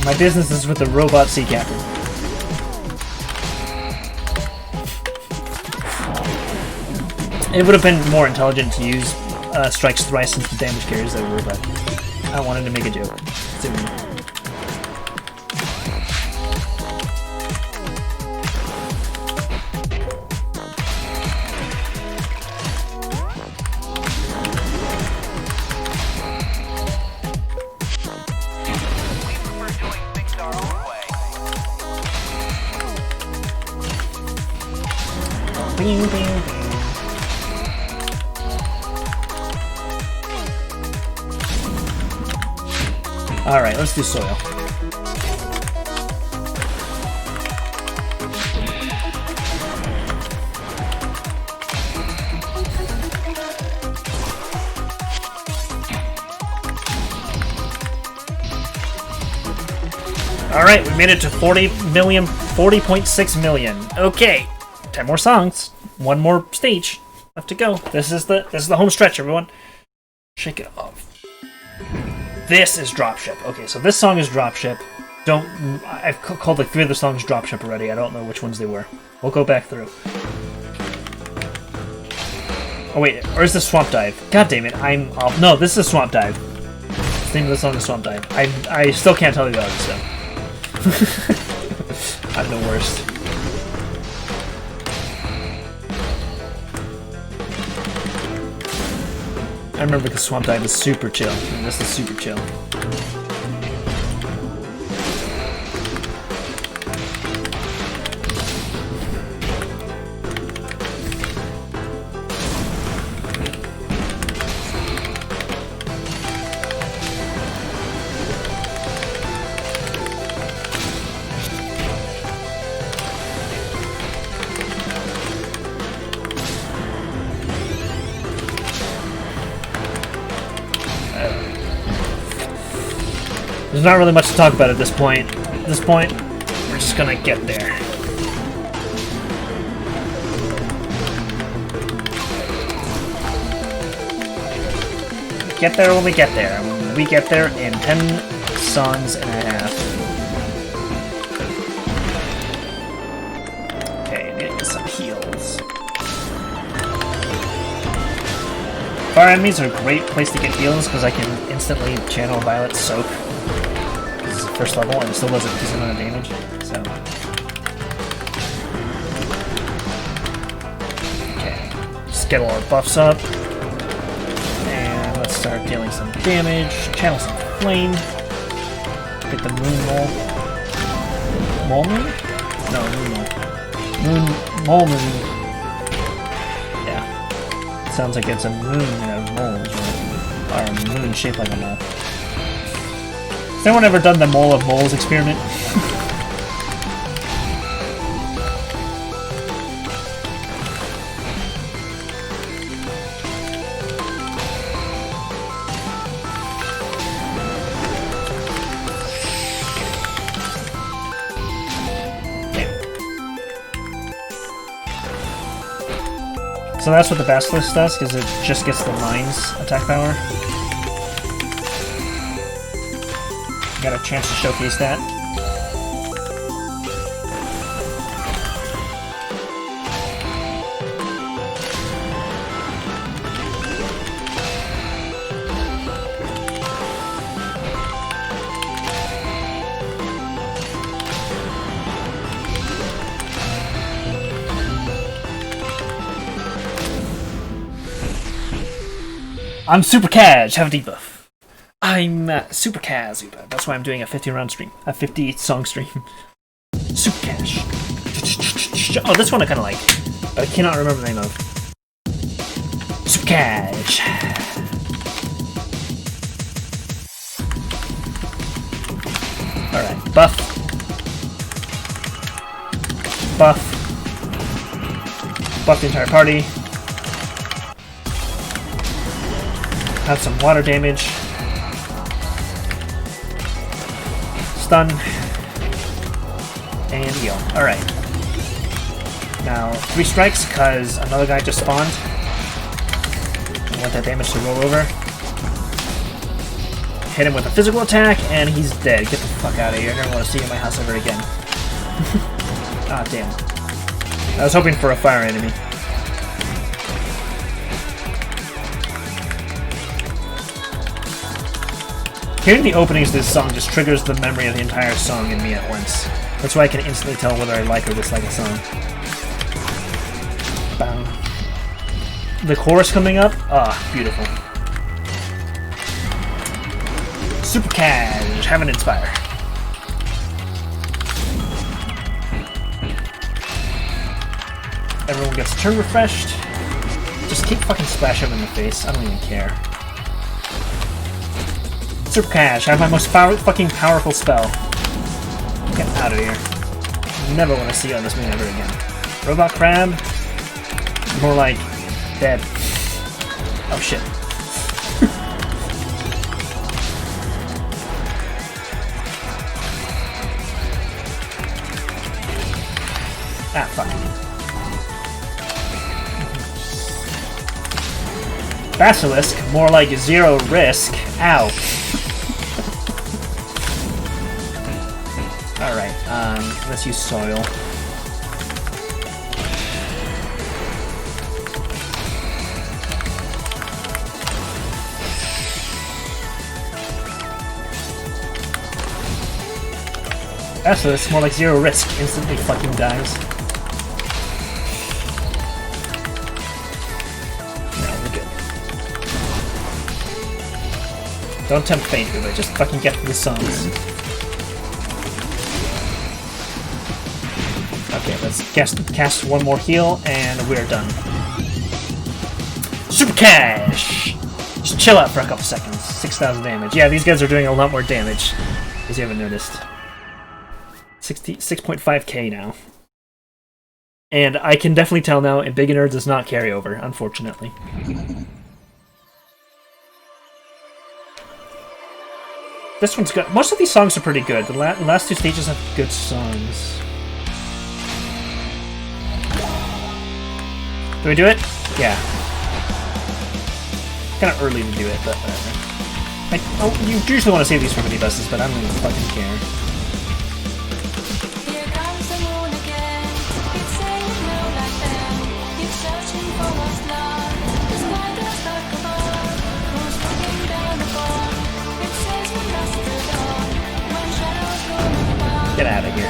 My business is with the robot sea captain. It would have been more intelligent to use strikes thrice since the damage carries over, but I wanted to make a joke. Alright, let's do soil. Alright, we made it to 40.6 million. Okay, 10 more songs, one more stage left to go. This is the home stretch, everyone. Shake it off. This is Dropship. Okay, so this song is Dropship. I've called like 3 of the songs Dropship already. I don't know which ones they were. We'll go back through. Oh wait, or is this Swamp Dive? God damn it, I'm off. No, this is Swamp Dive. The name of the song is Swamp Dive. I still can't tell you the other stuff. I'm the worst. remember the swamp dive is super chill, and this is super chill. There's not really much to talk about at this point. At this point, we're just gonna get there. Get there when we get there. We get there in 10 songs and a half. Okay, get some heals. Fire enemies are a great place to get heals because I can instantly channel Violet Soak. This is the first level and it still does a decent amount of damage, so. Okay, just get all our buffs up. And let's start dealing some damage. Channel some flame. Get the moon mole. Mole moon? No, moon mole. Mole moon. Sounds like it's a moon of moles, or a moon shaped like a mole. Has anyone ever done the mole of moles experiment? So that's what the Basilisk does, because it just gets the mine's attack power. Got a chance to showcase that. I'm Super Kaz, have a debuff. I'm Super Kaz, that's why I'm doing a 50-round stream. A 50-song stream. Super Kaz. Oh, this one I kind of like, but I cannot remember the name of. Super Kaz. Alright, buff. Buff. Buff the entire party. Have some water damage. Stun. And heal. Alright. Now, 3 strikes, because another guy just spawned. I want that damage to roll over. Hit him with a physical attack, and he's dead. Get the fuck out of here. I never want to see you in my house ever again. Ah, damn. I was hoping for a fire enemy. Hearing the openings of this song just triggers the memory of the entire song in me at once. That's why I can instantly tell whether I like or dislike a song. Bang. The chorus coming up? Ah, beautiful. Super Kaz, have an Inspire. Everyone gets turn refreshed. Just keep fucking splashing him in the face, I don't even care. Super Kaz, I have my most fucking powerful spell. Get out of here. Never want to see you on this moon ever again. Robot Crab? More like dead. Oh shit. Ah, fuck. Basilisk? More like zero risk. Ow. Alright, let's use soil. Basilisk, more like zero risk, instantly fucking dies. No, we're good. Don't tempt fate, but just fucking get through the songs. Okay, let's cast one more heal, and we're done. Super Cash! Just chill out for a couple seconds. 6,000 damage. Yeah, these guys are doing a lot more damage, as you haven't noticed. 6.5k now. And I can definitely tell now, a beginner does not carry over, unfortunately. This one's good. Most of these songs are pretty good. The last two stages have good songs. Do we do it? Yeah. Kind of early to do it, but whatever. You usually want to save these for mini buses, but I don't even fucking care. Here comes the moon again. It's saying no like them. It's searching for what's lost. The sky does not come on. Who's walking down the bar? It says we must do dawn. When shadows roll upon. Get out of here.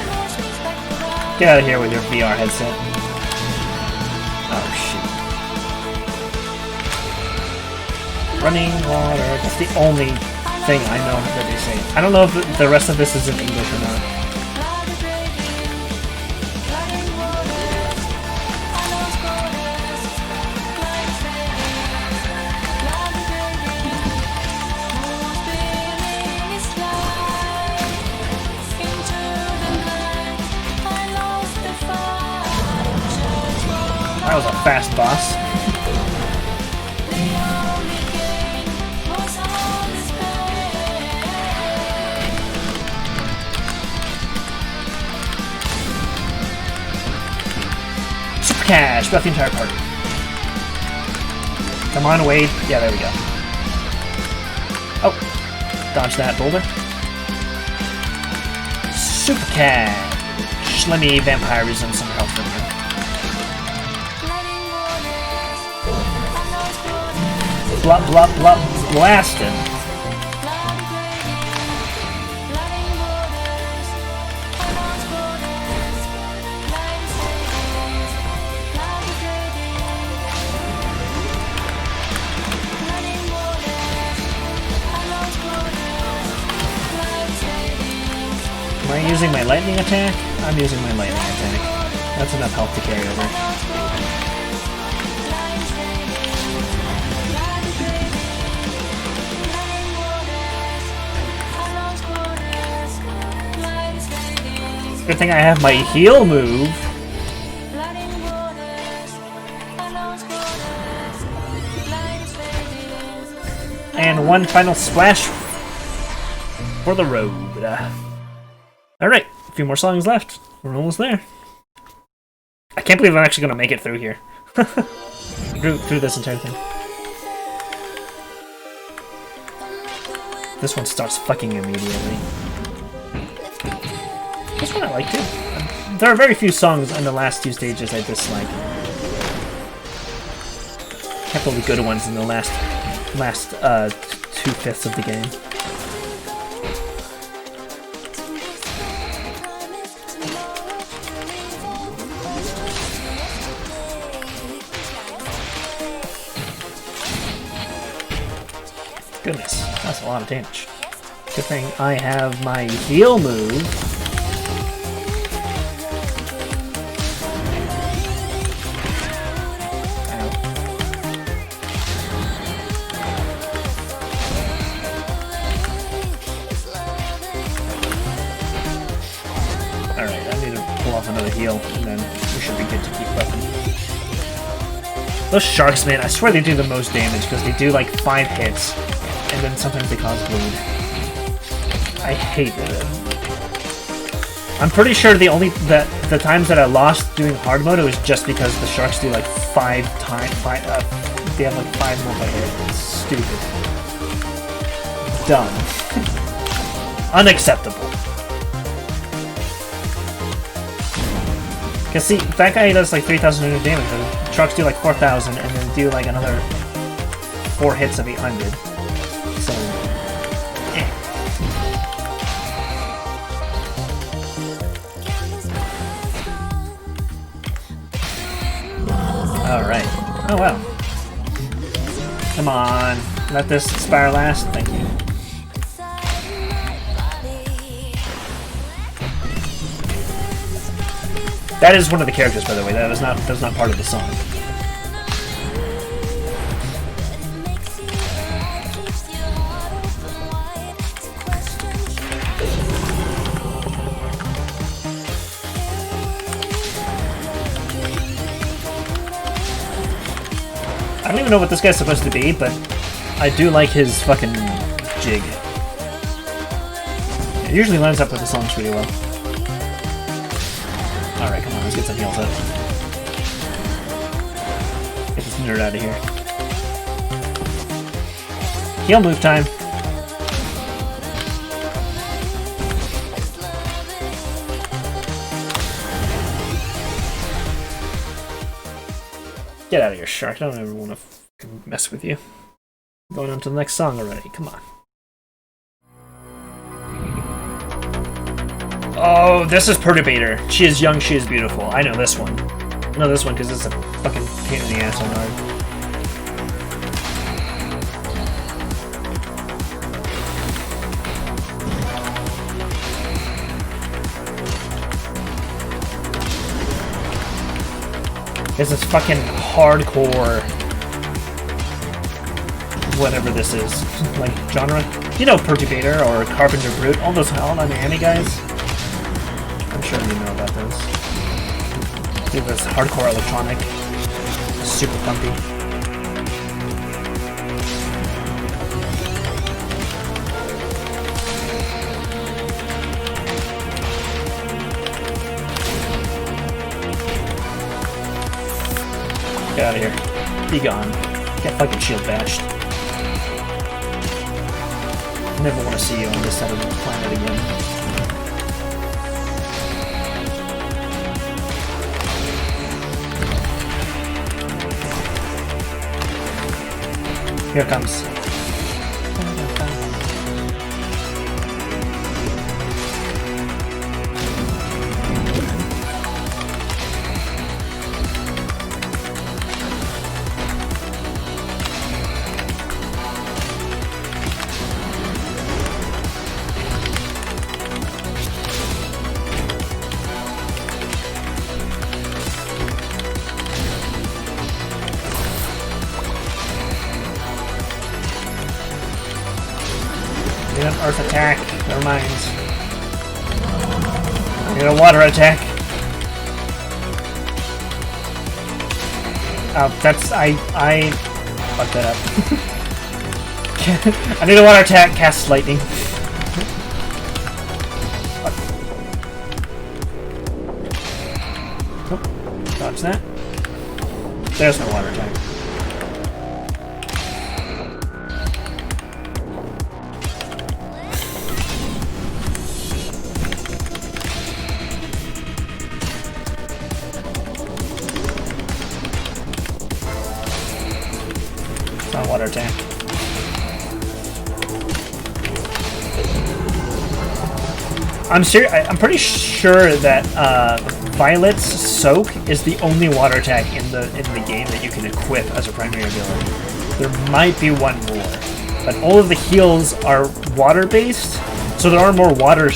Get out of here with your VR headset. Oh shit. Running water. That's the only thing I know that they say. I don't know if the rest of this is in English or not. That was a fast boss. Super Cash, about the entire party. Come on, Wade. Yeah, there we go. Oh, dodge that boulder. Super Cash. Let me vampirism some health from you. Blop, blop, blop, blasted. Am I using my lightning attack? I'm using my lightning attack. That's enough health to carry over. Good thing I have my heal move. And one final splash for the road. Alright, a few more songs left. We're almost there. I can't believe I'm actually going to make it through here. through this entire thing. This one starts fucking immediately. This one I like too. There are very few songs in the last two stages I dislike. Kept all the good ones in the last 2/5 of the game. Goodness, that's a lot of damage. Good thing I have my heal move. Another heal, and then we should be good to keep weapon. Those sharks, man, I swear they do the most damage because they do like 5 hits, and then sometimes they cause bleed. I hate it. I'm pretty sure the times that I lost doing hard mode it was just because the sharks do like 5 times. They have like 5 more by hit. It's stupid. Dumb. Unacceptable. Because see, that guy does like 3,000 damage, the trucks do like 4,000, and then do like another 4 hits of 800. So, Alright. Oh wow. Come on. Let this expire last. Thank you. That is one of the characters, by the way. That was not part of the song. I don't even know what this guy's supposed to be, but I do like his fucking jig. It usually lines up with the songs pretty well. Alright, come on, let's get some heals up. Get this nerd out of here. Heal move time. Get out of here, Shark. I don't ever want to mess with you. Going on to the next song already. Come on. Oh, this is Perturbator. She is young, she is beautiful. I know this one. I know this one because it's a fucking pain in the ass on hard. This is fucking hardcore. Whatever this is. Like, genre. You know Perturbator or Carpenter Brute. All those anime guys. I'm sure you know about those. Do this hardcore electronic. Super pumpy. Get out of here. Be gone. Get fucking shield bashed. Never want to see you on this side of the planet again. Here it comes. Earth attack. Never mind. I need a water attack. Oh, that's I fucked that up. I need a water attack. Cast lightning. Oh, dodge that. There's no water attack. Water attack. I'm pretty sure that Violet's Soak is the only water attack in the game that you can equip as a primary ability. There might be one more, but all of the heals are water based, so there are more water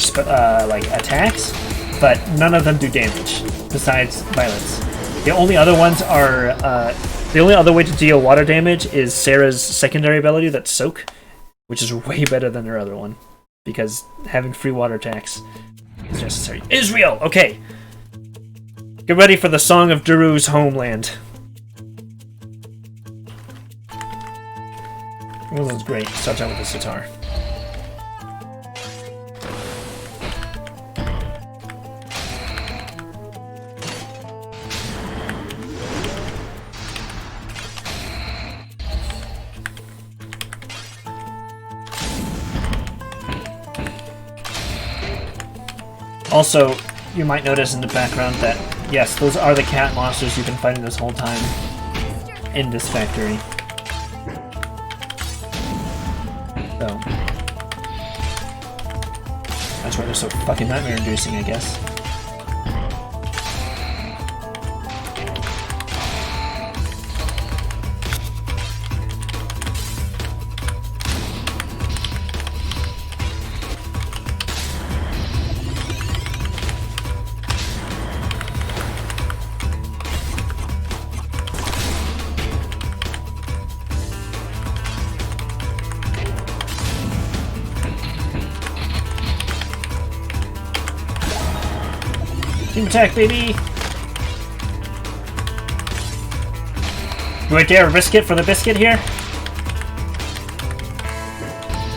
like attacks, but none of them do damage besides Violet's. The only other ones are the only other way to deal water damage is Sarah's secondary ability, that's Soak, which is way better than her other one, because having free water attacks is necessary. Israel! Okay. Get ready for the Song of Daru's homeland. This is great. Starts out with the sitar. Also, you might notice in the background that, yes, those are the cat monsters you've been fighting this whole time in this factory. So, that's why they're so fucking nightmare-inducing, I guess. Team attack, baby! Do I dare risk it for the biscuit here?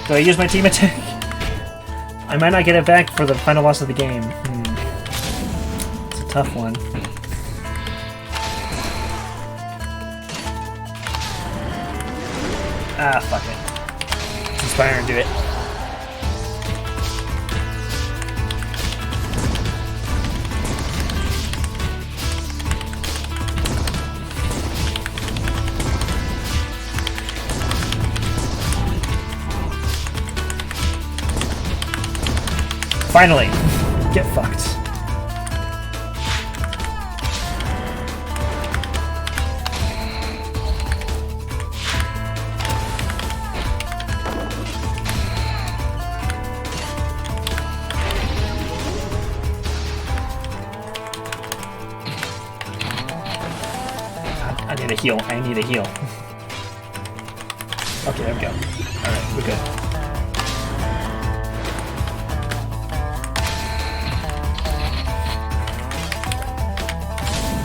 Do I use my team attack? I might not get it back for the final boss of the game. It's a tough one. Ah, fuck it. Let's inspire and do it. Finally! Get fucked. I need a heal. I need a heal. Okay, there we go. Alright, we're good.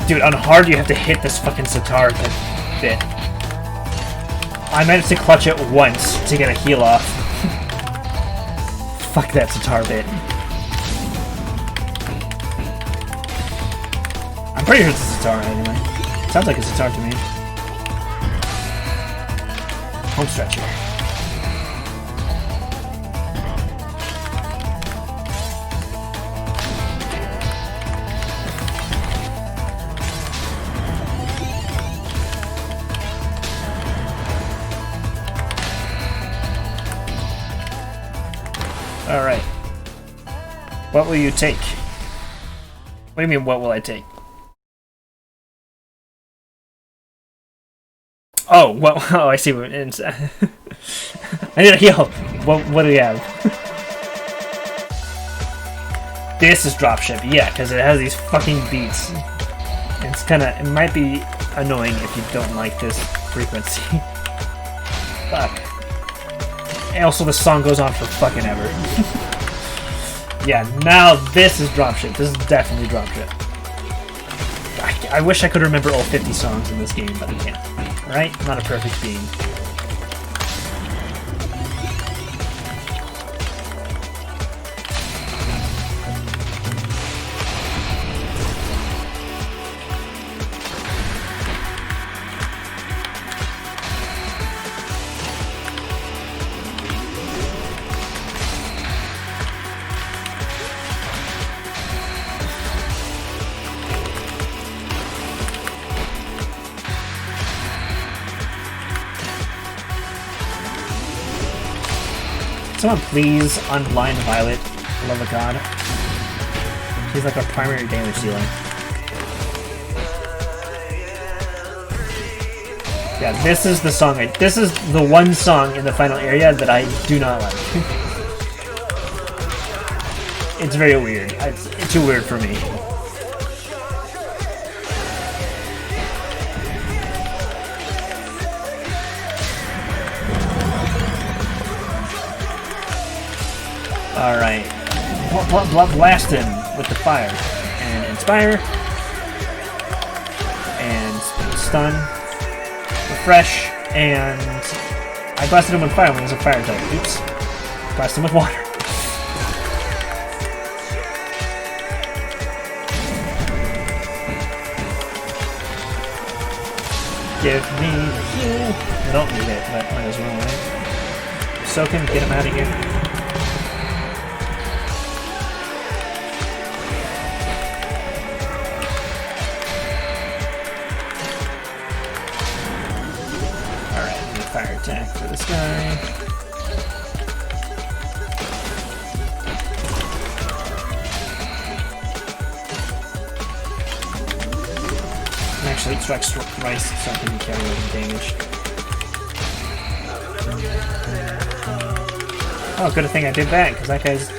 Dude, on hard you have to hit this fucking sitar bit. I managed to clutch it once to get a heal off. Fuck that sitar bit. I'm pretty sure it's a sitar anyway. Sounds like a sitar to me. Home stretch here. Alright. What will you take? What do you mean, what will I take? Oh, well, oh, I see what it is. I need a heal. What do we have? This is dropship, yeah, because it has these fucking beats. It's kinda, it might be annoying if you don't like this frequency. Fuck. And also the song goes on for fucking ever. Yeah, now this is dropship. This is definitely dropship. I wish I could remember all 50 songs in this game, but I can't. Right? I'm not a perfect being. Someone please unblind Violet, for the love of God. She's like our primary damage dealer. Yeah, this is the song. This is the one song in the final area that I do not like. It's very weird. It's too weird for me. Alright. Blast him with the fire. And inspire. And stun. Refresh. And I blasted him with fire when he was a fire type. Oops. Blast him with water. Give me the heal. I don't need it, but might as well, right? Soak him, get him out of here. Fire attack for this guy. And actually, it strikes twice so I can carry over damage. Oh, good thing I did that, because that guy's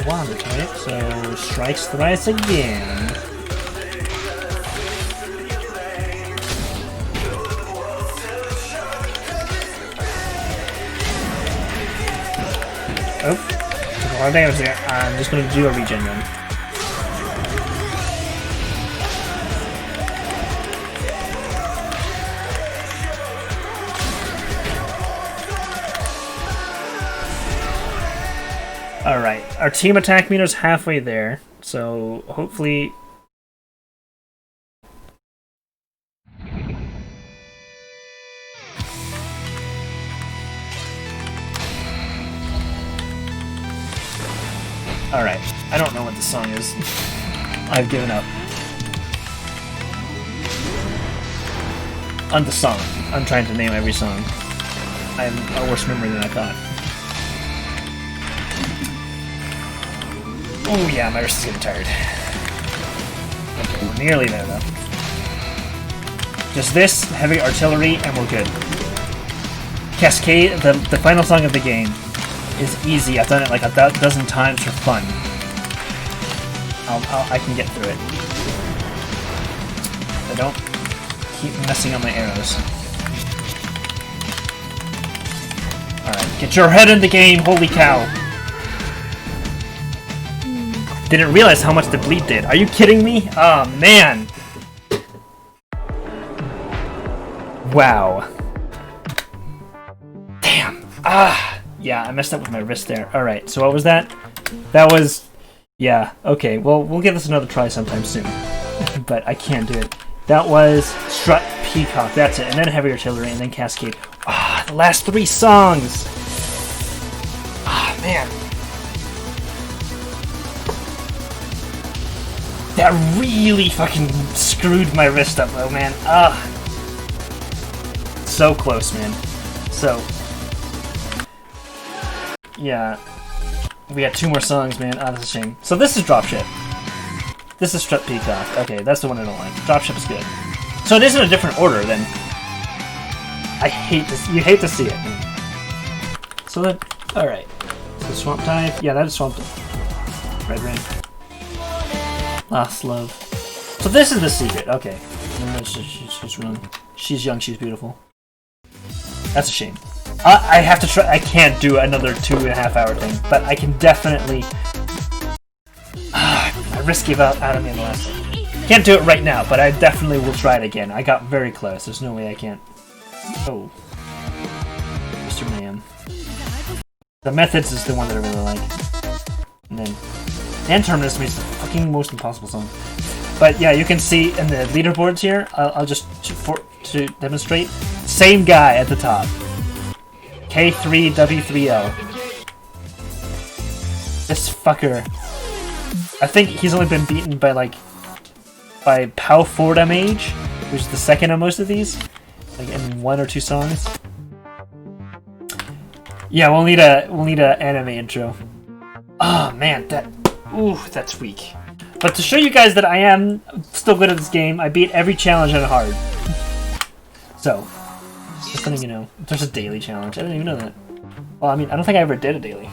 wandered, right? So, strikes thrice again. Oh, took a lot of damage there. I'm just going to do a regen run. Alright, our team attack meter's halfway there, so hopefully... Alright, I don't know what the song is. I've given up. On the song. I'm trying to name every song. I have a worse memory than I thought. Oh yeah, my wrist is getting tired. Okay, we're nearly there though. Just this, heavy artillery, and we're good. Cascade, the final song of the game, is easy. I've done it like a dozen times for fun. I can get through it. I don't keep messing up my arrows. Alright, get your head in the game, holy cow! Didn't realize how much the bleed did. Are you kidding me? Oh man! Wow. Damn. Ah! Yeah, I messed up with my wrist there. Alright, so what was that? That was... Yeah, okay. Well, we'll give this another try sometime soon. But I can't do it. That was Strut Peacock. That's it. And then Heavy Artillery, and then Cascade. Ah, the last 3 songs! Ah, man. That really fucking screwed my wrist up, though, man. Ah. So close, man. So. Yeah. We got 2 more songs, man. Ah, that's a shame. So this is Dropship. This is Strut Peacock. Okay, that's the one I don't like. Dropship is good. So it is in a different order, then. I hate this. You hate to see it. So then, alright. So Swamp Dive. Yeah, that is Swamp Dive. Red Ring. Last Love. So this is the secret. Okay. She's wrong. She's young, she's beautiful. That's a shame. I have to try. I can't do another 2.5 hour thing, but I can definitely. My wrist gave out of me in the last one. Can't do it right now, but I definitely will try it again. I got very close. There's no way I can't. Oh. Mr. Mayhem. The Methods is the one that I really like. And then. And Terminus makes the fucking most impossible song. But yeah, you can see in the leaderboards here, I'll just, to demonstrate, same guy at the top. K3W3L. This fucker. I think he's only been beaten by by Pow Ford MH, which is the second on most of these. Like in 1 or 2 songs. Yeah, we'll need a anime intro. Oh man, ooh, that's weak. But to show you guys that I am still good at this game, I beat every challenge on hard. So, just letting you know. There's a daily challenge. I didn't even know that. Well, I mean, I don't think I ever did a daily.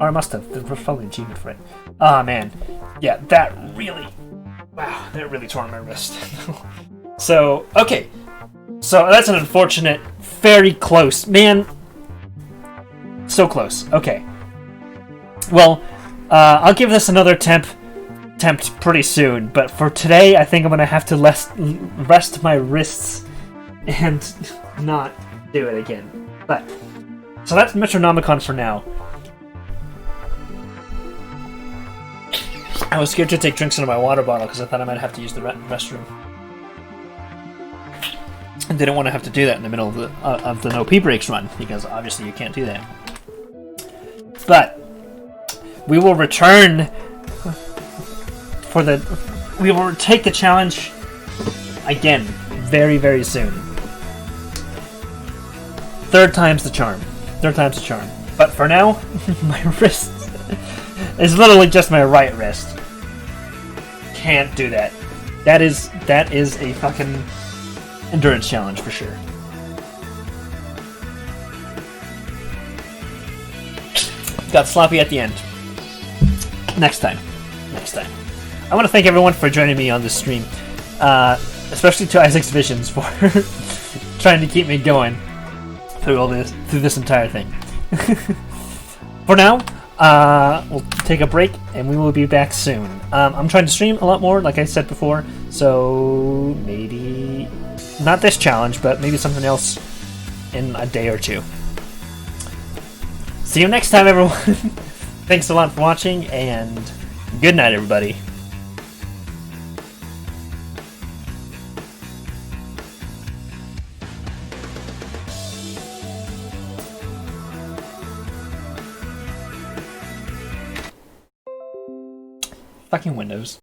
Or I must have. There was probably an achievement for it. Ah, man. Yeah, that really... Wow, that really tore my wrist. So, okay. So, that's an unfortunate... Very close. Man. So close. Okay. Well, I'll give this another attempt pretty soon, but for today, I think I'm gonna have to rest my wrists and not do it again. But so that's Metronomicon for now. I was scared to take drinks into my water bottle because I thought I might have to use the restroom. I didn't want to have to do that in the middle of the no pee breaks run because obviously you can't do that. But we will return we will take the challenge again very, very soon. 3rd time's the charm. 3rd time's the charm. But for now, my wrist is literally just my right wrist. Can't do that. That is a fucking endurance challenge for sure. Got sloppy at the end. Next time. I want to thank everyone for joining me on this stream, especially to Isaac's Visions for trying to keep me going through this entire thing. For now, we'll take a break and we will be back soon. I'm trying to stream a lot more, like I said before, so maybe not this challenge, but maybe something else in a day or 2. See you next time, everyone. Thanks a lot for watching, and good night, everybody. Fucking Windows.